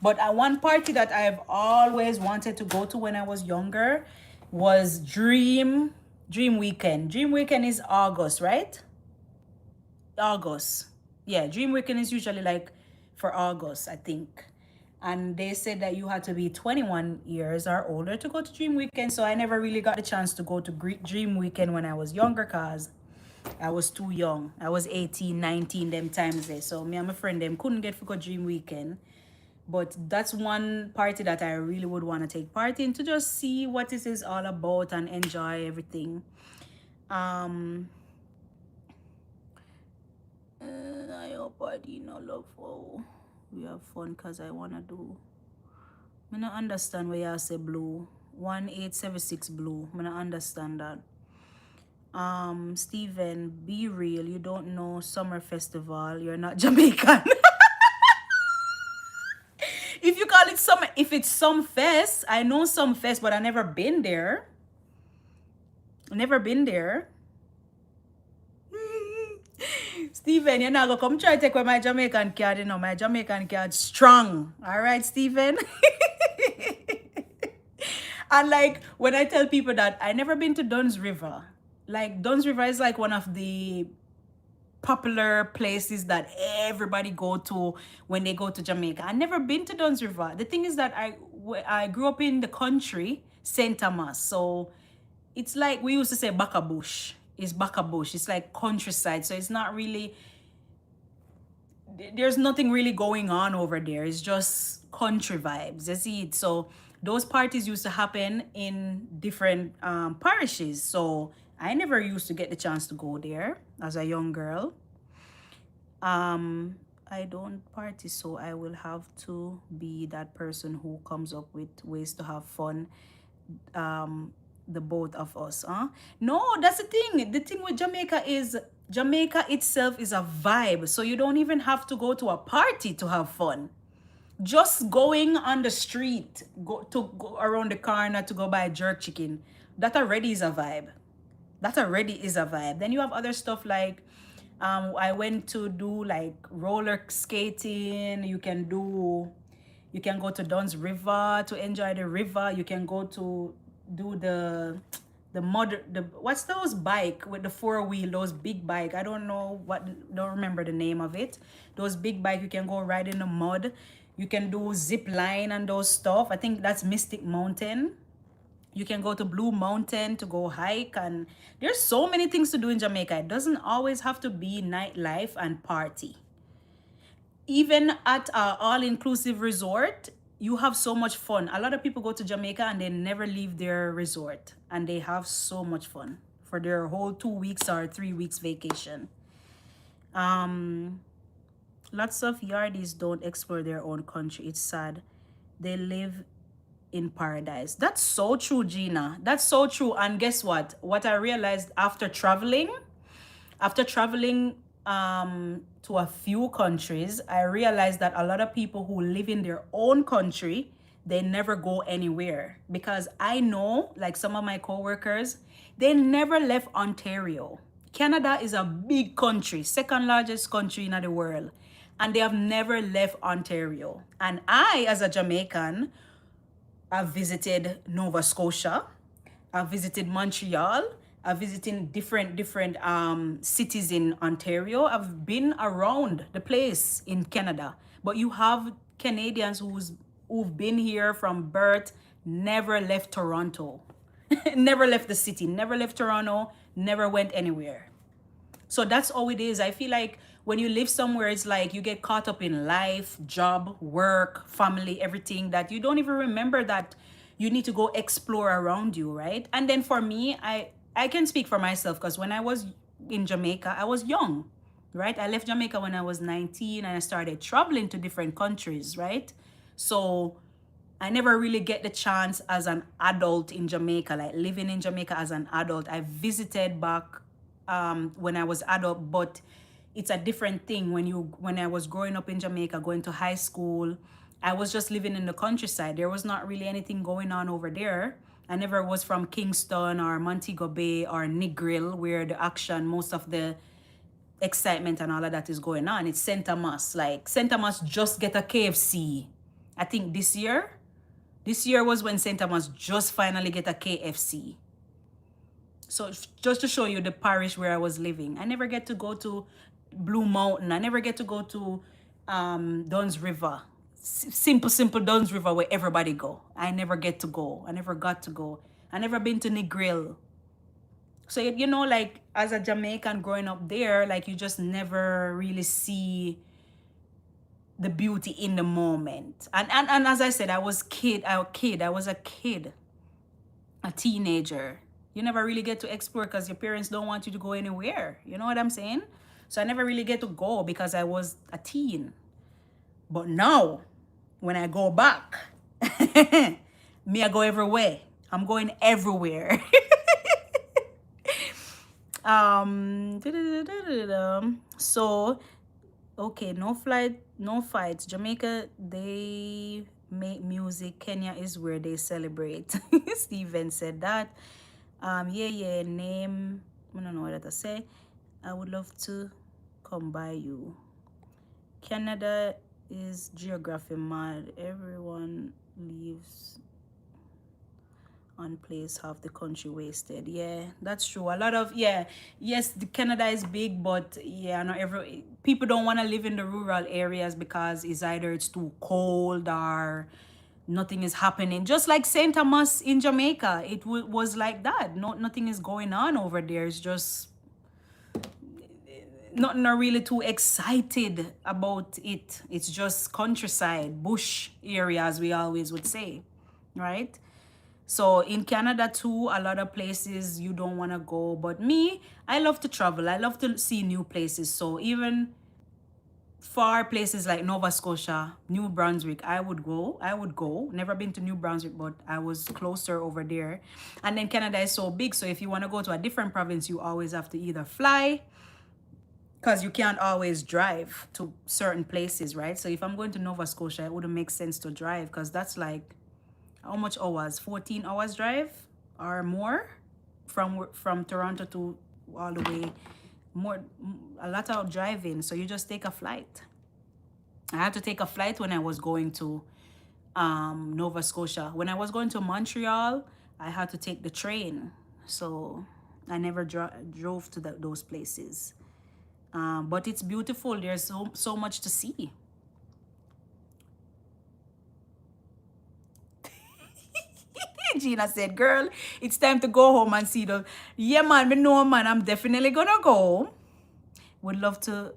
S1: But one party that I've always wanted to go to when I was younger was Dream Weekend. Dream Weekend is August, right? August. Yeah, Dream Weekend is usually like for August, I think. And they said that you had to be 21 years or older to go to Dream Weekend. So I never really got the chance to go to Dream Weekend when I was younger because I was too young. I was 18, 19 them times there. So me and my friend them couldn't get to go Dream Weekend. But that's one party that I really would want to take part in to just see what this is all about and enjoy everything. I hope I did not love for we have fun because I want to do. I don't understand why you say blue. 1876 blue. I don't understand that. Steven, be real. You don't know summer festival. You're not Jamaican. If you call it summer, if it's some fest, I know some fest, but I never been there. Never been there. Steven, you're not gonna come try to take away my Jamaican card, you know. My Jamaican card strong. All right, Steven. And like when I tell people that I never been to Dunn's River, like Dunn's River is like one of the popular places that everybody go to when they go to Jamaica. I never been to Dunn's River. The thing is that I grew up in the country, St. Thomas. So it's like we used to say Bakabush. It's Bakabush. It's like countryside. So it's not really, there's nothing really going on over there. It's just country vibes. You see it. So those parties used to happen in different parishes. So I never used to get the chance to go there as a young girl. I don't party, so I will have to be that person who comes up with ways to have fun. The both of us, huh? No, that's the thing. The thing with Jamaica is Jamaica itself is a vibe. So you don't even have to go to a party to have fun. Just going on the street, go around the corner to go buy jerk chicken, that already is a vibe. That already is a vibe. Then you have other stuff like I went to do like roller skating. You can go to Dunn's River to enjoy the river. You can go to do the what's those bike with the 4-wheel, those big bike. I don't remember the name of it. Those big bike you can go ride in the mud. You can do zip line and those stuff. I think that's Mystic Mountain. You can go to Blue Mountain to go hike, and there's so many things to do in Jamaica. It doesn't always have to be nightlife and party. Even at an all-inclusive resort, you have so much fun. A lot of people go to Jamaica and they never leave their resort, and they have so much fun for their whole 2 weeks or 3 weeks vacation. Lots of yardies don't explore their own country. It's sad. They live in paradise. That's so true, Gina. That's so true. And guess what? What I realized after traveling to a few countries, I realized that a lot of people who live in their own country, they never go anywhere. Because I know, like some of my coworkers, they never left Ontario. Canada is a big country, second largest country in the world, and they have never left Ontario. And I, as a Jamaican, I've visited Nova Scotia, I've visited Montreal, I've visited different cities in Ontario. I've been around the place in Canada. But you have Canadians who've been here from birth, never left Toronto, never left the city, never left Toronto, never went anywhere. So that's all it is. I feel like when you live somewhere, it's like you get caught up in life, job, work, family, everything, that you don't even remember that you need to go explore around you, right? And then for me, I can speak for myself, because when I was in Jamaica, I was young, right? I left Jamaica when I was 19 and I started traveling to different countries, right? So I never really get the chance as an adult in Jamaica, like living in Jamaica as an adult. I visited back when I was adult, but it's a different thing when I was growing up in Jamaica, going to high school. I was just living in the countryside. There was not really anything going on over there. I never was from Kingston or Montego Bay or Negril, where the action, most of the excitement and all of that is going on. It's St. Thomas. Like St. Thomas just get a KFC. I think this year. This year was when St. Thomas just finally get a KFC. So just to show you the parish where I was living. I never get to go to Blue Mountain. I never get to go to Dunn's River. Simple Dunn's River where everybody go. I never get to go. I never got to go. I never been to Negril. So, you know, like as a Jamaican growing up there, like you just never really see the beauty in the moment. And as I said, I was a kid, a teenager. You never really get to explore because your parents don't want you to go anywhere. You know what I'm saying? So I never really get to go because I was a teen. But now, when I go back, me, I go everywhere. I'm going everywhere. So, okay, no fights. Jamaica, they make music. Kenya is where they celebrate. Steven said that. Name, I don't know what to say. I would love to come by you. Canada is geography mad. Everyone leaves on place, half the country wasted. Yeah, that's true. A lot of, yes, Canada is big, but yeah, not every people don't want to live in the rural areas because it's either it's too cold or nothing is happening. Just like St. Thomas in Jamaica, it was like that. Nothing is going on over there. It's just not really too excited about it. It's just countryside, bush area, as we always would say, right? So in Canada too, a lot of places you don't want to go. But me, I love to travel. I love to see new places. So even far places like Nova Scotia, New Brunswick, I would go. Never been to New Brunswick, but I was closer over there. And then Canada is so big. So if you want to go to a different province, you always have to either fly, because you can't always drive to certain places, right? So if I'm going to Nova Scotia, it wouldn't make sense to drive, because that's like, how much hours? 14 hours drive or more from Toronto to all the way. A lot of driving. So you just take a flight. I had to take a flight when I was going to Nova Scotia. When I was going to Montreal, I had to take the train. So I never drove to those places. But it's beautiful. There's so much to see. Gina said, girl, it's time to go home and see the... Yeah, man, me know, man, I'm definitely gonna go. Would love to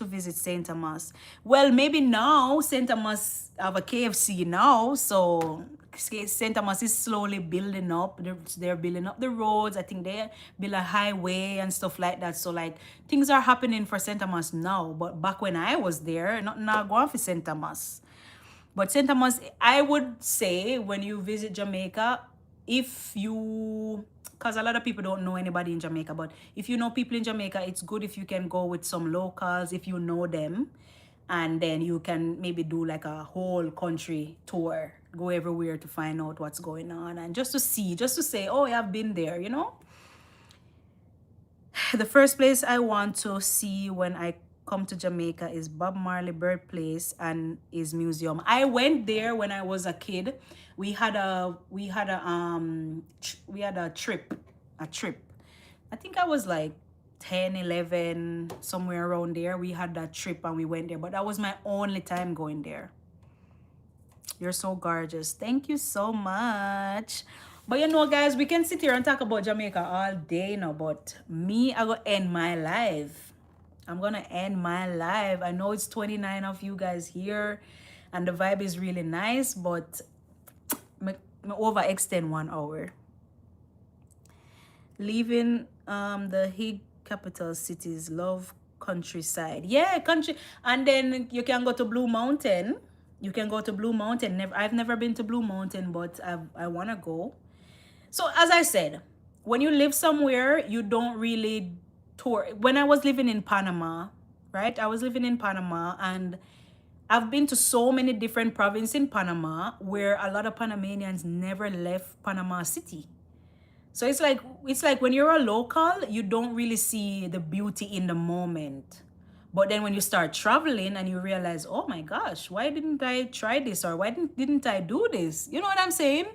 S1: visit St. Thomas. Well, maybe now St. Thomas have a KFC now, so St. Thomas is slowly building up. They're building up the roads. I think they build a highway and stuff like that. So like things are happening for St. Thomas now. But back when I was there, not going for St. Thomas. But St. Thomas, I would say when you visit Jamaica, if you, because a lot of people don't know anybody in Jamaica, but if you know people in Jamaica, it's good if you can go with some locals if you know them, and then you can maybe do like a whole country tour, go everywhere to find out what's going on, and just to see, just to say, oh, I've been there, you know. The first place I want to see when I come to Jamaica is Bob Marley birthplace and his museum. I went there when I was a kid. We had a trip. I think I was like 10, 11, somewhere around there. We had that trip and we went there, but that was my only time going there. You're so gorgeous. Thank you so much. But you know, guys, we can sit here and talk about Jamaica all day now, but me, I gonna end my life. I'm gonna end my life. I know it's 29 of you guys here and the vibe is really nice, but me overextend 1 hour. Leaving the Hague capital cities, love countryside. Yeah, country. And then you can go to Blue Mountain. You can go to Blue Mountain. I've never been to Blue Mountain, but I want to go. So as I said, when you live somewhere, you don't really tour. When I was living in Panama, right? I was living in Panama and I've been to so many different provinces in Panama where a lot of Panamanians never left Panama City. So it's like when you're a local, you don't really see the beauty in the moment. But then when you start traveling and you realize, oh my gosh, why didn't I try this? Or why didn't I do this? You know what I'm saying?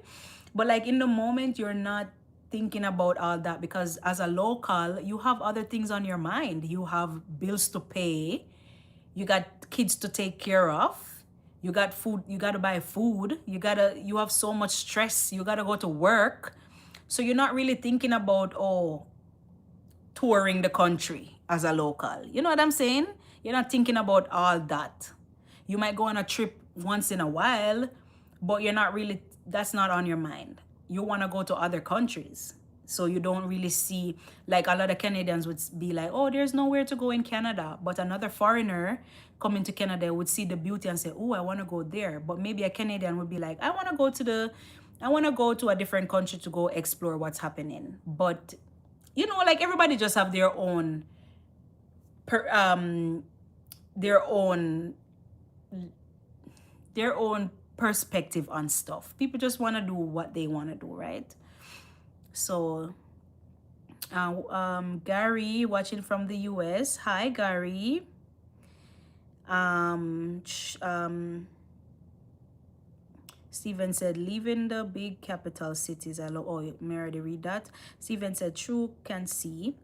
S1: But like in the moment, you're not thinking about all that because as a local, you have other things on your mind. You have bills to pay. You got kids to take care of. You got food. You got to buy food. You have so much stress. You got to go to work. So you're not really thinking about, oh, touring the country as a local. You know what I'm saying? You're not thinking about all that. You might go on a trip once in a while, but you're not really, that's not on your mind. You want to go to other countries. So you don't really see, like a lot of Canadians would be like, oh, there's nowhere to go in Canada. But another foreigner coming to Canada would see the beauty and say, oh, I want to go there. But maybe a Canadian would be like, I want to go to a different country to go explore what's happening. But, you know, like everybody just have their own, their own perspective on stuff. People just want to do what they want to do, right? So, Gary watching from the US. Hi, Gary. Steven said, leaving the big capital cities. I love, oh, may I already read that? Steven said, true, can see.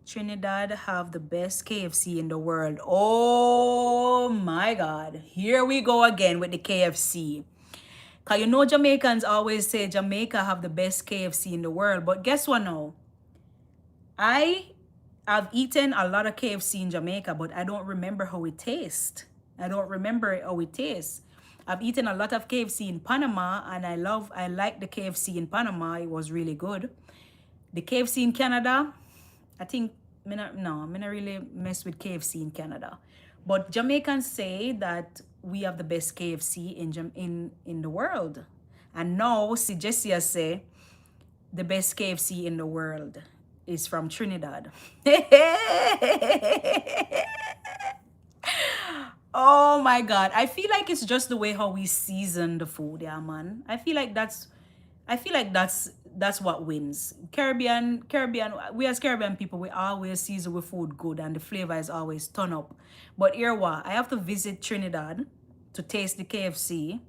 S1: Trinidad have the best KFC in the world. Oh my God. Here we go again with the KFC. Because you know Jamaicans always say Jamaica have the best KFC in the world. But guess what now? I have eaten a lot of KFC in Jamaica, but I don't remember how it tastes. I don't remember how it tastes. I've eaten a lot of KFC in Panama, and I like the KFC in Panama. It was really good. The KFC in Canada, I think, I'm not really mess with KFC in Canada. But Jamaicans say that we have the best KFC in the world. And now, see Jessia say, the best KFC in the world is from Trinidad. Oh my God. I feel like it's just the way how we season the food, yeah, man. I feel like that's what wins. Caribbean, we as Caribbean people, we always season with food good and the flavor is always turn up. But here what? I have to visit Trinidad to taste the KFC.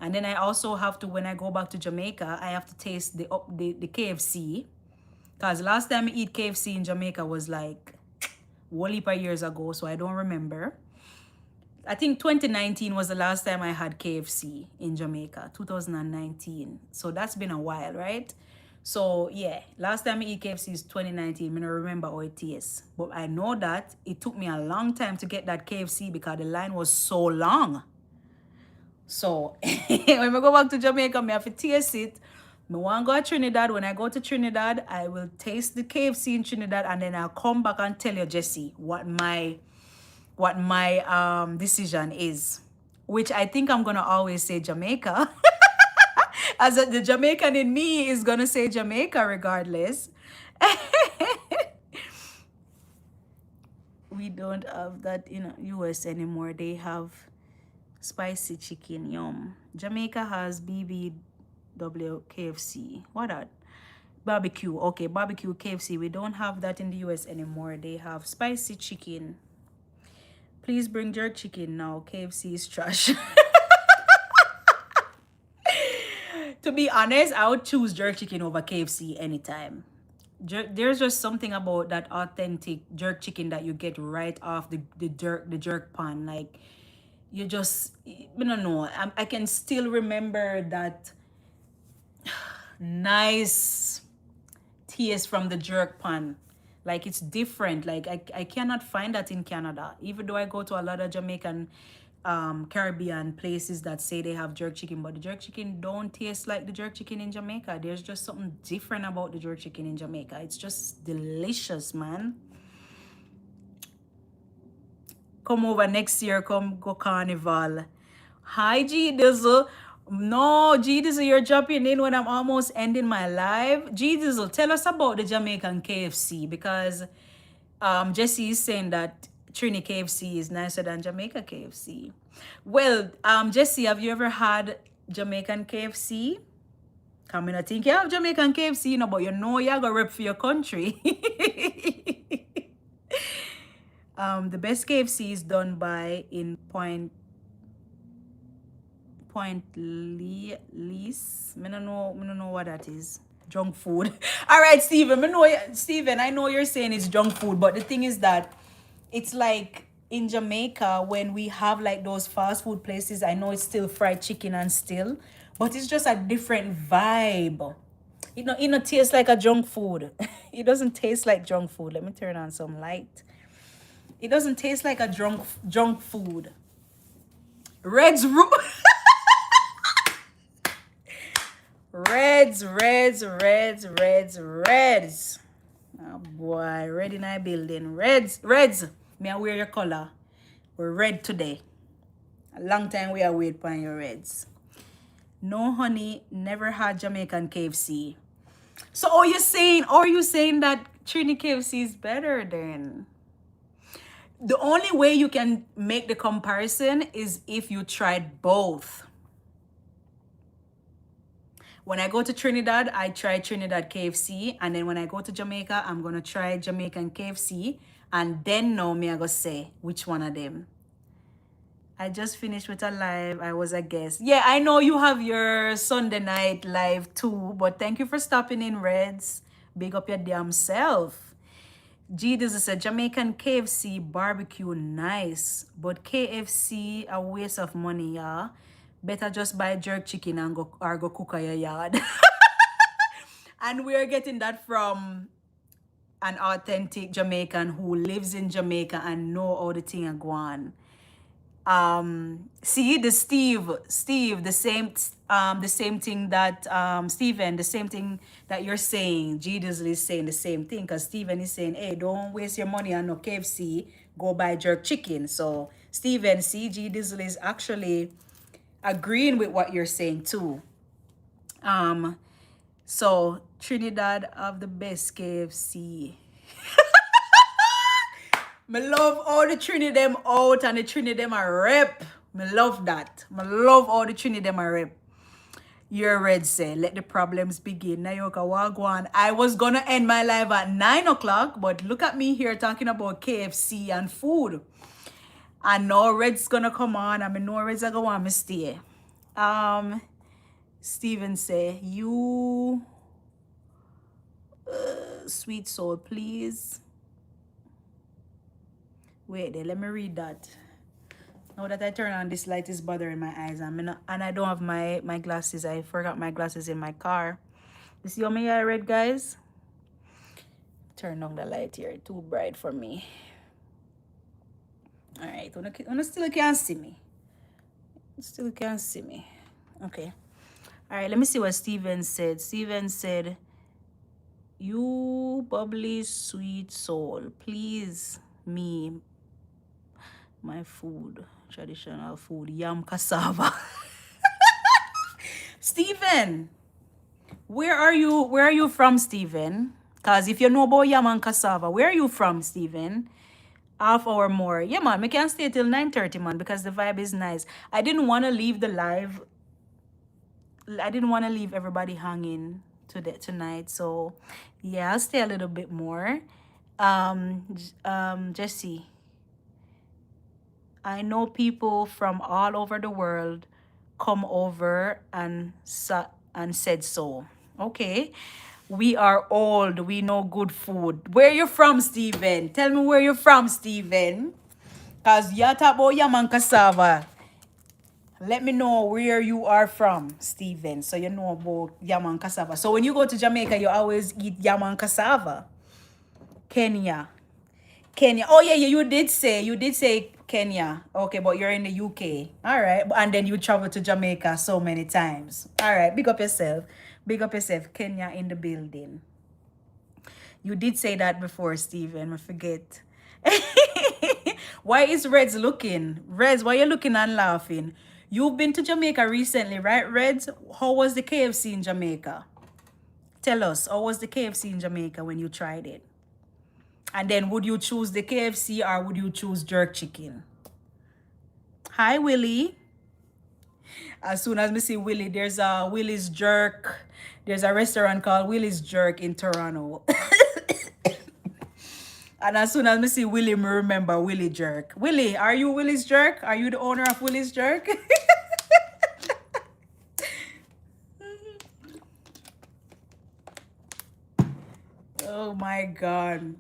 S1: And then I also have to, when I go back to Jamaica, I have to taste the KFC. Because last time I eat KFC in Jamaica was like a whole heap of years ago, so I don't remember. I think 2019 was the last time I had KFC in Jamaica, 2019. So that's been a while, right? So yeah, last time I eat KFC is 2019. I don't remember how it tastes. But I know that it took me a long time to get that KFC because the line was so long. So when I go back to Jamaica, I have to taste it. I want to go to Trinidad. When I go to Trinidad, I will taste the KFC in Trinidad and then I'll come back and tell you, Jessie, what my decision is, which I think I'm gonna always say Jamaica. The Jamaican in me is gonna say Jamaica regardless. We don't have that in US anymore. They have spicy chicken, yum. Jamaica has BBW KFC. What that? Barbecue. Okay, barbecue KFC. We don't have that in the US anymore. They have spicy chicken. Please bring jerk chicken now. KFC is trash. To be honest, I would choose jerk chicken over KFC anytime. There's just something about that authentic jerk chicken that you get right off the jerk pan. Like, you just, I don't know. I can still remember that nice taste from the jerk pan. Like, it's different. Like, I cannot find that in Canada. Even though I go to a lot of Jamaican Caribbean places that say they have jerk chicken, but the jerk chicken don't taste like the jerk chicken in Jamaica. There's just something different about the jerk chicken in Jamaica. It's just delicious, man. Come over next year, come go carnival. Hi, G Dizzle. No, G Dizzle, you're jumping in when I'm almost ending my live. G Dizzle, tell us about the Jamaican KFC, because Jesse is saying that Trini KFC is nicer than Jamaica KFC. Well, Jesse, have you ever had Jamaican KFC? Come in, I think you have Jamaican KFC, you know, but you know you're gonna rep for your country. The best KFC is done by in Point Lease. I don't know what that is. Junk food. All right, Steven, I know you're saying it's junk food, but the thing is that it's like in Jamaica when we have like those fast food places, I know it's still fried chicken and still, but it's just a different vibe. It tastes like a junk food. It doesn't taste like junk food. Let me turn on some light. It doesn't taste like a junk food. Reds. Reds. Oh boy, red in our building. Reds. May I wear your color? We're red today. A long time we are waiting for your reds. No, honey, never had Jamaican KFC. So are you saying that Trini KFC is better then? The only way you can make the comparison is if you tried both. When I go to Trinidad, I try Trinidad KFC. And then when I go to Jamaica, I'm going to try Jamaican KFC. And then now me I go say which one of them. I just finished with a live. I was a guest. Yeah, I know you have your Sunday night live too. But thank you for stopping in, Reds. Big up your damn self. G, this is a Jamaican KFC barbecue nice. But KFC a waste of money, yeah. Better just buy jerk chicken and go cook at your yard. And we're getting that from an authentic Jamaican who lives in Jamaica and know all the thing are going on. See the Steve, the same thing that Steven, the same thing that you're saying. G Dizzle is saying the same thing, because Steven is saying, hey, don't waste your money on no KFC, go buy jerk chicken. So Steven, see, G Dizzle is actually agreeing with what you're saying too. So Trinidad have the best KFC. Me love all the Trini them out and the Trini them a rep. Me love that. Me love all the Trini them a rep. Your red say, let the problems begin. Nayoka Wagwan. I was gonna end my live at 9 o'clock, but look at me here talking about KFC and food. I know Red's gonna come on. I know Red's gonna want me stay. Steven say, you sweet soul, please. Wait there, let me read that. Now that I turn on this light is bothering my eyes. And I don't have my glasses. I forgot my glasses in my car. You see how my eye red, guys? Turn on the light here. Too bright for me. Alright, you still can't see me. Still can't see me. Okay. Alright, let me see what Steven said. Steven said, you bubbly sweet soul, please me my food, traditional food, yam cassava. Steven, where are you? Where are you from, Steven? Cause if you know about yam and cassava, where are you from, Steven? Half hour more. Yeah, man, we can stay till 9:30, man, because the vibe is nice. I didn't want to leave the live. I didn't want to leave everybody hanging tonight. So yeah, I'll stay a little bit more. Jesse, I know people from all over the world come over and said so. Okay. We are old. We know good food. Where you from, Steven? Tell me where you're from, Steven. Cause you talk about yam and cassava. Let me know where you are from, Steven. So you know about yam and cassava. So when you go to Jamaica, you always eat yam and cassava. Kenya. Kenya. Oh yeah, you did say Kenya. Okay, but you're in the UK. All right. And then you travel to Jamaica so many times. All right. Big up yourself. Big up yourself. Kenya in the building. You did say that before, Steven. I forget. Why is Reds looking? Reds, why you looking and laughing? You've been to Jamaica recently, right, Reds? How was the KFC in Jamaica? Tell us, how was the KFC in Jamaica when you tried it? And then would you choose the KFC or would you choose jerk chicken? Hi, Willie. As soon as me see Willie, there's a Willie's Jerk. There's a restaurant called Willie's Jerk in Toronto. And as soon as me see Willie, me remember Willie Jerk. Willie, are you Willie's Jerk? Are you the owner of Willie's Jerk? Oh my God.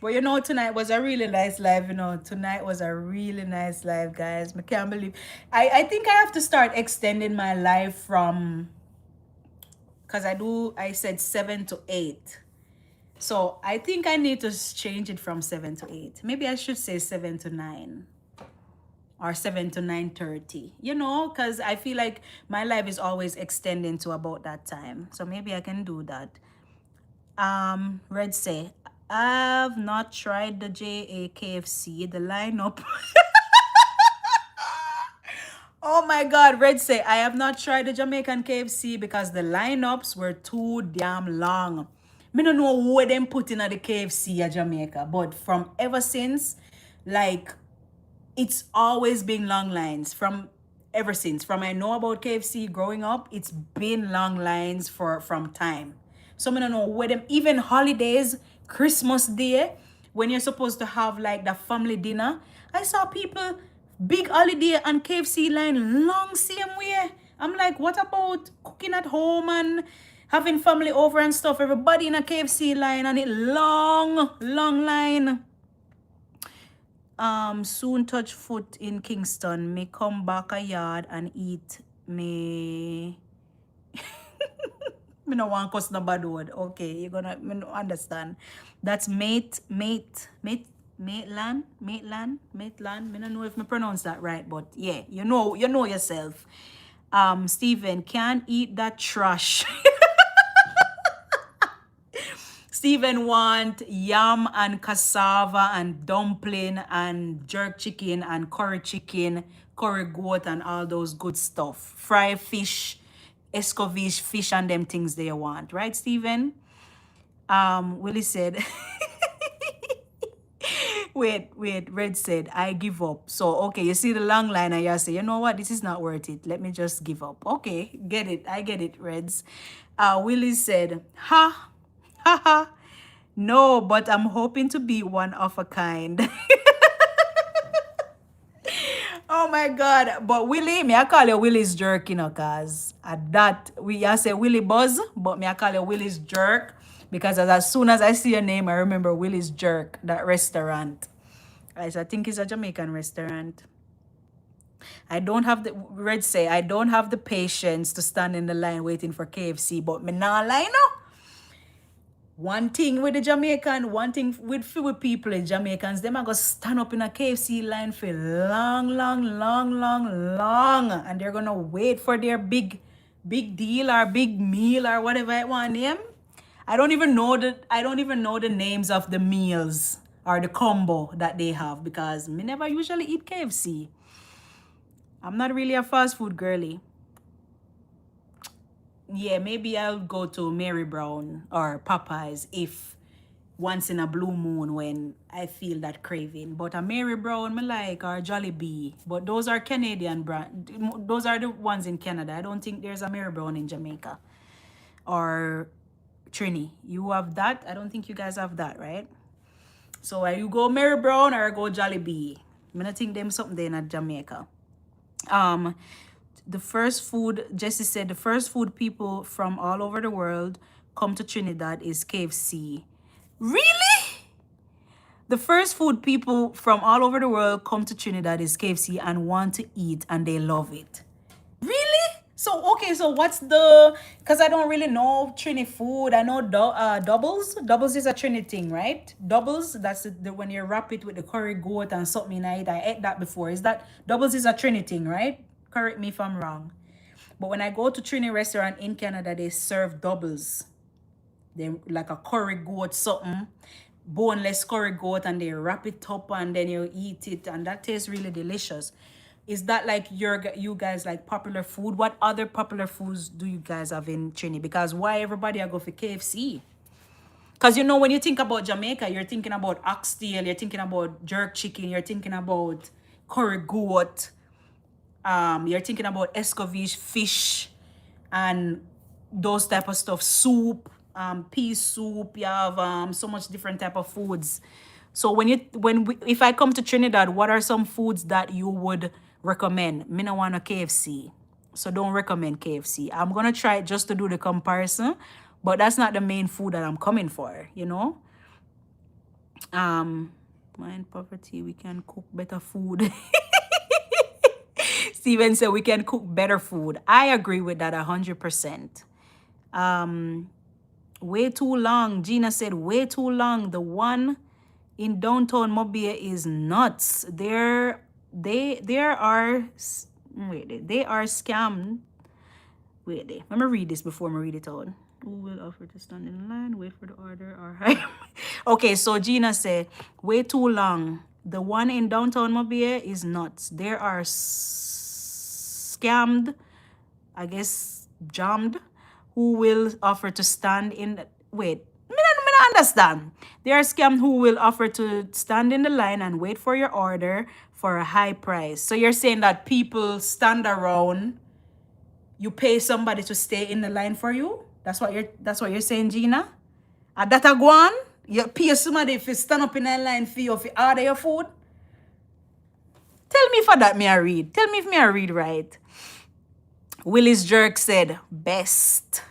S1: But you know, tonight was a really nice live, you know. Tonight was a really nice live, guys. I can't believe. I think I have to start extending my live from, because I said 7 to 8. So I think I need to change it from 7 to 8. Maybe I should say 7 to 9 or 7 to 9:30. You know, because I feel like my live is always extending to about that time. So maybe I can do that. Red say, I've not tried the JAKFC, the lineup. Oh my God, Red say, I have not tried the Jamaican KFC because the lineups were too damn long. Me don't know what them put in at the KFC at Jamaica, but from ever since, like, it's always been long lines from ever since. From I know about KFC growing up, it's been long lines from time. So I don't know where them, even holidays, Christmas Day, when you're supposed to have like the family dinner, I saw people big holiday and KFC line long same way. I'm like, what about cooking at home and having family over and stuff? Everybody in a KFC line and it long line. Soon touch foot in Kingston. Me come back a yard and eat me. Me no want cuss no bad word. Okay, you're gonna me no understand. That's Maitland. Me no know if me pronounce that right, but yeah, you know yourself. Steven, can't eat that trash. Steven want yam and cassava and dumpling and jerk chicken and curry chicken, curry goat and all those good stuff. Fry fish, escovitch fish and them things they want. Right, Steven? Willie said, wait, Red said, I give up. So, okay, you see the long line and you say, you know what, this is not worth it. Let me just give up. Okay, get it. I get it, Reds. Willie said, ha. No, but I'm hoping to be one of a kind. Oh my God. But Willie, me I call you Willie's Jerk, you know, cause at that I say Willie Buzz, but me I call you Willie's Jerk. Because as soon as I see your name, I remember Willie's Jerk, that restaurant. I think it's a Jamaican restaurant. I don't have the Red say I don't have the patience to stand in the line waiting for KFC, but me nah line up. One thing with the Jamaican, one thing with few people in Jamaicans, them are gonna stand up in a KFC line for long. And they're gonna wait for their big deal or big meal or whatever I want name. I don't even know the names of the meals or the combo that they have because me never usually eat KFC. I'm not really a fast food girly. yeah, maybe I'll go to Mary Brown or Popeyes if once in a blue moon when I feel that craving. But a Mary Brown, me like, or Jollibee. But those are Canadian brand. Those are the ones in Canada. I don't think there's a Mary Brown in Jamaica or Trini. You have that? I don't think you guys have that, right? So you go Mary Brown or go Jollibee. I don't think them something there in Jamaica. Um, the first food, Jesse said, the first food people from all over the world come to Trinidad is KFC. Really? The first food people from all over the world come to Trinidad is KFC and want to eat and they love it. Really? So, okay, so what's the, because I don't really know Trini food. I know doubles. Doubles is a Trini thing, right? Doubles, that's when you wrap it with the curry goat and something in it. I ate that before. Is that, doubles is a Trini thing, right? Correct me if I'm wrong. But when I go to Trini restaurant in Canada, they serve doubles. They like a curry goat something, boneless curry goat, and they wrap it up and then you eat it, and that tastes really delicious. Is that like you guys like popular food? What other popular foods do you guys have in Trini? Because why everybody I go for KFC? Because you know when you think about Jamaica, you're thinking about oxtail, you're thinking about jerk chicken, you're thinking about curry goat, you're thinking about escovitch fish and those type of stuff, soup, pea soup. You have so much different type of foods. So if I come to Trinidad, what are some foods that you would recommend? Me no want a KFC, so don't recommend KFC. I'm gonna try it just to do the comparison, but that's not the main food that I'm coming for, you know. Mind poverty, we can cook better food. Steven said we can cook better food. I agree with that 100%. Way too long. Gina said way too long. The one in downtown Mobile is nuts. They are scammed. Wait, let me read this before I read it out. Who will offer to stand in line, wait for the order, or hire? Okay, so Gina said way too long. The one in downtown Mobile is nuts. There are scammed, I guess, jammed, who will offer to stand in the, wait, me not understand. There are scammed who will offer to stand in the line and wait for your order for a high price. So you're saying that people stand around, you pay somebody to stay in the line for you? That's what you're saying, Gina? That a go on? You pay somebody if you stand up in a line for you, if you order your food? Tell me for that me I read. Tell me if me I read right. Willis Jerk said, best.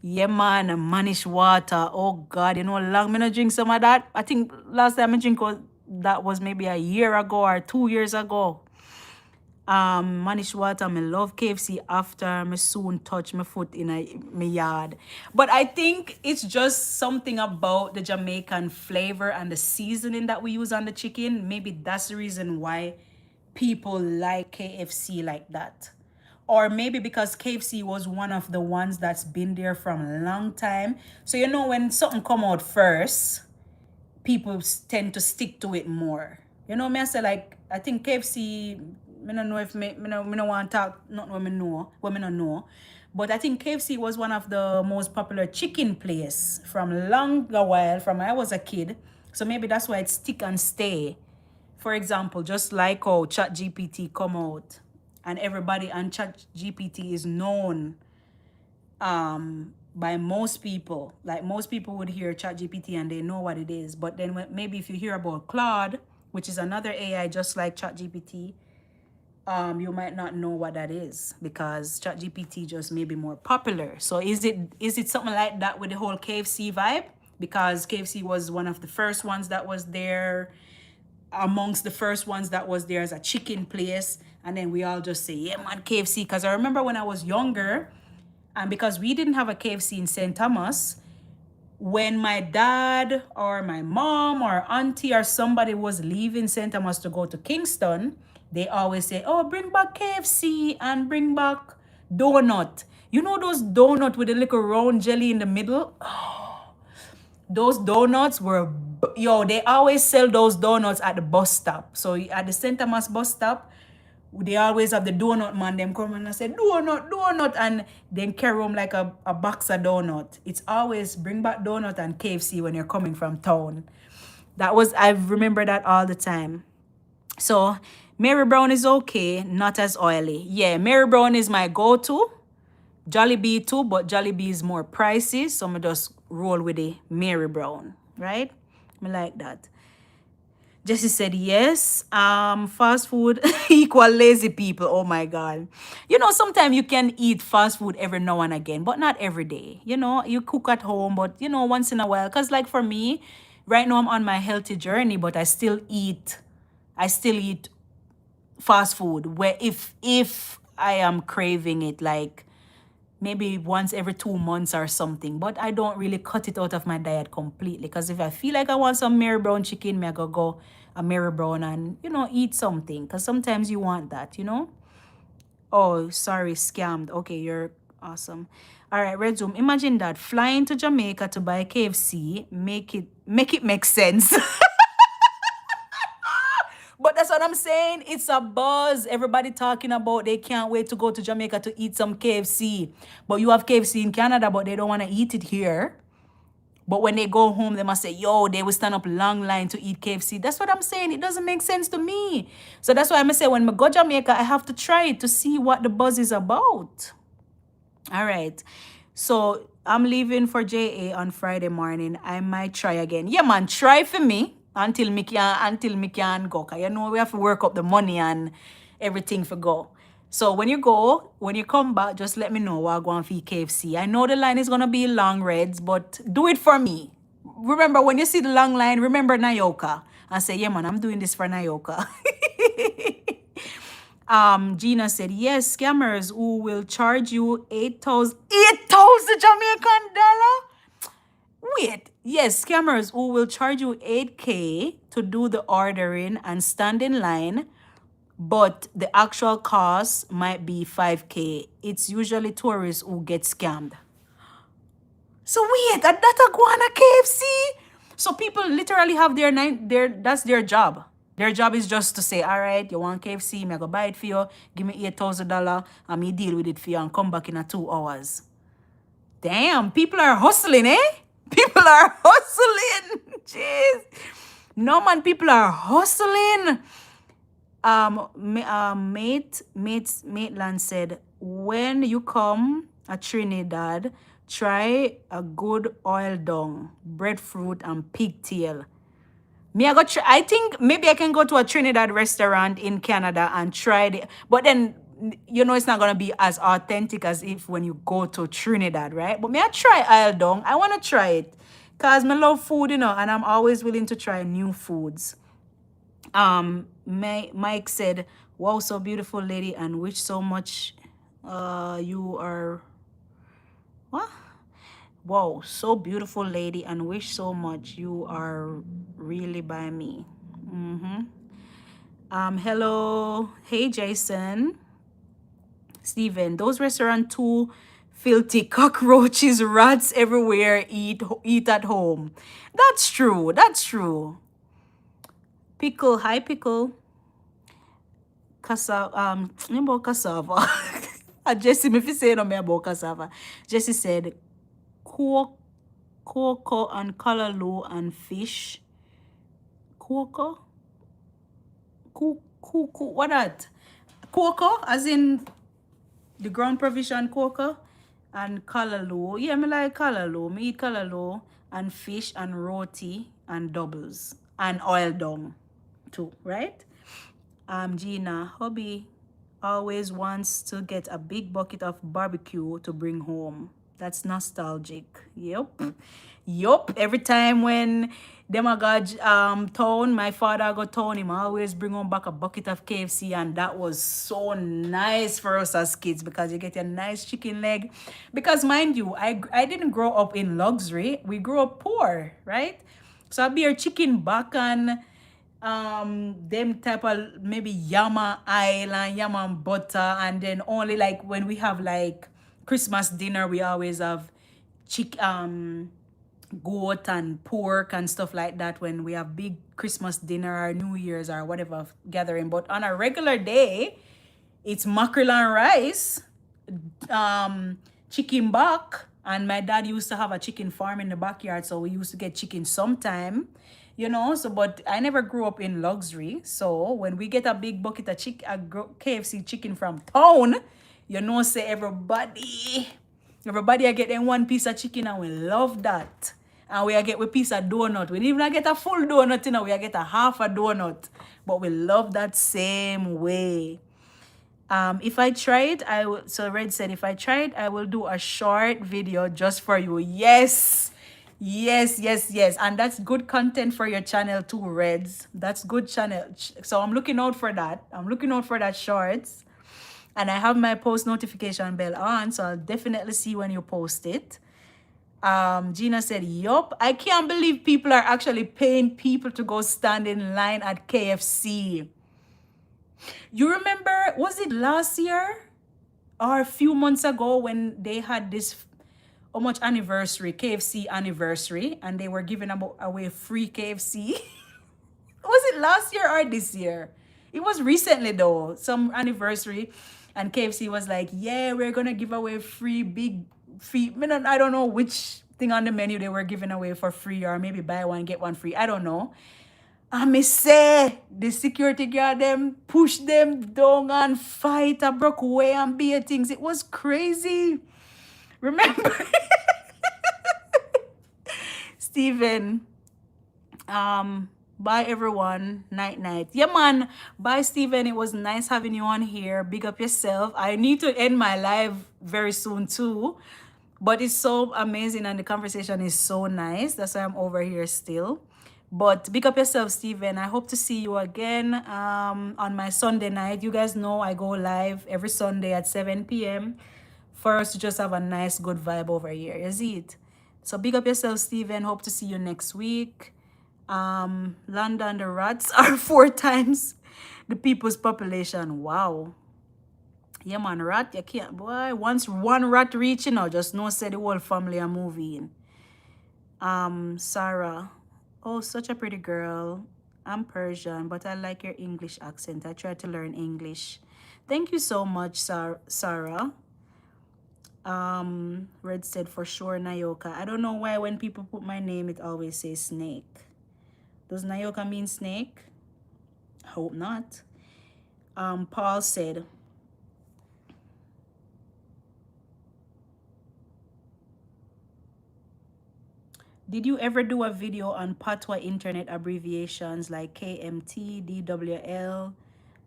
S1: Yeah, man, manish water. Oh, God, you know how long me not drink some of that? I think last time I drink that was maybe a year ago or 2 years ago. Manish water, me love KFC after me soon touch my foot in my yard. But I think it's just something about the Jamaican flavor and the seasoning that we use on the chicken. Maybe that's the reason why people like KFC like that. Or maybe because KFC was one of the ones that's been there from a long time. So you know when something come out first, people tend to stick to it more. You know, me I say like I think KFC. I don't know if me no want to talk not what me don't know. But I think KFC was one of the most popular chicken place from long a while, from when I was a kid. So maybe that's why it stick and stay. For example, just like how ChatGPT come out and everybody on ChatGPT is known by most people. Like most people would hear ChatGPT and they know what it is. But then maybe if you hear about Claude, which is another AI just like ChatGPT, you might not know what that is because ChatGPT just may be more popular. So is it something like that with the whole KFC vibe? Because KFC was one of the first ones that was there, amongst the first ones that was there as a chicken place, and then we all just say, yeah man, KFC. Because I remember when I was younger, and because we didn't have a KFC in St. Thomas, when my dad or my mom or auntie or somebody was leaving St. Thomas to go to Kingston, they always say, oh, bring back KFC and bring back donut. You know those donut with a little round jelly in the middle? Oh, those donuts were, they always sell those donuts at the bus stop. So at the St. Thomas bus stop, they always have the donut man, them come and I say, donut, donut, and then carry home like a box of donut. It's always bring back donut and KFC when you're coming from town. I remember that all the time. So Mary Brown is okay, not as oily. Yeah, Mary Brown is my go-to. Jollibee too, but Jollibee is more pricey, so I'm just roll with the Mary Brown, right? I like that. Jesse said yes. Fast food equal lazy people. Oh my God. You know, sometimes you can eat fast food every now and again, but not every day. You know, you cook at home, but you know, once in a while. Cause like for me, right now I'm on my healthy journey, but I still eat fast food where if I am craving it, like maybe once every 2 months or something. But I don't really cut it out of my diet completely. Because if I feel like I want some Mary Brown chicken, me I go a Mary Brown and, you know, eat something. Because sometimes you want that, you know? Oh, sorry, scammed. Okay, you're awesome. All right, Red Zoom. Imagine that. Flying to Jamaica to buy KFC, make it make sense. But that's what I'm saying. It's a buzz. Everybody talking about they can't wait to go to Jamaica to eat some KFC. But you have KFC in Canada, but they don't want to eat it here. But when they go home, they must say, yo, they will stand up long line to eat KFC. That's what I'm saying. It doesn't make sense to me. So that's why I'm say when I go Jamaica, I have to try it to see what the buzz is about. All right. So I'm leaving for JA on Friday morning. I might try again. Yeah, man, try for me until me can go. 'Cause you know we have to work up the money and everything for go. So when you come back, just let me know while I go on for KFC. I know the line is gonna be long, Reds, but do it for me. Remember when you see the long line, remember Nayoka and say, yeah, man, I'm doing this for Nayoka. Gina said, yes, scammers who will charge you 8,000 Jamaican dollar. Wait, yes, scammers who will charge you 8K to do the ordering and stand in line, but the actual cost might be 5K. It's usually tourists who get scammed. So wait, that go on a KFC? So people literally have that's their job. Their job is just to say, all right, you want KFC, me I go buy it for you, give me $8,000, and me deal with it for you and come back in a 2 hours. Damn, people are hustling, eh? People are hustling. Jeez. No man, people are hustling. Maitland said, when you come a Trinidad, try a good oil dung, breadfruit and pigtail. I think maybe I can go to a Trinidad restaurant in Canada and try it. But then, you know, it's not going to be as authentic as if when you go to Trinidad, right? But may I try oil dung? I want to try it. Because I love food, you know, and I'm always willing to try new foods. Mike said, wow, so beautiful lady, and wish so much you are, what? Wow, so beautiful lady, and wish so much you are really by me. Hello. Hey, Jason. Steven, those restaurant too filthy, cockroaches, rats everywhere, eat at home. That's true. That's true. Pickle, hi Pickle. Cassava, about cassava. Jesse, if you say no me about cassava. Jesse said, cocoa and callaloo and fish. Cocoa? What that? Cocoa, as in the ground provision cocoa and callaloo. Yeah, me like callaloo. Me eat callaloo and fish and roti and doubles and oil dung too, right? Gina, hubby always wants to get a big bucket of barbecue to bring home. That's nostalgic. Yep. Yup. Every time when them a go town, my father go town, him always bring home back a bucket of KFC, and that was so nice for us as kids because you get a nice chicken leg. Because mind you, I didn't grow up in luxury. We grew up poor, right? So I'll be your chicken back and them type of maybe yama island, yama and butter, and then only like when we have like Christmas dinner, we always have goat and pork and stuff like that when we have big Christmas dinner or New Year's or whatever gathering. But on a regular day, It's mackerel and rice, chicken back, and my dad used to have a chicken farm in the backyard, so we used to get chicken sometime, you know. So, but I never grew up in luxury. So when we get a big bucket of KFC chicken from town, you know, say everybody I get them one piece of chicken, and we love that. And we get a piece of donut. We didn't even get a full donut, you know, we get a half a donut. But we love that same way. If I try it, so Red said, if I try it, I will do a short video just for you. Yes. Yes, yes, yes. And that's good content for your channel too, Reds. That's good channel. So I'm looking out for that. I'm looking out for that shorts. And I have my post notification bell on, so I'll definitely see when you post it. Gina said, yup. I can't believe people are actually paying people to go stand in line at KFC. You remember, was it last year or a few months ago when they had this how much anniversary, KFC anniversary, and they were giving away free KFC? Was it last year or this year? It was recently though, some anniversary, and KFC was like, yeah, we're gonna give away free. I don't know which thing on the menu they were giving away for free, or maybe buy one get one free. I don't know. I me say the security guard them push them down and fight and broke away and bear things. It was crazy. Remember? Steven. Bye everyone. Night night. Yeah man. Bye Steven. It was nice having you on here. Big up yourself. I need to end my live very soon too. But it's so amazing and the conversation is so nice. That's why I'm over here still. But big up yourself, Steven. I hope to see you again on my Sunday night. You guys know I go live every Sunday at 7 p.m. for us to just have a nice, good vibe over here. You see it? So big up yourself, Steven. Hope to see you next week. London, the rats are 4 times the people's population. Wow. Yeah, man, rat, you can't, boy. Once one rat reach, you know, just know say the whole family are moving. Sarah. Oh, such a pretty girl. I'm Persian, but I like your English accent. I try to learn English. Thank you so much, Sarah. Red said for sure Nayoka. I don't know why when people put my name, it always says snake. Does Nayoka mean snake? Hope not. Paul said, did you ever do a video on Patois internet abbreviations like KMT, DWL?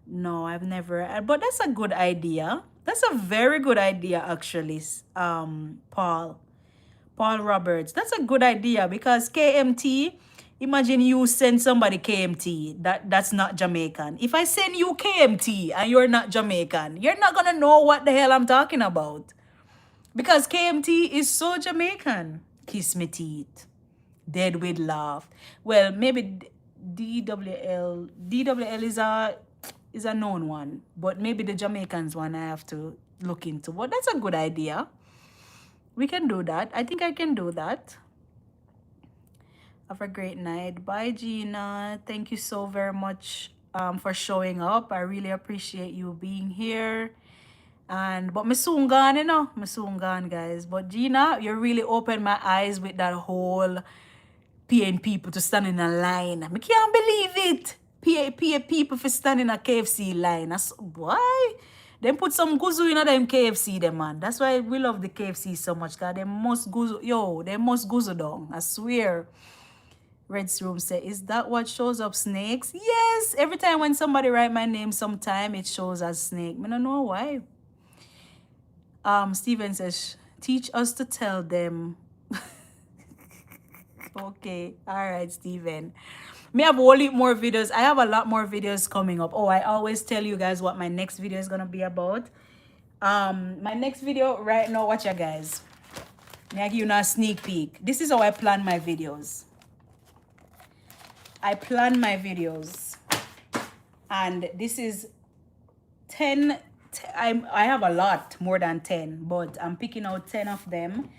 S1: No, I've never. But that's a good idea. That's a very good idea, actually, Paul Roberts. That's a good idea because KMT, imagine you send somebody KMT. That's not Jamaican. If I send you KMT and you're not Jamaican, you're not going to know what the hell I'm talking about. Because KMT is so Jamaican. Kiss me teeth. Dead with laugh. Well, maybe DWL is a known one, but maybe the Jamaicans one I have to look into. But that's a good idea. We can do that. I think I can do that. Have a great night. Bye, Gina. Thank you so very much for showing up. I really appreciate you being here. But me soon gone, you know. Me soon gone, guys. But Gina, you really opened my eyes with that whole paying people to stand in a line. I can't believe it. Pay people for standing in a KFC line. Why? Then put some guzu in them KFC, them man. That's why we love the KFC so much. Cause they must guzu down. I swear. Red's room said, is that what shows up snakes? Yes. Every time when somebody write my name sometime, it shows as snake. I don't know why. Steven says, teach us to tell them. Okay. All right, Steven. Me have a whole lot more videos. I have a lot more videos coming up. Oh, I always tell you guys what my next video is going to be about. My next video right now, watch you guys. I give you a sneak peek. This is how I plan my videos. I plan my videos. And this is 10. I have a lot, more than 10, but I'm picking out 10 of them.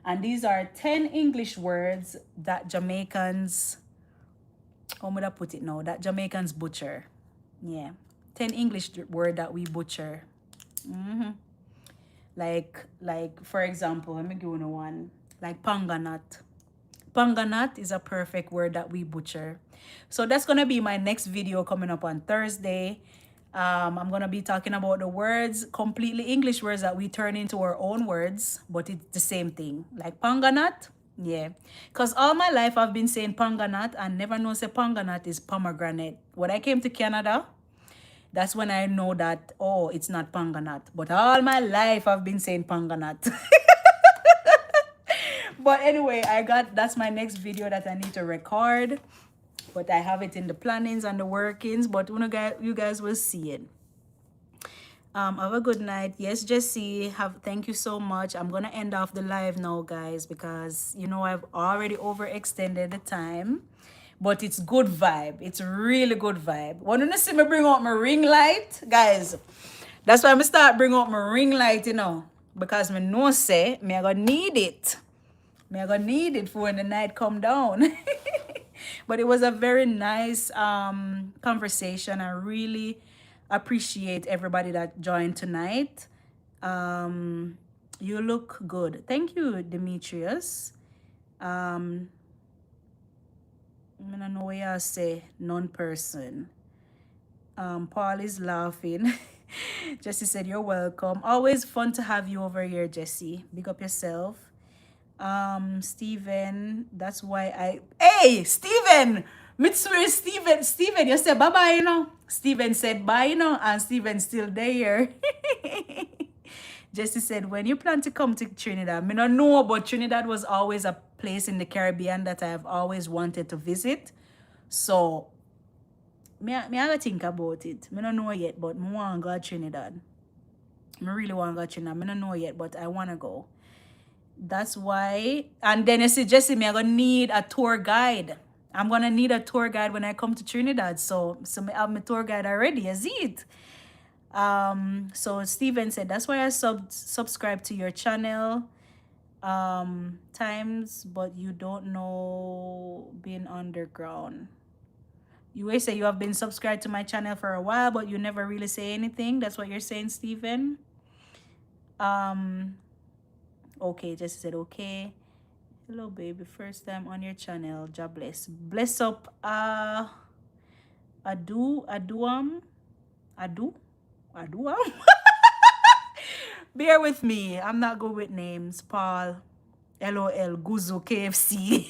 S1: And these are 10 English words that Jamaicans, how would I put it now? That Jamaicans butcher. Yeah, 10 English word that we butcher. Like for example, let me give you one. Like panganut. Panganut is a perfect word that we butcher. So that's gonna be my next video coming up on Thursday. I'm gonna be talking about the words, completely English words that we turn into our own words, but it's the same thing. Like panganut, yeah. Cause all my life I've been saying panganut and never know say panganut is pomegranate. When I came to Canada, that's when I know that, oh, it's not panganut. But all my life I've been saying panganut. But anyway, that's my next video that I need to record. But I have it in the plannings and the workings. But you guys will see it. Have a good night. Yes, Jesse, thank you so much. I'm gonna end off the live now, guys, because you know I've already overextended the time. But it's good vibe. It's really good vibe. Want to see me bring out my ring light? Guys, that's why I'm start bring out my ring light, you know. Because me know say, me I gonna need it. Me I gonna need it for when the night come down. But it was a very nice conversation. I really appreciate everybody that joined tonight. You look good. Thank you, Demetrius. I don't know what y'all say, non-person. Paul is laughing. Jesse said, you're welcome. Always fun to have you over here, Jesse. Big up yourself. Steven, that's why hey, Steven! Mitsuri, Steven, you said bye-bye, you know. Steven said bye, you know, and Steven's still there. Jesse said, when you plan to come to Trinidad, I don't know, but Trinidad was always a place in the Caribbean that I have always wanted to visit. So, me have to think about it. I don't know yet, but I want to go to Trinidad. I really want to go to Trinidad. I don't know yet, but I want to go. That's why. And then you see, Jesse, I'm going to need a tour guide. I'm going to need a tour guide when I come to Trinidad. So I have my tour guide already. You see it? So Steven said, that's why I subscribe to your channel times, but you don't know being underground. You will say you have been subscribed to my channel for a while, but you never really say anything. That's what you're saying, Steven. Okay, Jesse said, okay. Hello, baby. First time on your channel. God bless. Bless up, Aduam. Bear with me. I'm not good with names. Paul. LOL. Guzu. KFC.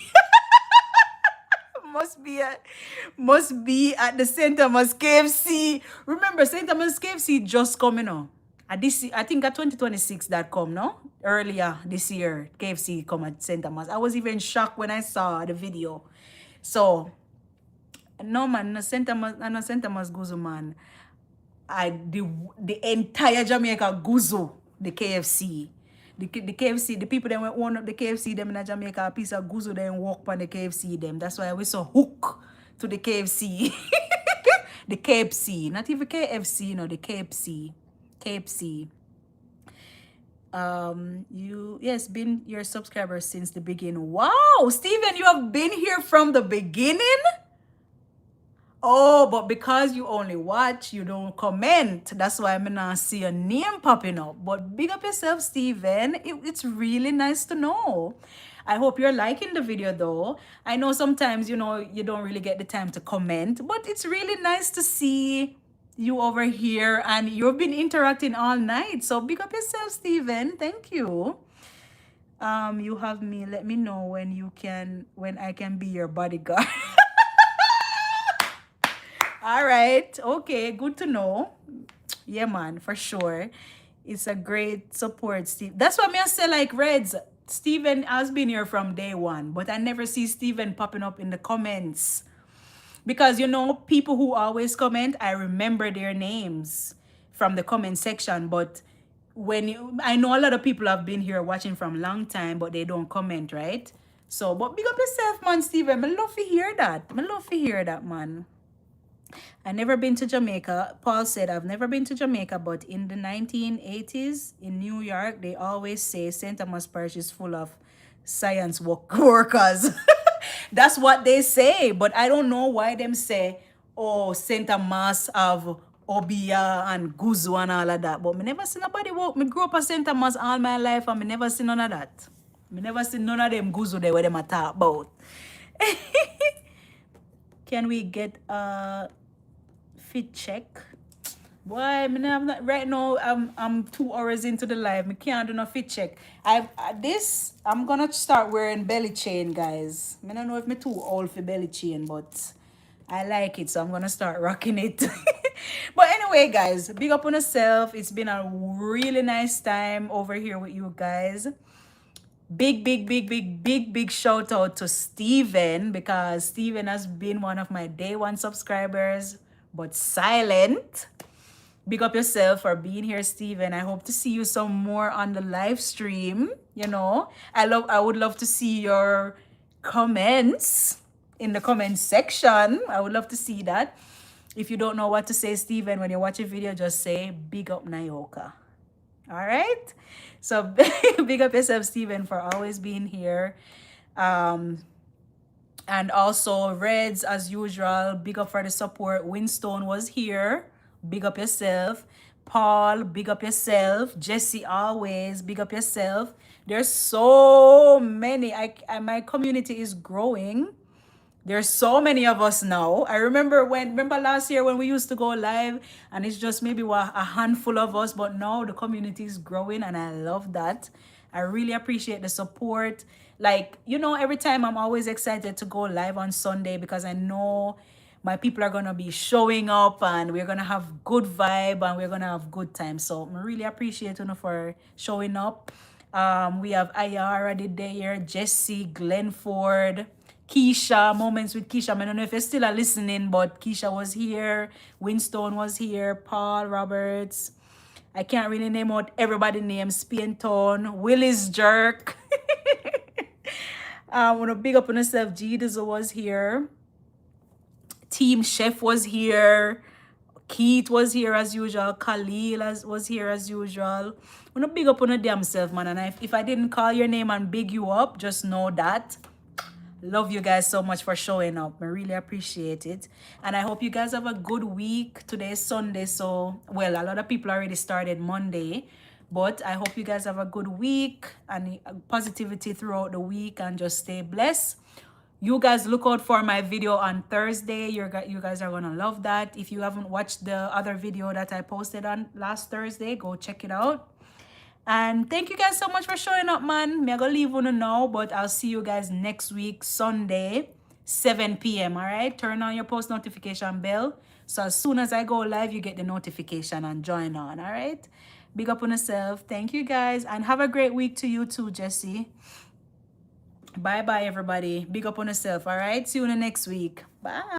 S1: must be at the St. Thomas KFC. Remember, St. Thomas KFC just coming on. I think at 2026 that come, no? Earlier this year, KFC come at St. Thomas. I was even shocked when I saw the video. So, no man, no St. Thomas Guzu, man. The entire Jamaica Guzu, the KFC. The KFC, the people that own up the KFC, them in Jamaica, a piece of Guzu, then walk on the KFC, them. That's why we so hook to the KFC. The KFC, not even KFC, no, the KFC. KFC. Been your subscriber since the beginning. Wow, Steven, you have been here from the beginning? Oh, but because you only watch, you don't comment. That's why I'm not see your name popping up. But big up yourself, Steven. It's really nice to know. I hope you're liking the video though. I know sometimes, you know, you don't really get the time to comment, but it's really nice to see you over here and you've been interacting all night. So big up yourself, Steven. Thank you. You have me. Let me know when I can be your bodyguard. All right. Okay. Good to know. Yeah, man, for sure. It's a great support, Steve. That's what me I say like Reds. Steven has been here from day one, but I never see Steven popping up in the comments. Because, you know, people who always comment, I remember their names from the comment section. But I know a lot of people have been here watching from a long time, but they don't comment, right? So, but big up yourself, man, Steven. I love to hear that. I love to hear that, man. I never been to Jamaica. Paul said, I've never been to Jamaica, but in the 1980s in New York, they always say St. Thomas Parish is full of science workers. That's what they say, but I don't know why them say, oh, St. Thomas have Obia and Guzu and all of that. But me never see nobody walk. Me grew up at St. Thomas all my life and me never see none of that. Me never see none of them Guzu there where them a talk about. Can we get a fit check? Boy, I'm not, right now I'm 2 hours into the live. Me can't do no fit check. I'm gonna start wearing belly chain, guys. I don't know if me too old for belly chain, but I like it, so I'm gonna start rocking it. But anyway, guys, big up on yourself. It's been a really nice time over here with you guys. Big shout out to Steven, because Steven has been one of my day one subscribers, but silent. Big up yourself for being here, Steven. I hope to see you some more on the live stream. You know, I would love to see your comments in the comment section. I would love to see that. If you don't know what to say, Steven, when you watch a video, just say big up Nayoka. All right. So big up yourself, Steven, for always being here. And also Reds, as usual, big up for the support. Winstone was here. Big up yourself. Paul, big up yourself. Jesse, always big up yourself. There's so many. My community is growing. There's so many of us now. I remember last year when we used to go live and it's just maybe a handful of us, but now the community is growing and I love that. I really appreciate the support. Like, you know, every time I'm always excited to go live on Sunday because I know my people are gonna be showing up and we're gonna have good vibe and we're gonna have good time. So I really appreciate you for showing up. We have Ayara did there, Jesse, Glenford, Keisha, Moments with Keisha. I don't know if you're still listening, but Keisha was here, Winstone was here, Paul Roberts. I can't really name out everybody's name. Spienton, Willis Jerk. I want to big up on yourself. G Dizzle was here. Team Chef was here. Keith was here as usual. Khalil was here as usual. I want to big up on your damn self, man. And if I didn't call your name and big you up, just know that. Love you guys so much for showing up. I really appreciate it. And I hope you guys have a good week. Today is Sunday, so, well, a lot of people already started Monday. But I hope you guys have a good week and positivity throughout the week and just stay blessed. You guys look out for my video on Thursday. You guys are going to love that. If you haven't watched the other video that I posted on last Thursday, go check it out. And thank you guys so much for showing up, man. Me I gonna leave you now, but I'll see you guys next week, Sunday, 7 p.m. All right? Turn on your post notification bell. So as soon as I go live, you get the notification and join on. All right? Big up on yourself. Thank you guys. And have a great week to you too, Jesse. Bye-bye, everybody. Big up on yourself. All right? See you in the next week. Bye.